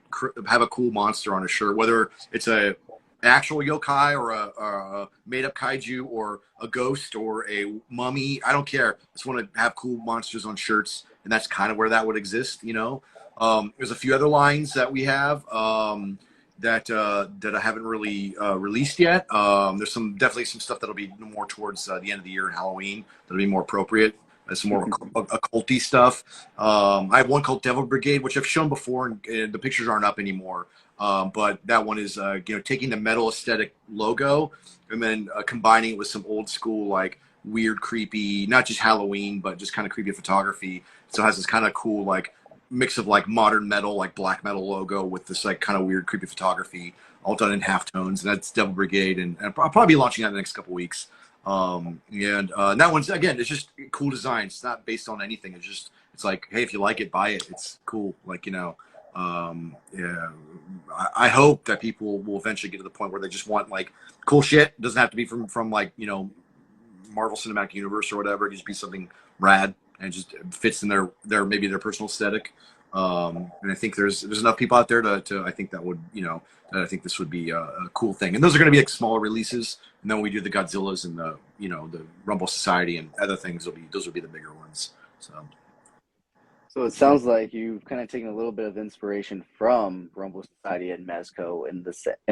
C: have a cool monster on a shirt, whether it's a actual yokai or a made-up kaiju or a ghost or a mummy. I don't care. I just want to have cool monsters on shirts, and that's kind of where that would exist. There's a few other lines that we have that I haven't really released yet. There's definitely some stuff that'll be more towards the end of the year and Halloween that'll be more appropriate. Some more occulty stuff. I have one called Devil Brigade, which I've shown before, and the pictures aren't up anymore. But that one is, taking the metal aesthetic logo and then combining it with some old school, like weird, creepy, not just Halloween, but just kind of creepy photography. So it has this kind of cool, like mix of like modern metal, like black metal logo with this like kind of weird, creepy photography, all done in halftones. And that's Devil Brigade. And I'll probably be launching that in the next couple of weeks. And that one's, again, it's just cool design. It's not based on anything. It's like, hey, if you like it, buy it. It's cool. Like, yeah, I hope that people will eventually get to the point where they just want like cool shit. It doesn't have to be from like, Marvel Cinematic Universe or whatever. It just be something rad and just fits in their maybe their personal aesthetic. And I think there's enough people out there to I think that would, that I think this would be a cool thing. And those are going to be like smaller releases. And then when we do the Godzillas and the Rumble Society and other things, those will be the bigger ones.
A: So it sounds like you've kind of taken a little bit of inspiration from Rumble Society and Mezco and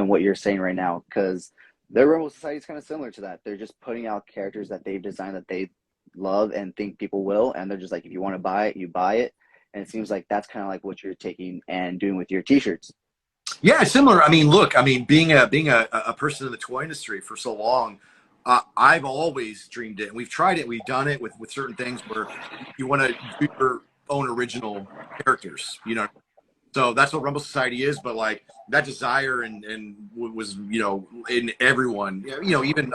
A: what you're saying right now, because their Rumble Society is kind of similar to that. They're just putting out characters that they've designed that they love and think people will, and they're just like, if you want to buy it, you buy it. And it seems like that's kind of like what you're taking and doing with your t-shirts.
C: Yeah, similar. I mean, look, being a person in the toy industry for so long, I've always dreamed it, and we've tried it. We've done it with certain things where you want to do your own original characters, So that's what Rumble Society is. But like that desire and was in everyone, even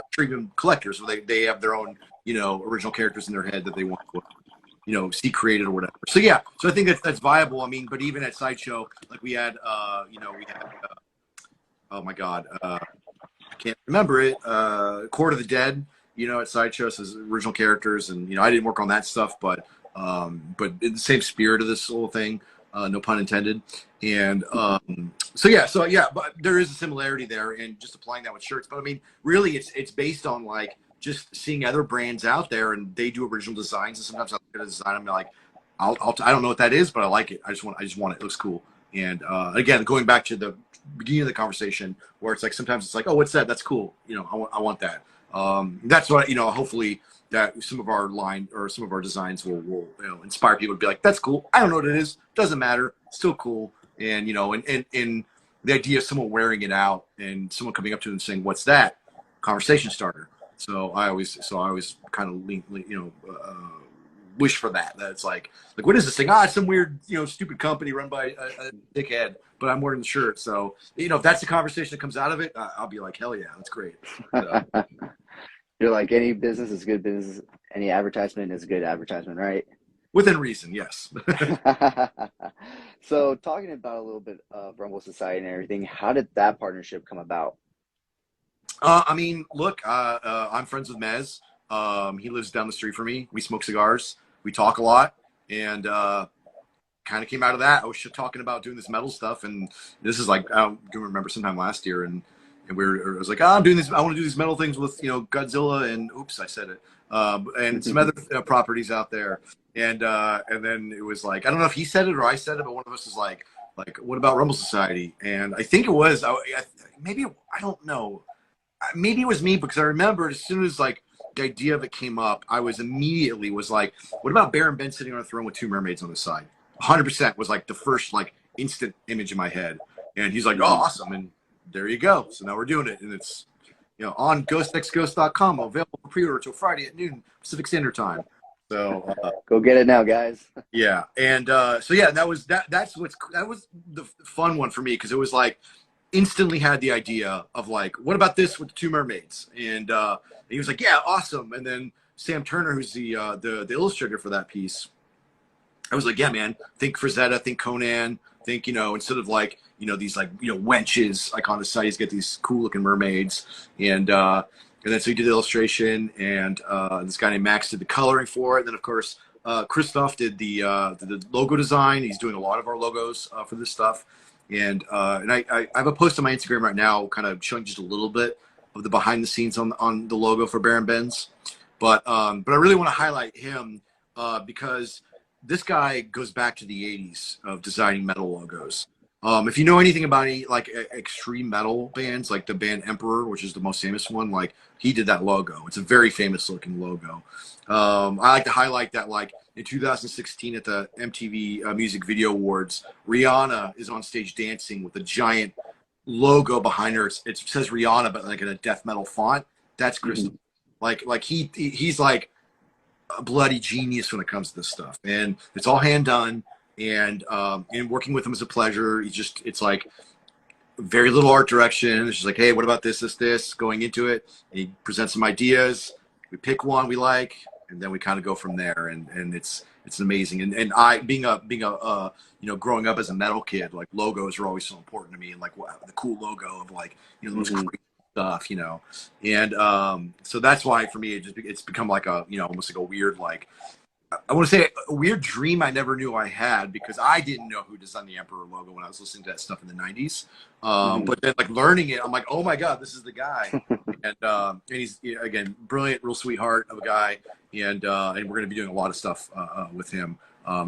C: collectors, where they have their own original characters in their head that they want. see created or whatever. So yeah, so I think that's viable. I mean, but even at Sideshow, like we had, oh my God, I can't remember it. Court of the Dead, at Sideshow says original characters, and I didn't work on that stuff, but in the same spirit of this whole thing, no pun intended. And so yeah, but there is a similarity there, and just applying that with shirts. But I mean, really, it's based on like just seeing other brands out there, and they do original designs, and sometimes I look at a design, I'm like, I don't know what that is, but I like it. I just want it. It looks cool. And again, going back to the beginning of the conversation, where it's like sometimes it's like, oh, what's that? That's cool. I want that. That's what hopefully that some of our line or some of our designs will inspire people to be like, that's cool. I don't know what it is. Doesn't matter. Still cool. And and the idea of someone wearing it out and someone coming up to them and saying, what's that? Conversation starter. So I always kind of wish for that. That's like what is this thing? It's some weird stupid company run by a dickhead, but I'm wearing the shirt. So if that's the conversation that comes out of it, I'll be like, hell yeah, that's great. So.
A: You're like, any business is good business. Any advertisement is good advertisement, right?
C: Within reason, yes.
A: So talking about a little bit of Rumble Society and everything, how did that partnership come about?
C: I mean, look, I'm friends with Mez. He lives down the street from me. We smoke cigars. We talk a lot. And kind of came out of that. I was talking about doing this metal stuff. And this is like, I can remember sometime last year. And I was like, I'm doing this. I want to do these metal things with, Godzilla and oops, I said it. And some other properties out there. And then it was like, I don't know if he said it or I said it, but one of us was like, what about Rumble Society? And I think it was, maybe, I don't know. Maybe it was me, because I remember as soon as like the idea of it came up, I was immediately like, what about Baron Ben sitting on a throne with two mermaids on the side? 100% was like the first like instant image in my head. And he's like, oh, awesome. And there you go. So now we're doing it. And it's, on ghostxghost.com, available for pre-order till Friday at noon Pacific Standard Time. So
A: go get it now, guys.
C: Yeah. And so yeah, that was the fun one for me, because it was like instantly had the idea of like, what about this with the two mermaids? And he was like, yeah, awesome. And then Sam Turner, who's the illustrator for that piece, I was like, yeah, man, think Frazetta, think Conan, think, instead of like, these like, wenches like on the side, he's got these cool looking mermaids. And then so he did the illustration, and this guy named Max did the coloring for it. And then of course, Christoph did the logo design. He's doing a lot of our logos for this stuff. And I have a post on my Instagram right now, kind of showing just a little bit of the behind the scenes on the logo for Baron Benz. But I really want to highlight him because this guy goes back to the 80s of designing metal logos. If you know anything about any like extreme metal bands, like the band Emperor, which is the most famous one, like he did that logo. It's a very famous looking logo. I like to highlight that, like in 2016 at the MTV Music Video Awards, Rihanna is on stage dancing with a giant logo behind her. It says Rihanna, but like in a death metal font. That's Crystal. Like he's like a bloody genius when it comes to this stuff, and it's all hand done. And working with him is a pleasure. It's like very little art direction. It's just like, hey, what about this? Going into it, and he presents some ideas. We pick one we like, and then we kind of go from there. And it's amazing. And I being a growing up as a metal kid, like logos are always so important to me. And like the cool logo of like the most crazy stuff, And so that's why for me it's become like a almost like a weird like. I want to say a weird dream I never knew I had, because I didn't know who designed the Emperor logo when I was listening to that stuff in the 90s. But then like learning it, I'm like, oh my God, this is the guy. And he's, again, brilliant, real sweetheart of a guy. And we're going to be doing a lot of stuff with him.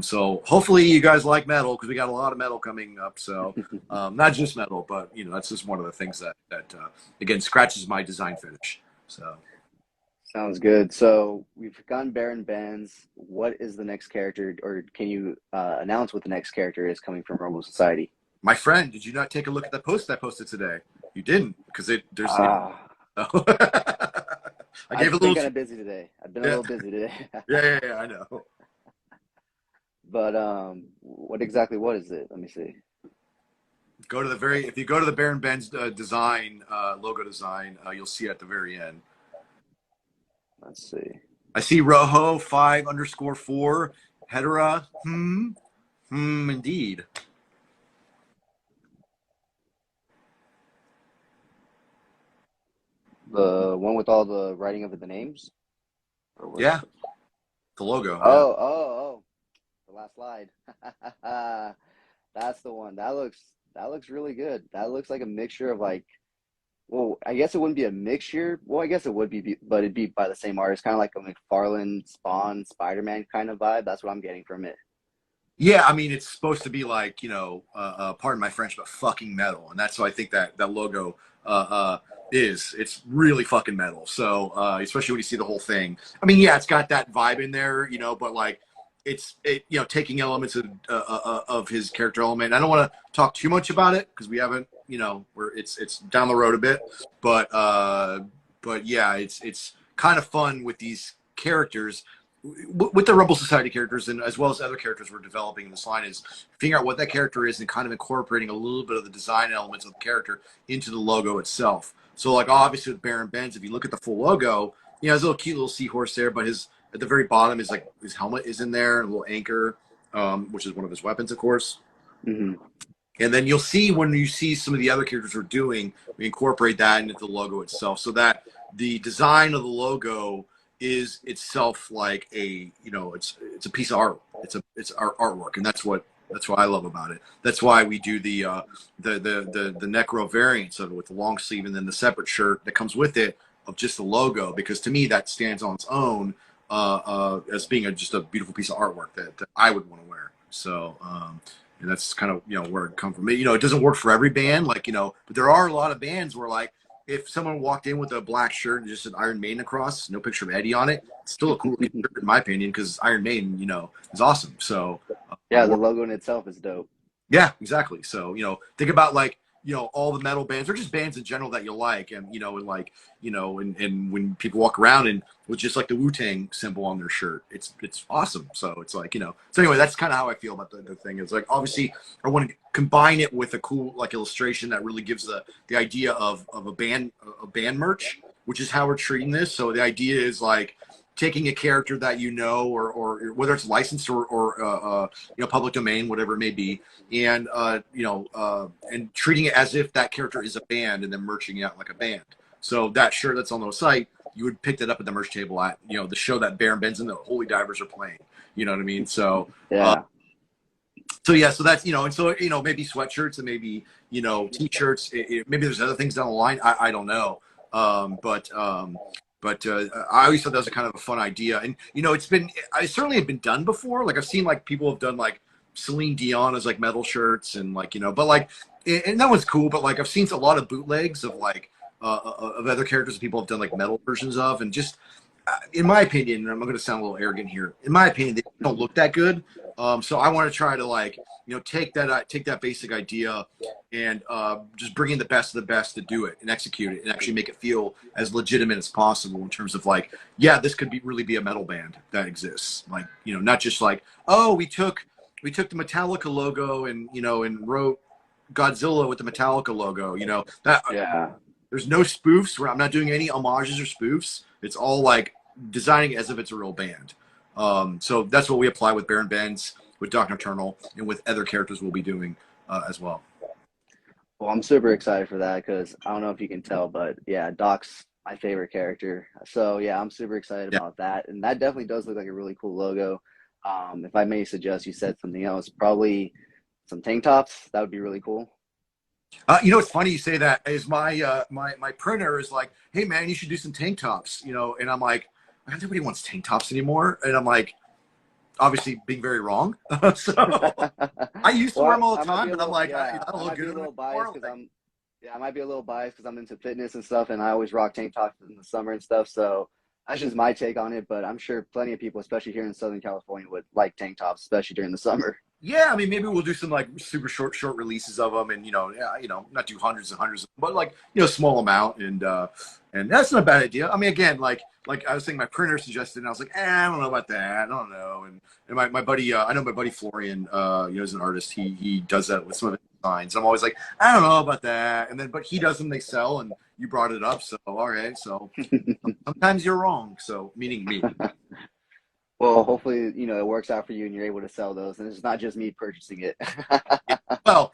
C: So hopefully you guys like metal, because we got a lot of metal coming up. So not just metal, but that's just one of the things that again, scratches my design finish. So.
A: Sounds good. So we've gotten Baron Benz. What is the next character, or can you announce what the next character is coming from Rumble Society?
C: My friend, did you not take a look at the post I posted today? You didn't, because there's. I gave a little.
A: Kind of busy today. I've been a little busy today.
C: yeah, I know.
A: But what is it? Let me see.
C: If you go to the Baron Benz design logo design, you'll see at the very end.
A: Let's see.
C: I see Rojo 5_4 Hetera. Indeed.
A: The one with all the writing of the names? Or what?
C: Yeah, the logo. Yeah.
A: Oh, the last slide. That's the one. That looks really good. That looks like a mixture of like, well, I guess it wouldn't be a mixture. Well, I guess it would be, but it'd be by the same artist, kind of like a McFarlane, Spawn, Spider-Man kind of vibe. That's what I'm getting from it.
C: Yeah, I mean, it's supposed to be like, pardon my French, but fucking metal, and that's what I think that logo is. It's really fucking metal. So, especially when you see the whole thing. I mean, yeah, it's got that vibe in there, but like, taking elements of his character element. I don't want to talk too much about it because we haven't, it's down the road a bit, but yeah, it's kind of fun with these characters with the Rebel Society characters, and as well as other characters we're developing in this line, is figuring out what that character is and kind of incorporating a little bit of the design elements of the character into the logo itself. So, like, obviously with Baron Benz, if you look at the full logo, there's a little cute little seahorse there, but his at the very bottom is like his helmet is in there, a little anchor, which is one of his weapons, of course.
A: Mm-hmm.
C: And then you'll see when you see some of the other characters we're doing, we incorporate that into the logo itself, so that the design of the logo is itself like it's a piece of art. It's our artwork, and that's what I love about it. That's why we do the necro variants of it with the long sleeve and then the separate shirt that comes with it of just the logo, because to me that stands on its own as being just a beautiful piece of artwork that I would want to wear. So and that's kind of where it comes from. It doesn't work for every band, but there are a lot of bands where, like, if someone walked in with a black shirt and just an Iron Maiden across, no picture of Eddie on it, it's still a cool shirt in my opinion, because Iron Maiden, is awesome. So
A: Yeah, the logo in itself is dope.
C: yeah, exactly. So think about, like, all the metal bands or just bands in general that you like, and and when people walk around and with just like the Wu-Tang symbol on their shirt, it's awesome. So it's like, so anyway, that's kind of how I feel about the thing. It's like, obviously I want to combine it with a cool, like, illustration that really gives the idea of a band merch, which is how we're treating this. So the idea is, like, taking a character that or whether it's licensed or public domain, whatever it may be, and and treating it as if that character is a band, and then merching it out like a band. So that shirt that's on the site, you would pick that up at the merch table at the show that Baron Benz and the Holy Divers are playing. You know what I mean? So
A: yeah.
C: So yeah, so that's and so maybe sweatshirts and maybe t-shirts. Maybe there's other things down the line. I don't know. But I always thought that was a kind of a fun idea, and I certainly have been done before. Like, I've seen, like, people have done, like, Celine Dion as, like, metal shirts, and, like, but, like, and that one's cool. But, like, I've seen a lot of bootlegs of, like, of other characters that people have done, like, metal versions of, and just in my opinion, and I'm going to sound a little arrogant here, in my opinion, they don't look that good. So I want to try to, like, take that basic idea and just bring in the best of the best to do it and execute it and actually make it feel as legitimate as possible in terms of, like, yeah, this could really be a metal band that exists. Like, not just like, oh, we took the Metallica logo and wrote Godzilla with the Metallica logo. That
A: Yeah.
C: There's no spoofs. I'm not doing any homages or spoofs. It's all, like, designing it as if it's a real band. So that's what we apply with Baron Benz, with Doc Nocturnal, and with other characters we'll be doing as well.
A: Well, I'm super excited for that because I don't know if you can tell, but yeah, Doc's my favorite character. So yeah, I'm super excited about that, and that definitely does look like a really cool logo. If I may suggest, you said something else, probably some tank tops. That would be really cool.
C: It's funny you say that. Is my printer is like, hey man, you should do some tank tops, and I'm like, nobody wants tank tops anymore, and I'm like, obviously being very wrong. So I used to wear them all the time, but I'm like, I don't look good.
A: I might be a little biased because I'm into fitness and stuff, and I always rock tank tops in the summer and stuff. So that's just my take on it. But I'm sure plenty of people, especially here in Southern California, would like tank tops, especially during the summer.
C: Yeah, I mean, maybe we'll do some, like, super short releases of them, and not do hundreds and hundreds, but, like, small amount, and that's not a bad idea. I mean, again, like I was saying, my printer suggested, and I was like, I don't know about that. I don't know. And my buddy, I know my buddy Florian, is an artist. He does that with some of his designs. I'm always like, I don't know about that. And then, but he does them, they sell, and you brought it up, so all right. So sometimes you're wrong. So meaning me.
A: Well, hopefully, it works out for you and you're able to sell those, and it's not just me purchasing it.
C: Yeah. Well,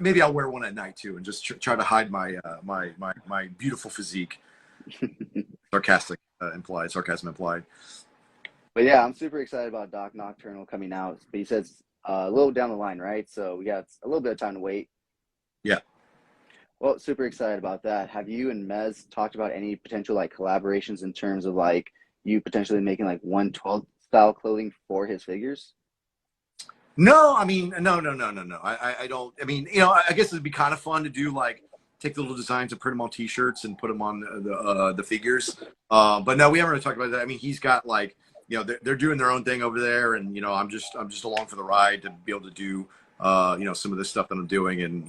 C: maybe I'll wear one at night too, and just try to hide my beautiful physique. Sarcasm implied.
A: But yeah, I'm super excited about Doc Nocturnal coming out. But he says a little down the line, right? So we got a little bit of time to wait.
C: Yeah.
A: Well, super excited about that. Have you and Mez talked about any potential like collaborations in terms of like you potentially making like 112 style clothing for his figures?
C: No, I mean, no. I don't. I mean, I guess it'd be kind of fun to do like take the little designs and print them on T-shirts and put them on the figures. But no, we haven't really talked about that. I mean, he's got like, they're doing their own thing over there, and I'm just along for the ride to be able to do some of this stuff that I'm doing, and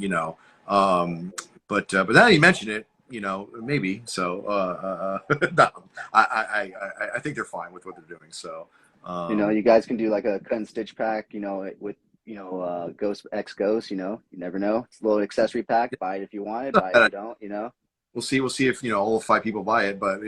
C: but now that you mention it, maybe so. No, I think they're fine with what they're doing. So.
A: You guys can do like a cut and stitch pack, with Ghost X Ghost, you never know. It's a little accessory pack. Buy it if you want it, buy it if you don't.
C: We'll see. We'll see if all 5 people buy it, but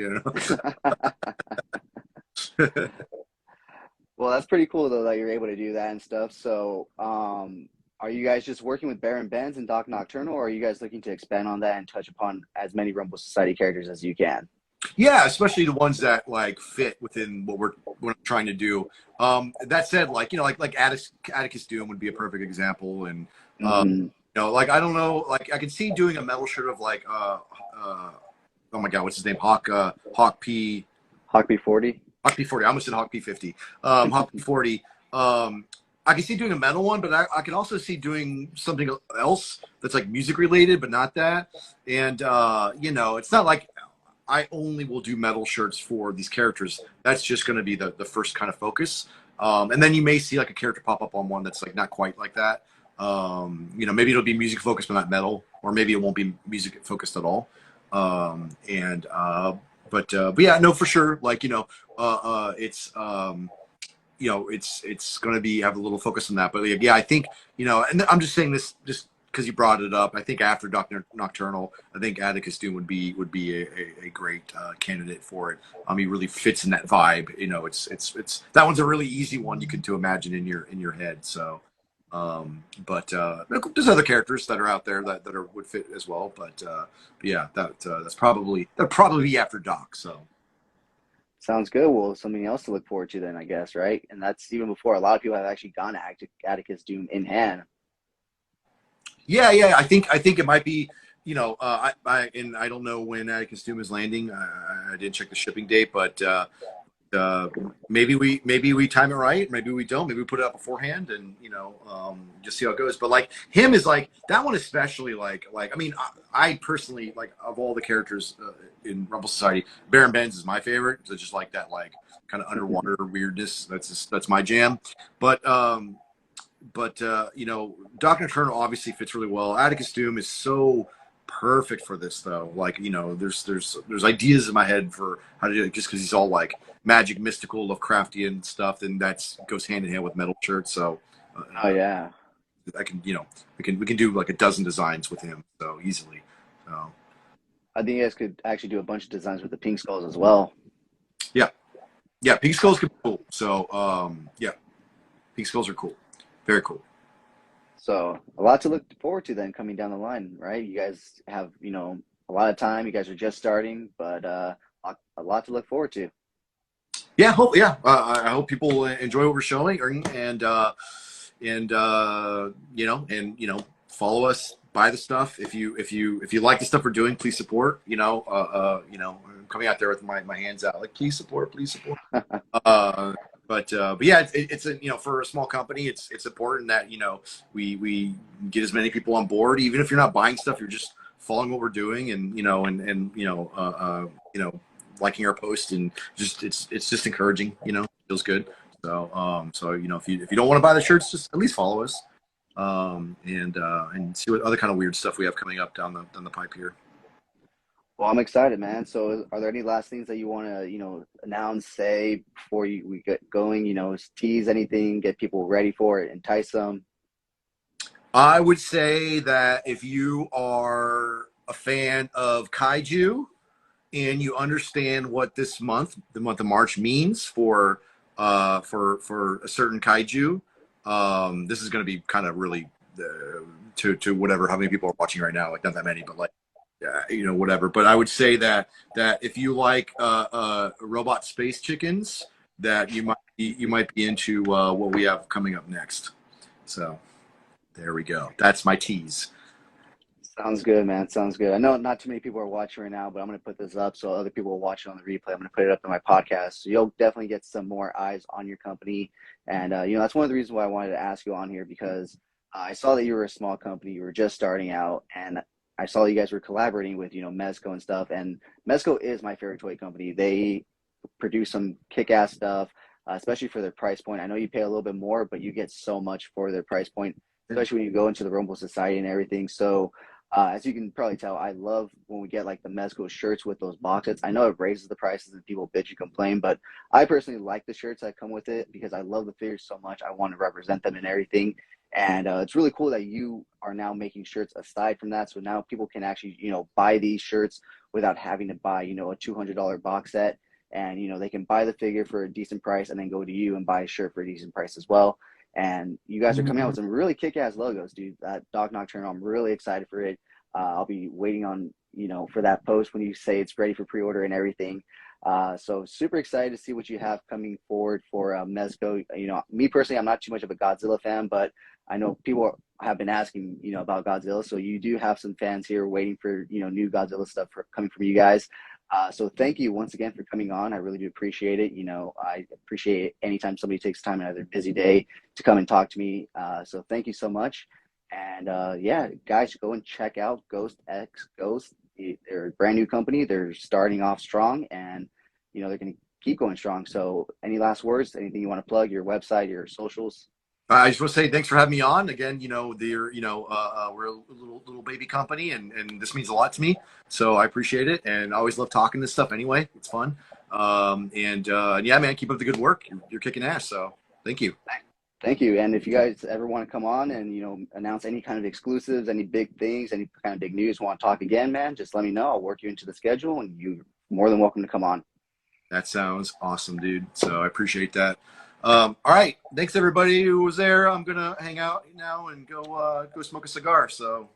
A: Well, that's pretty cool though that you're able to do that and stuff. So, are you guys just working with Baron Benz and Doc Nocturnal, or are you guys looking to expand on that and touch upon as many Rumble Society characters as you can?
C: yeah, especially the ones that like fit within what I'm trying to do. That said, like Atticus Doom would be a perfect example, and
A: Hmm.
C: like I don't know, like I can see doing a metal shirt of like oh my god, what's his name? Hawk P.
A: Hawk B40.
C: Hawk P40. I almost said Hawk P50. Hawk P40. I can see doing a metal one, but I can also see doing something else that's like music related, but not that. And it's not like I only will do metal shirts for these characters. That's just going to be the first kind of focus. And then you may see like a character pop up on one that's like not quite like that. Maybe it'll be music focused but not metal, or maybe it won't be music focused at all. But yeah, no, for sure. Like it's going to be have a little focus on that. But yeah, I think and I'm just saying this just because you brought it up. I think after Doctor Nocturnal, I think Atticus Doom would be a great candidate for it. He really fits in that vibe. It's that one's a really easy one you can to imagine in your head. So. But there's other characters that are out there that would fit as well. But yeah, that'd probably be after Doc. So
A: Sounds good. Well, something else to look forward to then, I guess, right? And that's even before a lot of people have actually gone to Atticus Doom in hand.
C: yeah, I think it might be. I don't know when Atticus Doom is landing. I didn't check the shipping date, but maybe we time it right. Maybe we don't. Maybe we put it up beforehand and just see how it goes. But like him is like that one especially like I mean I personally like of all the characters in Rumble Society, Baron Benz is my favorite. So just like that like kind of underwater weirdness. That's my jam. But Doctor Eternal obviously fits really well. Atticus Doom is so perfect for this though. Like there's ideas in my head for how to do it just because he's all like magic, mystical, Lovecraftian stuff, and that's goes hand in hand with metal shirts. So
A: Oh yeah.
C: I can we can do like a dozen designs with him so easily. So
A: I think you guys could actually do a bunch of designs with the pink skulls as well.
C: yeah, pink skulls could be cool. So yeah, pink skulls are cool, very cool.
A: So a lot to look forward to then coming down the line, right? You guys have, a lot of time. You guys are just starting, but a lot to look forward to.
C: Yeah, I hope people enjoy what we're showing, and follow us, buy the stuff. If you like the stuff we're doing, please support. I'm coming out there with my hands out, like please support, please support. But yeah, it's a for a small company, it's important that we get as many people on board, even if you're not buying stuff, you're just following what we're doing, and liking our post, and just it's just encouraging, feels good. So if you don't want to buy the shirts, just at least follow us, and see what other kind of weird stuff we have coming up down the pipe here.
A: Well, I'm excited, man. So are there any last things that you want to, announce, say before we get going, tease anything, get people ready for it, entice them?
C: I would say that if you are a fan of kaiju and you understand what this month, the month of March, means for for a certain kaiju. This is going to be kind of really to whatever how many people are watching right now. Like not that many, but like whatever. But I would say that if you like robot space chickens, that you might be into what we have coming up next. So there we go. That's my tease.
A: Sounds good, man. Sounds good. I know not too many people are watching right now, but I'm going to put this up so other people will watch it on the replay. I'm going to put it up in my podcast. So you'll definitely get some more eyes on your company. And, that's one of the reasons why I wanted to ask you on here, because I saw that you were a small company. You were just starting out. And I saw you guys were collaborating with, Mezco and stuff. And Mezco is my favorite toy company. They produce some kick-ass stuff, especially for their price point. I know you pay a little bit more, but you get so much for their price point, especially when you go into the Rumble Society and everything. So, as you can probably tell, I love when we get like the Mezco shirts with those boxes. I know it raises the prices and people bitch and complain, but I personally like the shirts that come with it because I love the figures so much. I want to represent them and everything. And it's really cool that you are now making shirts aside from that. So now people can actually, buy these shirts without having to buy, a $200 box set. And, they can buy the figure for a decent price and then go to you and buy a shirt for a decent price as well. And you guys are coming out with some really kick-ass logos, dude. That Dog Nocturnal, I'm really excited for it. I'll be waiting on, for that post when you say it's ready for pre-order and everything. So super excited to see what you have coming forward for Mezco. Me personally, I'm not too much of a Godzilla fan, but I know people have been asking, about Godzilla. So you do have some fans here waiting for, new Godzilla stuff coming from you guys. So thank you once again for coming on. I really do appreciate it. I appreciate it anytime somebody takes time out of their busy day to come and talk to me. So thank you so much. And guys, go and check out Ghost X Ghost. They're a brand new company. They're starting off strong, and they're going to keep going strong. So any last words, anything you want to plug, your website, your socials?
C: I just want to say thanks for having me on again. We're a little baby company, and this means a lot to me. So I appreciate it, and I always love talking this stuff. Anyway, it's fun. Yeah, man, keep up the good work. You're kicking ass. So thank you.
A: Thank you. And if you guys ever want to come on and announce any kind of exclusives, any big things, any kind of big news, want to talk again, man, just let me know. I'll work you into the schedule, and you're more than welcome to come on.
C: That sounds awesome, dude. So I appreciate that. All right. Thanks everybody who was there. I'm gonna hang out now and go smoke a cigar. So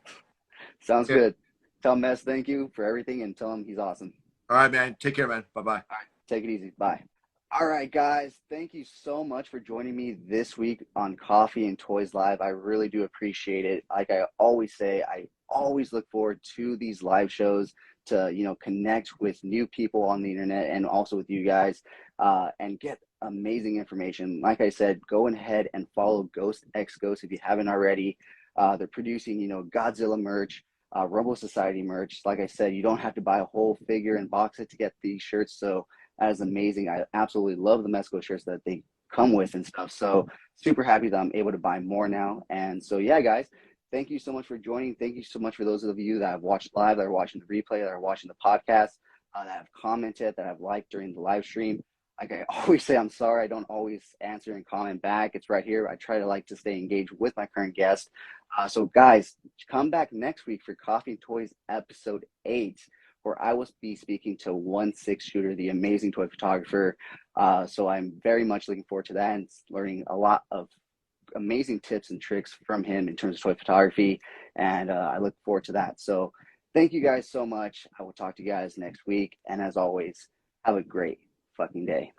A: sounds good. Tell Mez thank you for everything and tell him he's awesome.
C: All right, man. Take care, man. Bye-bye.
A: All right. Take it easy. Bye. All right, guys. Thank you so much for joining me this week on Coffee and Toys Live. I really do appreciate it. Like I always say, I always look forward to these live shows to, connect with new people on the internet and also with you guys and get amazing information. Like I said, go ahead and follow Ghost X Ghost if you haven't already. They're producing, Godzilla merch, Rumble Society merch. Like I said, you don't have to buy a whole figure and box it to get these shirts. So that is amazing. I absolutely love the Mezco shirts that they come with and stuff. So super happy that I'm able to buy more now. And so, yeah, guys, thank you so much for joining. Thank you so much for those of you that have watched live, that are watching the replay, that are watching the podcast, that have commented, that have liked during the live stream. Like I always say, I'm sorry I don't always answer and comment back. It's right here. I try to stay engaged with my current guest. So guys, come back next week for Coffee and Toys episode 8, where I will be speaking to 1/6 Shooter, the amazing toy photographer. So I'm very much looking forward to that and learning a lot of amazing tips and tricks from him in terms of toy photography. And I look forward to that. So thank you guys so much. I will talk to you guys next week. And as always, have a great fucking day.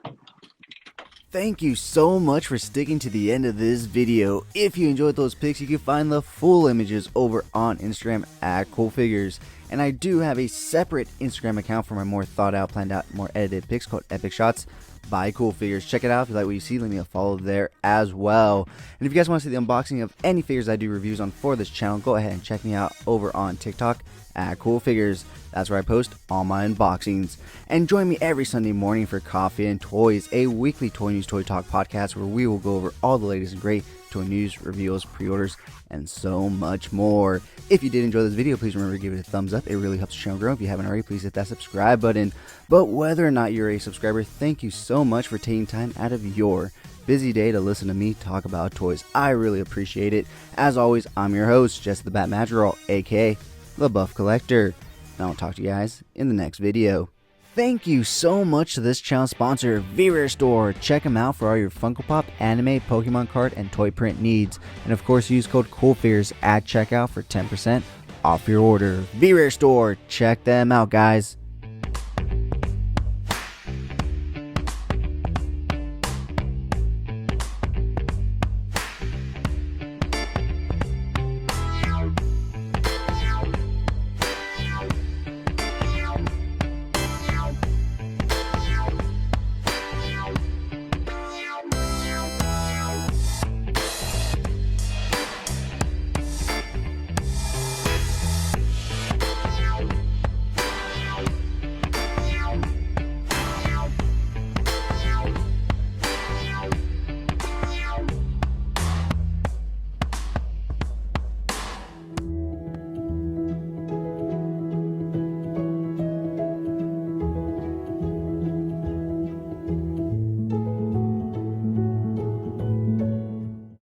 A: Thank you so much for sticking to the end of this video. If you enjoyed those pics, you can find the full images over on Instagram at CoolFigurez. And I do have a separate Instagram account for my more thought out, planned out, more edited pics called Epic Shots by CoolFigurez. Check it out if you like what you see. Leave me a follow there as well. And if you guys want to see the unboxing of any figures I do reviews on for this channel, go ahead and check me out over on TikTok at CoolFigurez. That's where I post all my unboxings. And join me every Sunday morning for Coffee and Toys, a weekly toy news, toy talk podcast where we will go over all the latest and great toy news, reveals, pre-orders, and so much more. If you did enjoy this video, please remember to give it a thumbs up. It really helps the channel grow. If you haven't already, please hit that subscribe button. But whether or not you're a subscriber, thank you so much for taking time out of your busy day to listen to me talk about toys. I really appreciate it. As always, I'm your host, Jesse the Bat Madrigal, aka the Buff Collector. And I'll talk to you guys in the next video. Thank you so much to this channel sponsor, CoolFigurez Store. Check them out for all your Funko Pop, anime, Pokemon card, and toy print needs. And of course, use code CoolFigurez at checkout for 10% off your order. CoolFigurez Store. Check them out, guys.